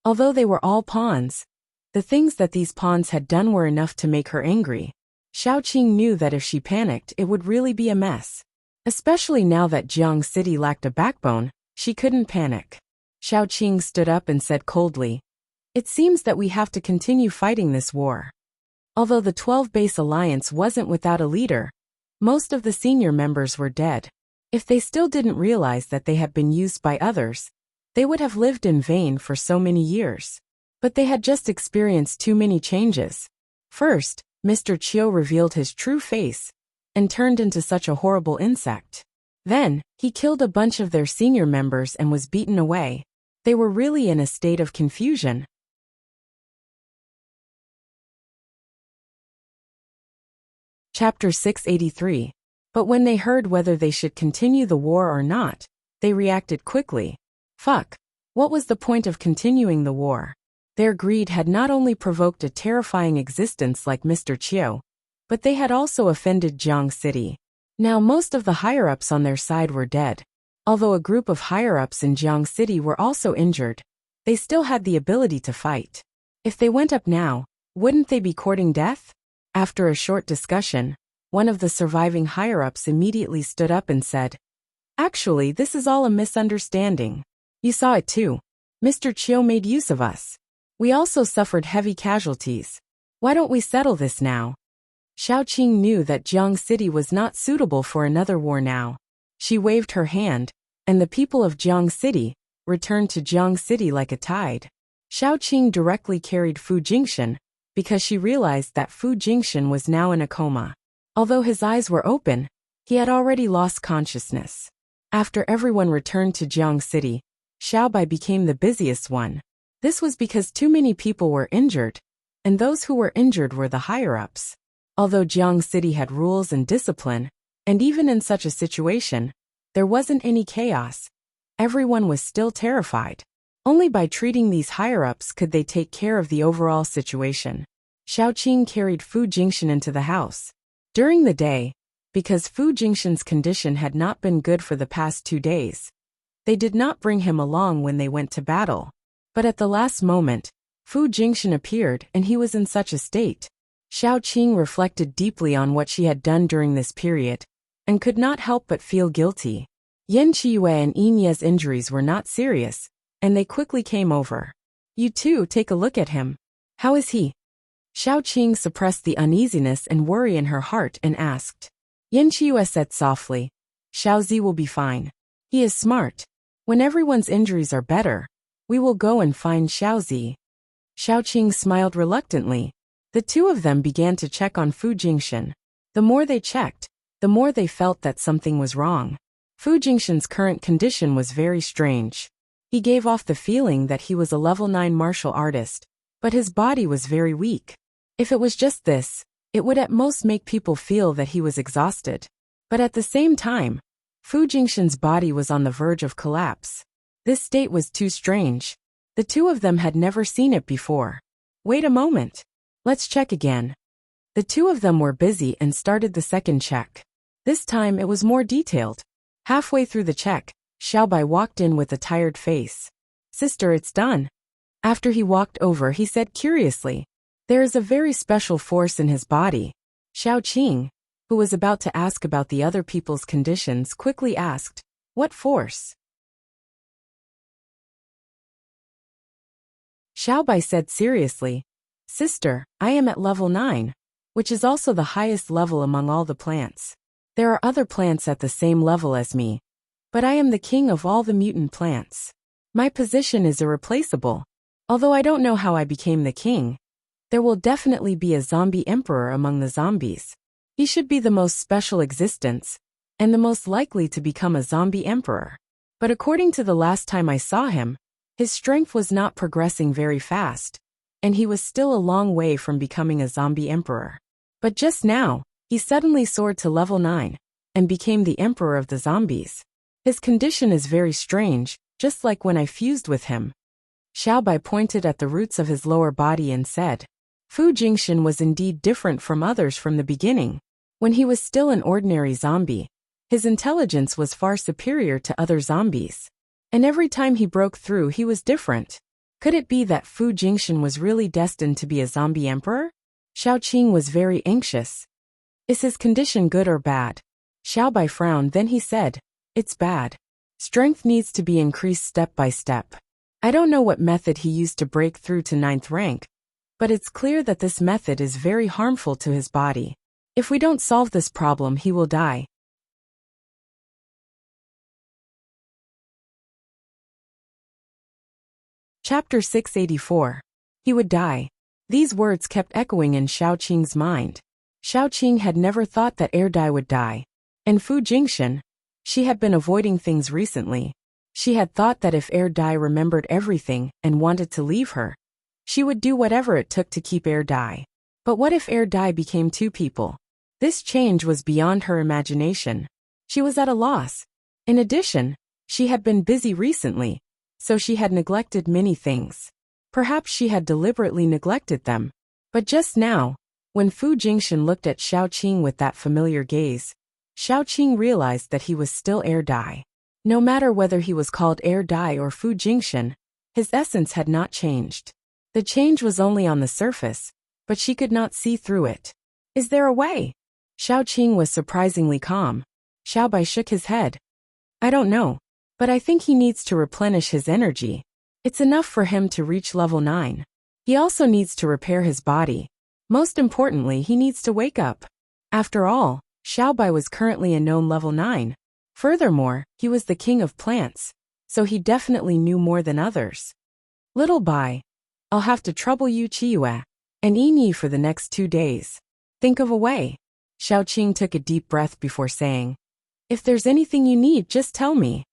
Although they were all pawns, the things that these pawns had done were enough to make her angry. Shaoqing knew that if she panicked, it would really be a mess. Especially now that Jiang City lacked a backbone, she couldn't panic. Shaoqing stood up and said coldly, "It seems that we have to continue fighting this war." Although the 12 Base Alliance wasn't without a leader, most of the senior members were dead. If they still didn't realize that they had been used by others, they would have lived in vain for so many years. But they had just experienced too many changes. First, Mr. Chiu revealed his true face and turned into such a horrible insect. Then, he killed a bunch of their senior members and was beaten away. They were really in a state of confusion. Chapter 683. But when they heard whether they should continue the war or not, they reacted quickly. Fuck. What was the point of continuing the war? Their greed had not only provoked a terrifying existence like Mr. Chiu, but they had also offended Jiang City. Now most of the higher-ups on their side were dead. Although a group of higher-ups in Jiang City were also injured, they still had the ability to fight. If they went up now, wouldn't they be courting death? After a short discussion, one of the surviving higher-ups immediately stood up and said, "Actually, this is all a misunderstanding. You saw it too. Mr. Chiu made use of us. We also suffered heavy casualties. Why don't we settle this now?" Shaoqing knew that Jiang City was not suitable for another war now. She waved her hand, and the people of Jiang City returned to Jiang City like a tide. Shaoqing directly carried Fu Jingshan, because she realized that Fu Jingshan was now in a coma. Although his eyes were open, he had already lost consciousness. After everyone returned to Jiang City, Xiaobai became the busiest one. This was because too many people were injured, and those who were injured were the higher-ups. Although Jiang City had rules and discipline, and even in such a situation, there wasn't any chaos. Everyone was still terrified. Only by treating these higher-ups could they take care of the overall situation. Shaoqing carried Fu Jingshan into the house. During the day, because Fu Jingshan's condition had not been good for the past 2 days, they did not bring him along when they went to battle. But at the last moment, Fu Jingshan appeared and he was in such a state. Shaoqing reflected deeply on what she had done during this period, and could not help but feel guilty. Yan Qiyue and Yinye's injuries were not serious, and they quickly came over. "You too, take a look at him. How is he?" Shaoqing suppressed the uneasiness and worry in her heart and asked. Yan Qiyue said softly, "Xiaozi will be fine. He is smart. When everyone's injuries are better, we will go and find Xiaozi." Shaoqing smiled reluctantly. The two of them began to check on Fu Jingshan. The more they checked, the more they felt that something was wrong. Fu Jingshan's current condition was very strange. He gave off the feeling that he was a level 9 martial artist, but his body was very weak. If it was just this, it would at most make people feel that he was exhausted. But at the same time, Fu Jingshan's body was on the verge of collapse. This state was too strange. The two of them had never seen it before. Wait a moment. Let's check again. The two of them were busy and started the second check. This time it was more detailed. Halfway through the check, Xiaobai walked in with a tired face. Sister, it's done. After he walked over, he said curiously, there is a very special force in his body. Xiaoqing, who was about to ask about the other people's conditions, quickly asked, what force? Xiaobai said seriously, Sister, I am at level 9, which is also the highest level among all the plants. There are other plants at the same level as me, but I am the king of all the mutant plants. My position is irreplaceable. Although I don't know how I became the king, there will definitely be a zombie emperor among the zombies. He should be the most special existence, and the most likely to become a zombie emperor. But according to the last time I saw him, his strength was not progressing very fast, and he was still a long way from becoming a zombie emperor. But just now, he suddenly soared to level 9, and became the emperor of the zombies. His condition is very strange, just like when I fused with him. Xiaobai pointed at the roots of his lower body and said, Fu Jingshan was indeed different from others from the beginning. When he was still an ordinary zombie, his intelligence was far superior to other zombies. And every time he broke through, he was different. Could it be that Fu Jingshan was really destined to be a zombie emperor? Xiaoqing was very anxious. Is his condition good or bad? Xiaobai frowned, then he said, it's bad. Strength needs to be increased step by step. I don't know what method he used to break through to 9th rank, but it's clear that this method is very harmful to his body. If we don't solve this problem, he will die. Chapter 684. He would die. These words kept echoing in Xiaoqing's mind. Xiaoqing had never thought that Dai would die. And Fu Jingshan, she had been avoiding things recently. She had thought that if Dai remembered everything and wanted to leave her, she would do whatever it took to keep Dai. But what if Dai became two people? This change was beyond her imagination. She was at a loss. In addition, she had been busy recently, so she had neglected many things. Perhaps she had deliberately neglected them. But just now, when Fu Jingshan looked at Xiaoqing with that familiar gaze, Xiaoqing realized that he was still Dai. No matter whether he was called Dai or Fu Jingshan, his essence had not changed. The change was only on the surface, but she could not see through it. Is there a way? Xiaoqing was surprisingly calm. Xiaobai shook his head. I don't know, but I think he needs to replenish his energy. It's enough for him to reach level 9. He also needs to repair his body. Most importantly, he needs to wake up. After all, Xiaobai was currently a known level 9. Furthermore, he was the king of plants, so he definitely knew more than others. Little Bai, I'll have to trouble you Chiyue and Yi for the next 2 days. Think of a way. Xiaoqing took a deep breath before saying, if there's anything you need, just tell me.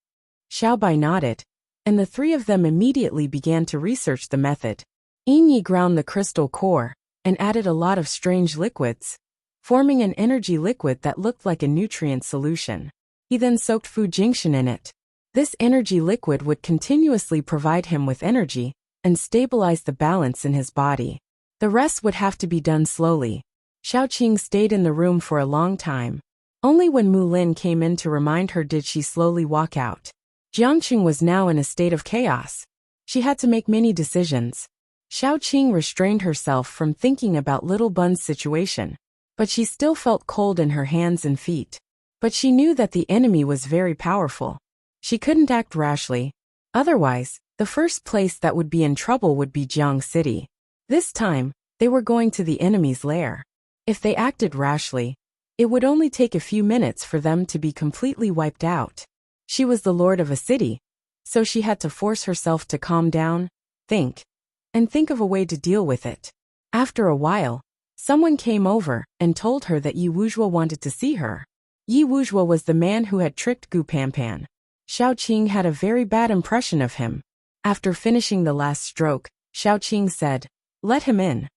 Xiaobai nodded, and the three of them immediately began to research the method. Yi ground the crystal core and added a lot of strange liquids, forming an energy liquid that looked like a nutrient solution. He then soaked Fu Jingshan in it. This energy liquid would continuously provide him with energy and stabilize the balance in his body. The rest would have to be done slowly. Xiaoqing stayed in the room for a long time. Only when Mu Lin came in to remind her did she slowly walk out. Jiangqing was now in a state of chaos. She had to make many decisions. Xiaoqing restrained herself from thinking about Little Bun's situation, but she still felt cold in her hands and feet. But she knew that the enemy was very powerful. She couldn't act rashly. Otherwise, the first place that would be in trouble would be Jiang City. This time, they were going to the enemy's lair. If they acted rashly, it would only take a few minutes for them to be completely wiped out. She was the lord of a city, so she had to force herself to calm down, think of a way to deal with it. After a while, Someone came over and told her that Yi Wuxia wanted to see her. Yi Wuxia was the man who had tricked Gu Panpan. Xiaoqing had a very bad impression of him. After finishing the last stroke, Xiaoqing said, "Let him in."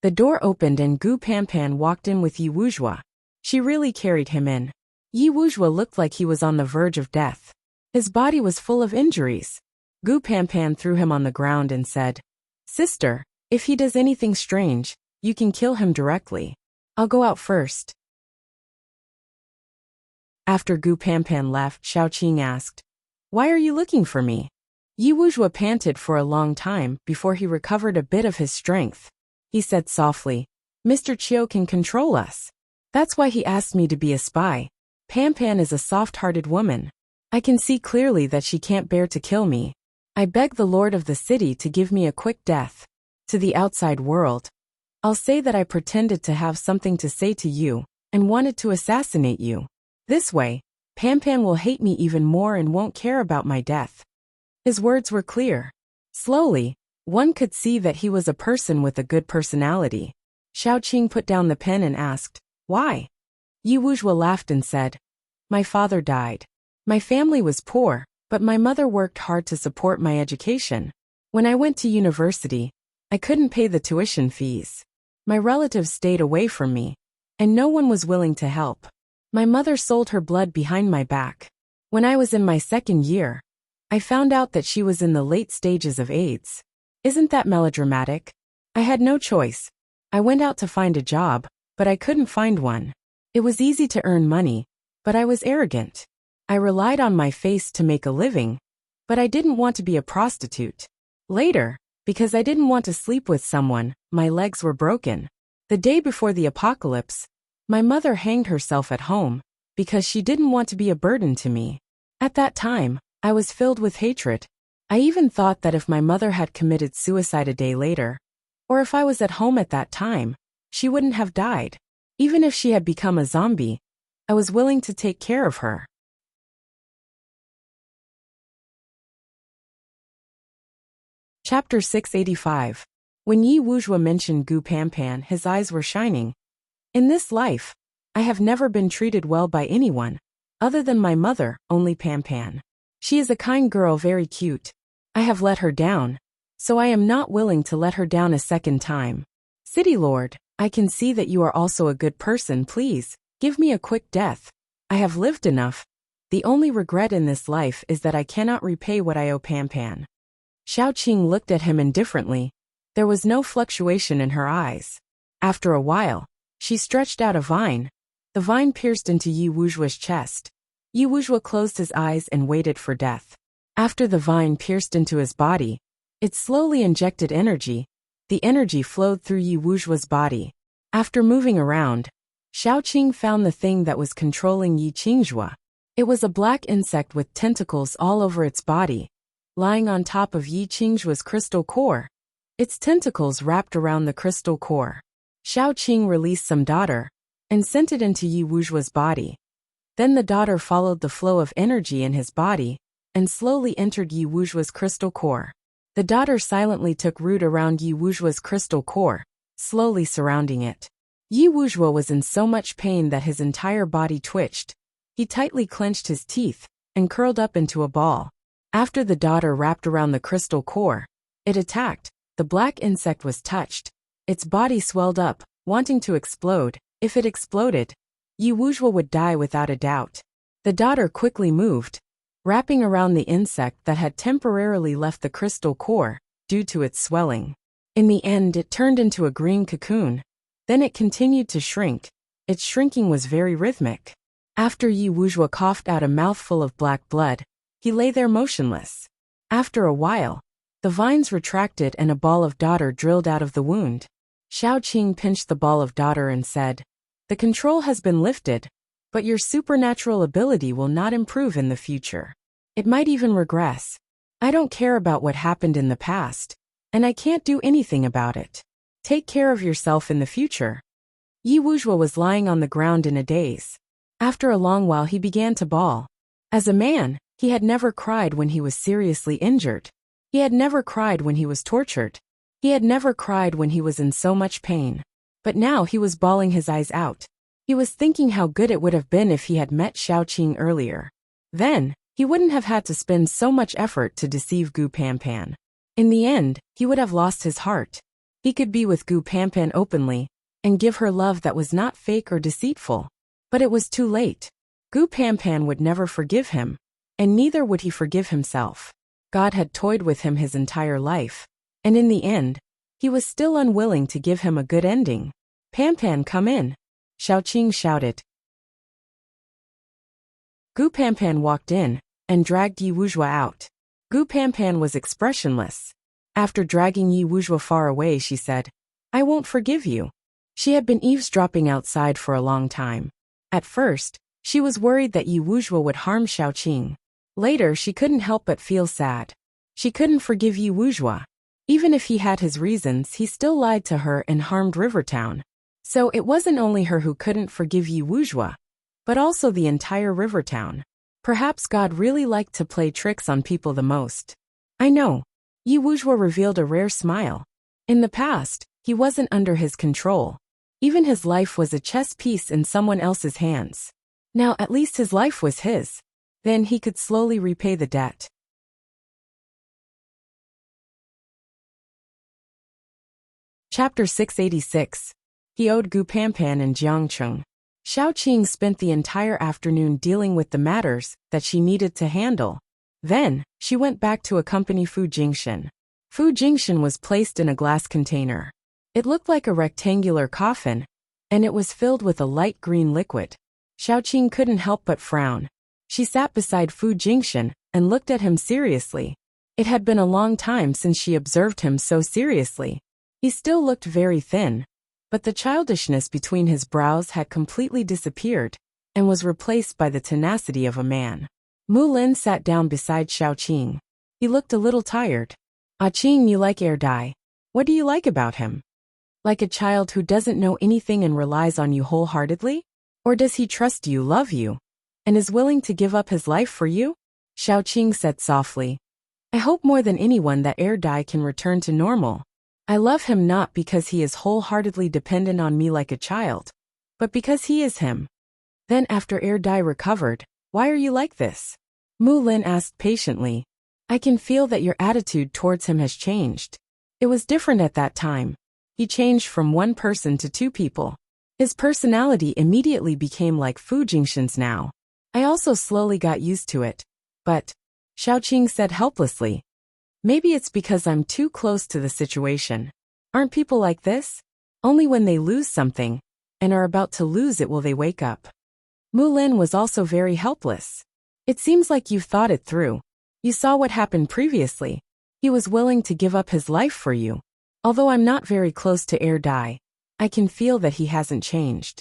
The door opened and Gu Panpan walked in with Yi Wuxia. She really carried him in. Yi Wuxia looked like he was on the verge of death. His body was full of injuries. Gu Panpan threw him on the ground and said, "Sister, if he does anything strange, you can kill him directly. I'll go out first." After Gu Panpan left, Xiaoqing asked, "Why are you looking for me?" Yi Wuxia panted for a long time before he recovered a bit of his strength. He said softly, "Mr. Qiu can control us. That's why he asked me to be a spy. Panpan is a soft-hearted woman. I can see clearly that she can't bear to kill me. I beg the lord of the city to give me a quick death. To the outside world, I'll say that I pretended to have something to say to you and wanted to assassinate you. This way, Panpan will hate me even more and won't care about my death." His words were clear. Slowly, one could see that he was a person with a good personality. Xiaoqing put down the pen and asked, "Why?" Yi Wuxia laughed and said, "My father died. My family was poor, but my mother worked hard to support my education. When I went to university, I couldn't pay the tuition fees. My relatives stayed away from me, and no one was willing to help. My mother sold her blood behind my back. When I was in my second year, I found out that she was in the late stages of AIDS. Isn't that melodramatic? I had no choice. I went out to find a job, but I couldn't find one. It was easy to earn money, but I was arrogant. I relied on my face to make a living, but I didn't want to be a prostitute. Later, because I didn't want to sleep with someone, my legs were broken. The day before the apocalypse, my mother hanged herself at home because she didn't want to be a burden to me. At that time, I was filled with hatred. I even thought that if my mother had committed suicide a day later, or if I was at home at that time, she wouldn't have died. Even if she had become a zombie, I was willing to take care of her." Chapter 685. When Yi Wuxia mentioned Gu Panpan, his eyes were shining. "In this life, I have never been treated well by anyone, other than my mother, only Panpan. She is a kind girl, very cute. I have let her down, so I am not willing to let her down a second time. City Lord, I can see that you are also a good person. Please, give me a quick death. I have lived enough. The only regret in this life is that I cannot repay what I owe Panpan." Xiaoqing looked at him indifferently. There was no fluctuation in her eyes. After a while, she stretched out a vine. The vine pierced into Yi Wuxia's chest. Yi Wuxia closed his eyes and waited for death. After the vine pierced into his body, it slowly injected energy. The energy flowed through Yi Wuxia's body. After moving around, Xiaoqing found the thing that was controlling Yi Qingxua. It was a black insect with tentacles all over its body, lying on top of Yi Qingxua's crystal core. Its tentacles wrapped around the crystal core. Xiaoqing released some daughter and sent it into Yi Wuxia's body. Then the daughter followed the flow of energy in his body and slowly entered Yi Wuxia's crystal core. The daughter silently took root around Yi Wuxia's crystal core, slowly surrounding it. Yi Wuxia was in so much pain that his entire body twitched. He tightly clenched his teeth and curled up into a ball. After the daughter wrapped around the crystal core, it attacked. The black insect was touched. Its body swelled up, wanting to explode. If it exploded, Yi Wuxia would die without a doubt. The daughter quickly moved, wrapping around the insect that had temporarily left the crystal core due to its swelling. In the end, it turned into a green cocoon. Then it continued to shrink. Its shrinking was very rhythmic. After Yi Wuxia coughed out a mouthful of black blood, he lay there motionless. After a while, the vines retracted and a ball of daughter drilled out of the wound. Xiaoqing pinched the ball of daughter and said, "The control has been lifted, but your supernatural ability will not improve in the future. It might even regress. I don't care about what happened in the past, and I can't do anything about it. Take care of yourself in the future." Yi Wuxia was lying on the ground in a daze. After a long while he began to bawl. As a man, he had never cried when he was seriously injured. He had never cried when he was tortured. He had never cried when he was in so much pain. But now he was bawling his eyes out. He was thinking how good it would have been if he had met Xiaoqing earlier. Then, he wouldn't have had to spend so much effort to deceive Gu Panpan. In the end, he would have lost his heart. He could be with Gu Panpan openly, and give her love that was not fake or deceitful. But it was too late. Gu Panpan would never forgive him, and neither would he forgive himself. God had toyed with him his entire life, and in the end, he was still unwilling to give him a good ending. Panpan, come in, Xiaoqing shouted. Gu Panpan walked in, and dragged Yi Wuzhua out. Gu Panpan was expressionless. After dragging Yi Wuzhua far away, she said, I won't forgive you. She had been eavesdropping outside for a long time. At first, she was worried that Yi Wuzhua would harm Xiaoqing. Later, she couldn't help but feel sad. She couldn't forgive Yi Wuzhua. Even if he had his reasons, he still lied to her and harmed Rivertown. So it wasn't only her who couldn't forgive Yi Wuzhua, but also the entire Rivertown. Perhaps God really liked to play tricks on people the most. I know. Yi Wuzhua revealed a rare smile. In the past, he wasn't under his control. Even his life was a chess piece in someone else's hands. Now at least his life was his. Then he could slowly repay the debt. Chapter 686. He owed Gu Panpan and Jiangcheng. Xiaoqing spent the entire afternoon dealing with the matters that she needed to handle. Then, she went back to accompany Fu Jingxin. Fu Jingxin was placed in a glass container. It looked like a rectangular coffin, and it was filled with a light green liquid. Xiaoqing couldn't help but frown. She sat beside Fu Jingxin and looked at him seriously. It had been a long time since she observed him so seriously. He still looked very thin, but the childishness between his brows had completely disappeared and was replaced by the tenacity of a man. Mu Lin sat down beside Xiaoqing. He looked a little tired. Ah Qing, you like Air Dai. What do you like about him? Like a child who doesn't know anything and relies on you wholeheartedly? Or does he trust you, love you, and is willing to give up his life for you? Xiaoqing said softly. I hope more than anyone that Air Dai can return to normal. I love him not because he is wholeheartedly dependent on me like a child, but because he is him. Then after Air Dai recovered, why are you like this? Mu Lin asked patiently. I can feel that your attitude towards him has changed. It was different at that time. He changed from one person to two people. His personality immediately became like Fu Jingxin's now. I also slowly got used to it. But, Xiaoqing said helplessly, maybe it's because I'm too close to the situation. Aren't people like this? Only when they lose something, and are about to lose it, will they wake up. Mu Lin was also very helpless. It seems like you've thought it through. You saw what happened previously. He was willing to give up his life for you. Although I'm not very close to Air Dai, I can feel that he hasn't changed.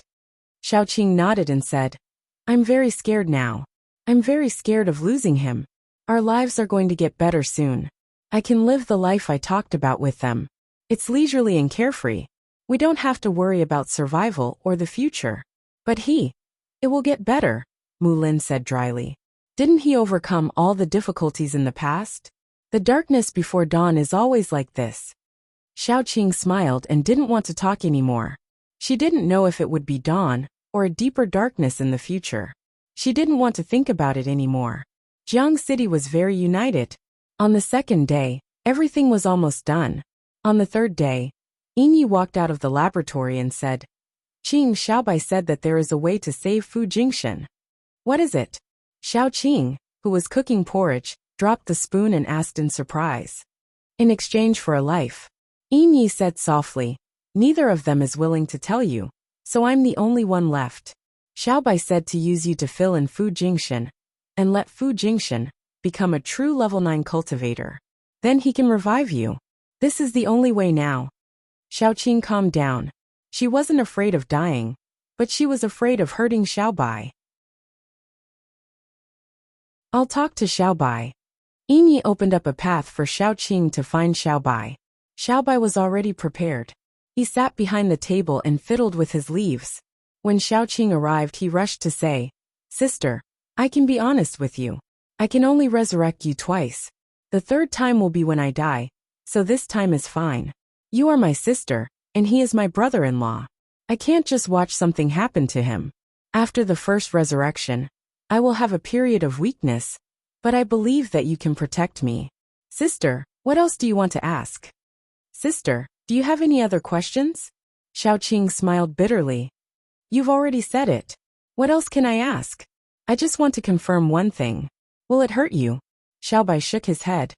Xiaoqing nodded and said, I'm very scared now. I'm very scared of losing him. Our lives are going to get better soon. I can live the life I talked about with them. It's leisurely and carefree. We don't have to worry about survival or the future. But it will get better, Mu Lin said dryly. Didn't he overcome all the difficulties in the past? The darkness before dawn is always like this. Xiaoqing smiled and didn't want to talk anymore. She didn't know if it would be dawn or a deeper darkness in the future. She didn't want to think about it anymore. Jiang City was very united. On the second day, everything was almost done. On the third day, Yingyi walked out of the laboratory and said, Qing Xiaobai said that there is a way to save Fu Jingxin. What is it? Xiaoqing, who was cooking porridge, dropped the spoon and asked in surprise. In exchange for a life. Yingyi said softly, neither of them is willing to tell you, so I'm the only one left. Xiaobai said to use you to fill in Fu Jingxin, and let Fu Jingxin become a true level 9 cultivator. Then he can revive you. This is the only way now. Xiaoqing calmed down. She wasn't afraid of dying, but she was afraid of hurting Xiaobai. I'll talk to Xiaobai. Yingyi opened up a path for Xiaoqing to find Xiaobai. Xiaobai was already prepared. He sat behind the table and fiddled with his leaves. When Xiaoqing arrived, he rushed to say, Sister, I can be honest with you. I can only resurrect you twice. The third time will be when I die, so this time is fine. You are my sister, and he is my brother-in-law. I can't just watch something happen to him. After the first resurrection, I will have a period of weakness, but I believe that you can protect me. Sister, what else do you want to ask? Sister, do you have any other questions? Xiaoqing smiled bitterly. You've already said it. What else can I ask? I just want to confirm one thing. Will it hurt you? Xiaobai shook his head.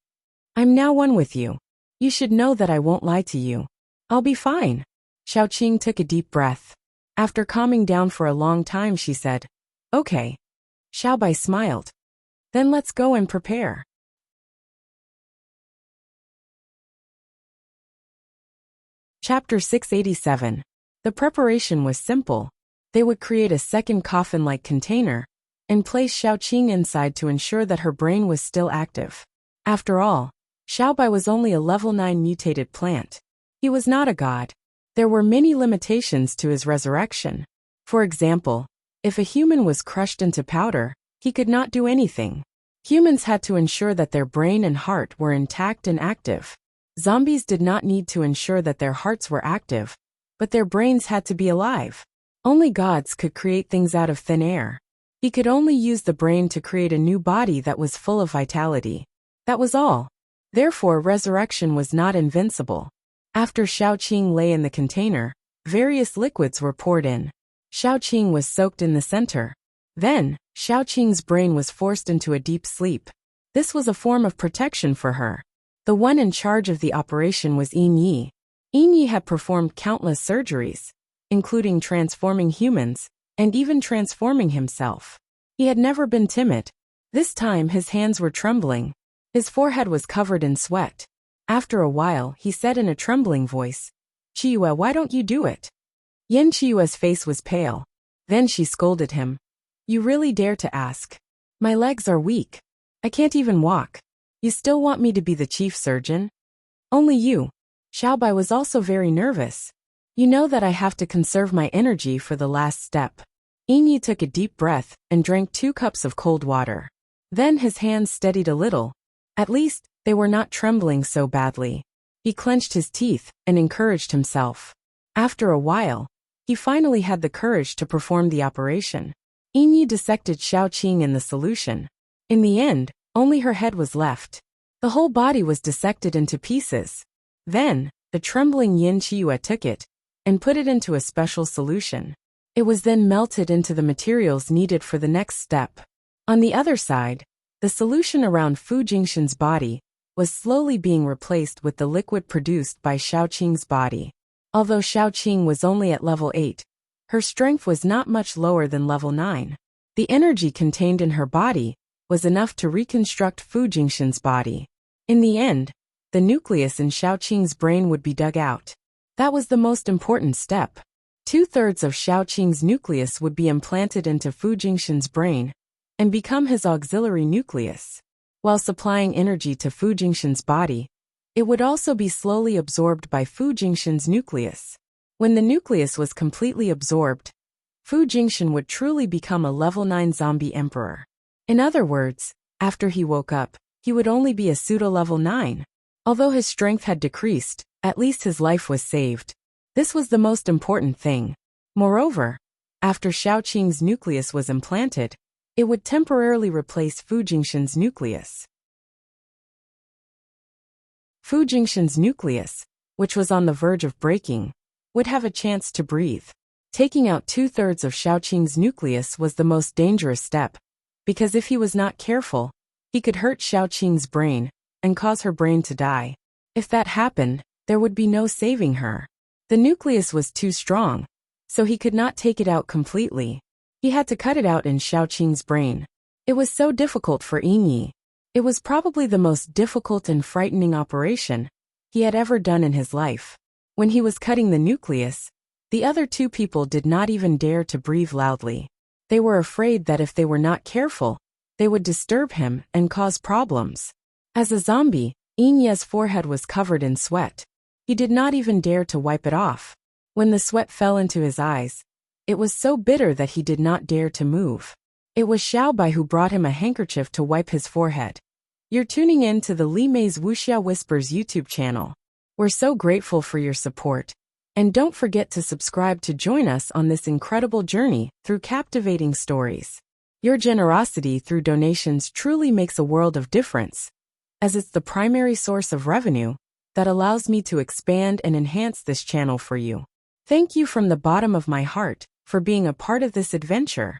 I'm now one with you. You should know that I won't lie to you. I'll be fine. Xiaoqing took a deep breath. After calming down for a long time, she said, Okay. Xiaobai smiled. Then let's go and prepare. Chapter 687. The preparation was simple. They would create a second coffin-like container and place Xiaoqing inside to ensure that her brain was still active. After all, Xiaobai was only a level 9 mutated plant. He was not a god. There were many limitations to his resurrection. For example, if a human was crushed into powder, he could not do anything. Humans had to ensure that their brain and heart were intact and active. Zombies did not need to ensure that their hearts were active, but their brains had to be alive. Only gods could create things out of thin air. He could only use the brain to create a new body that was full of vitality. That was all. Therefore, resurrection was not invincible. After Xiaoqing lay in the container, various liquids were poured in. Xiaoqing was soaked in the center. Then, Xiaoqing's brain was forced into a deep sleep. This was a form of protection for her. The one in charge of the operation was Yin Yi. Yin Yi had performed countless surgeries, including transforming humans, and even transforming himself. He had never been timid. This time his hands were trembling. His forehead was covered in sweat. After a while, he said in a trembling voice, Chiyue, why don't you do it? Yin Chiyue's face was pale. Then she scolded him. You really dare to ask? My legs are weak. I can't even walk. You still want me to be the chief surgeon? Only you. Xiaobai was also very nervous. You know that I have to conserve my energy for the last step. Yin Yi took a deep breath and drank 2 cups of cold water. Then his hands steadied a little. At least, they were not trembling so badly. He clenched his teeth and encouraged himself. After a while, he finally had the courage to perform the operation. Yin Yi dissected Xiaoqing in the solution. In the end, only her head was left. The whole body was dissected into pieces. Then, the trembling Yin Chiyue took it and put it into a special solution. It was then melted into the materials needed for the next step. On the other side, the solution around Fu Jingxin's body was slowly being replaced with the liquid produced by Xiaoqing's body. Although Xiaoqing was only at level 8, her strength was not much lower than level 9. The energy contained in her body was enough to reconstruct Fu Jingxin's body. In the end, the nucleus in Xiaoqing's brain would be dug out. That was the most important step. 2/3 of Xiaoqing's nucleus would be implanted into Fu Jingxin's brain and become his auxiliary nucleus. While supplying energy to Fu Jingxin's body, it would also be slowly absorbed by Fu Jingxin's nucleus. When the nucleus was completely absorbed, Fu Jingxin would truly become a level 9 zombie emperor. In other words, after he woke up, he would only be a pseudo-level 9. Although his strength had decreased, at least his life was saved. This was the most important thing. Moreover, after Xiaoqing's nucleus was implanted, it would temporarily replace Fu Jingxin's nucleus. Fu Jingxin's nucleus, which was on the verge of breaking, would have a chance to breathe. Taking out 2/3 of Xiaoqing's nucleus was the most dangerous step, because if he was not careful, he could hurt Xiaoqing's brain and cause her brain to die. If that happened, there would be no saving her. The nucleus was too strong, so he could not take it out completely. He had to cut it out in Xiaoqing's brain. It was so difficult for Yin Yi. It was probably the most difficult and frightening operation he had ever done in his life. When he was cutting the nucleus, the other 2 people did not even dare to breathe loudly. They were afraid that if they were not careful, they would disturb him and cause problems. As a zombie, Yin Yi's forehead was covered in sweat. He did not even dare to wipe it off. When the sweat fell into his eyes, it was so bitter that he did not dare to move. It was Xiaobai who brought him a handkerchief to wipe his forehead. You're tuning in to the Li Mei's Wuxia Whispers YouTube channel. We're so grateful for your support. And don't forget to subscribe to join us on this incredible journey through captivating stories. Your generosity through donations truly makes a world of difference, as it's the primary source of revenue that allows me to expand and enhance this channel for you. Thank you from the bottom of my heart for being a part of this adventure.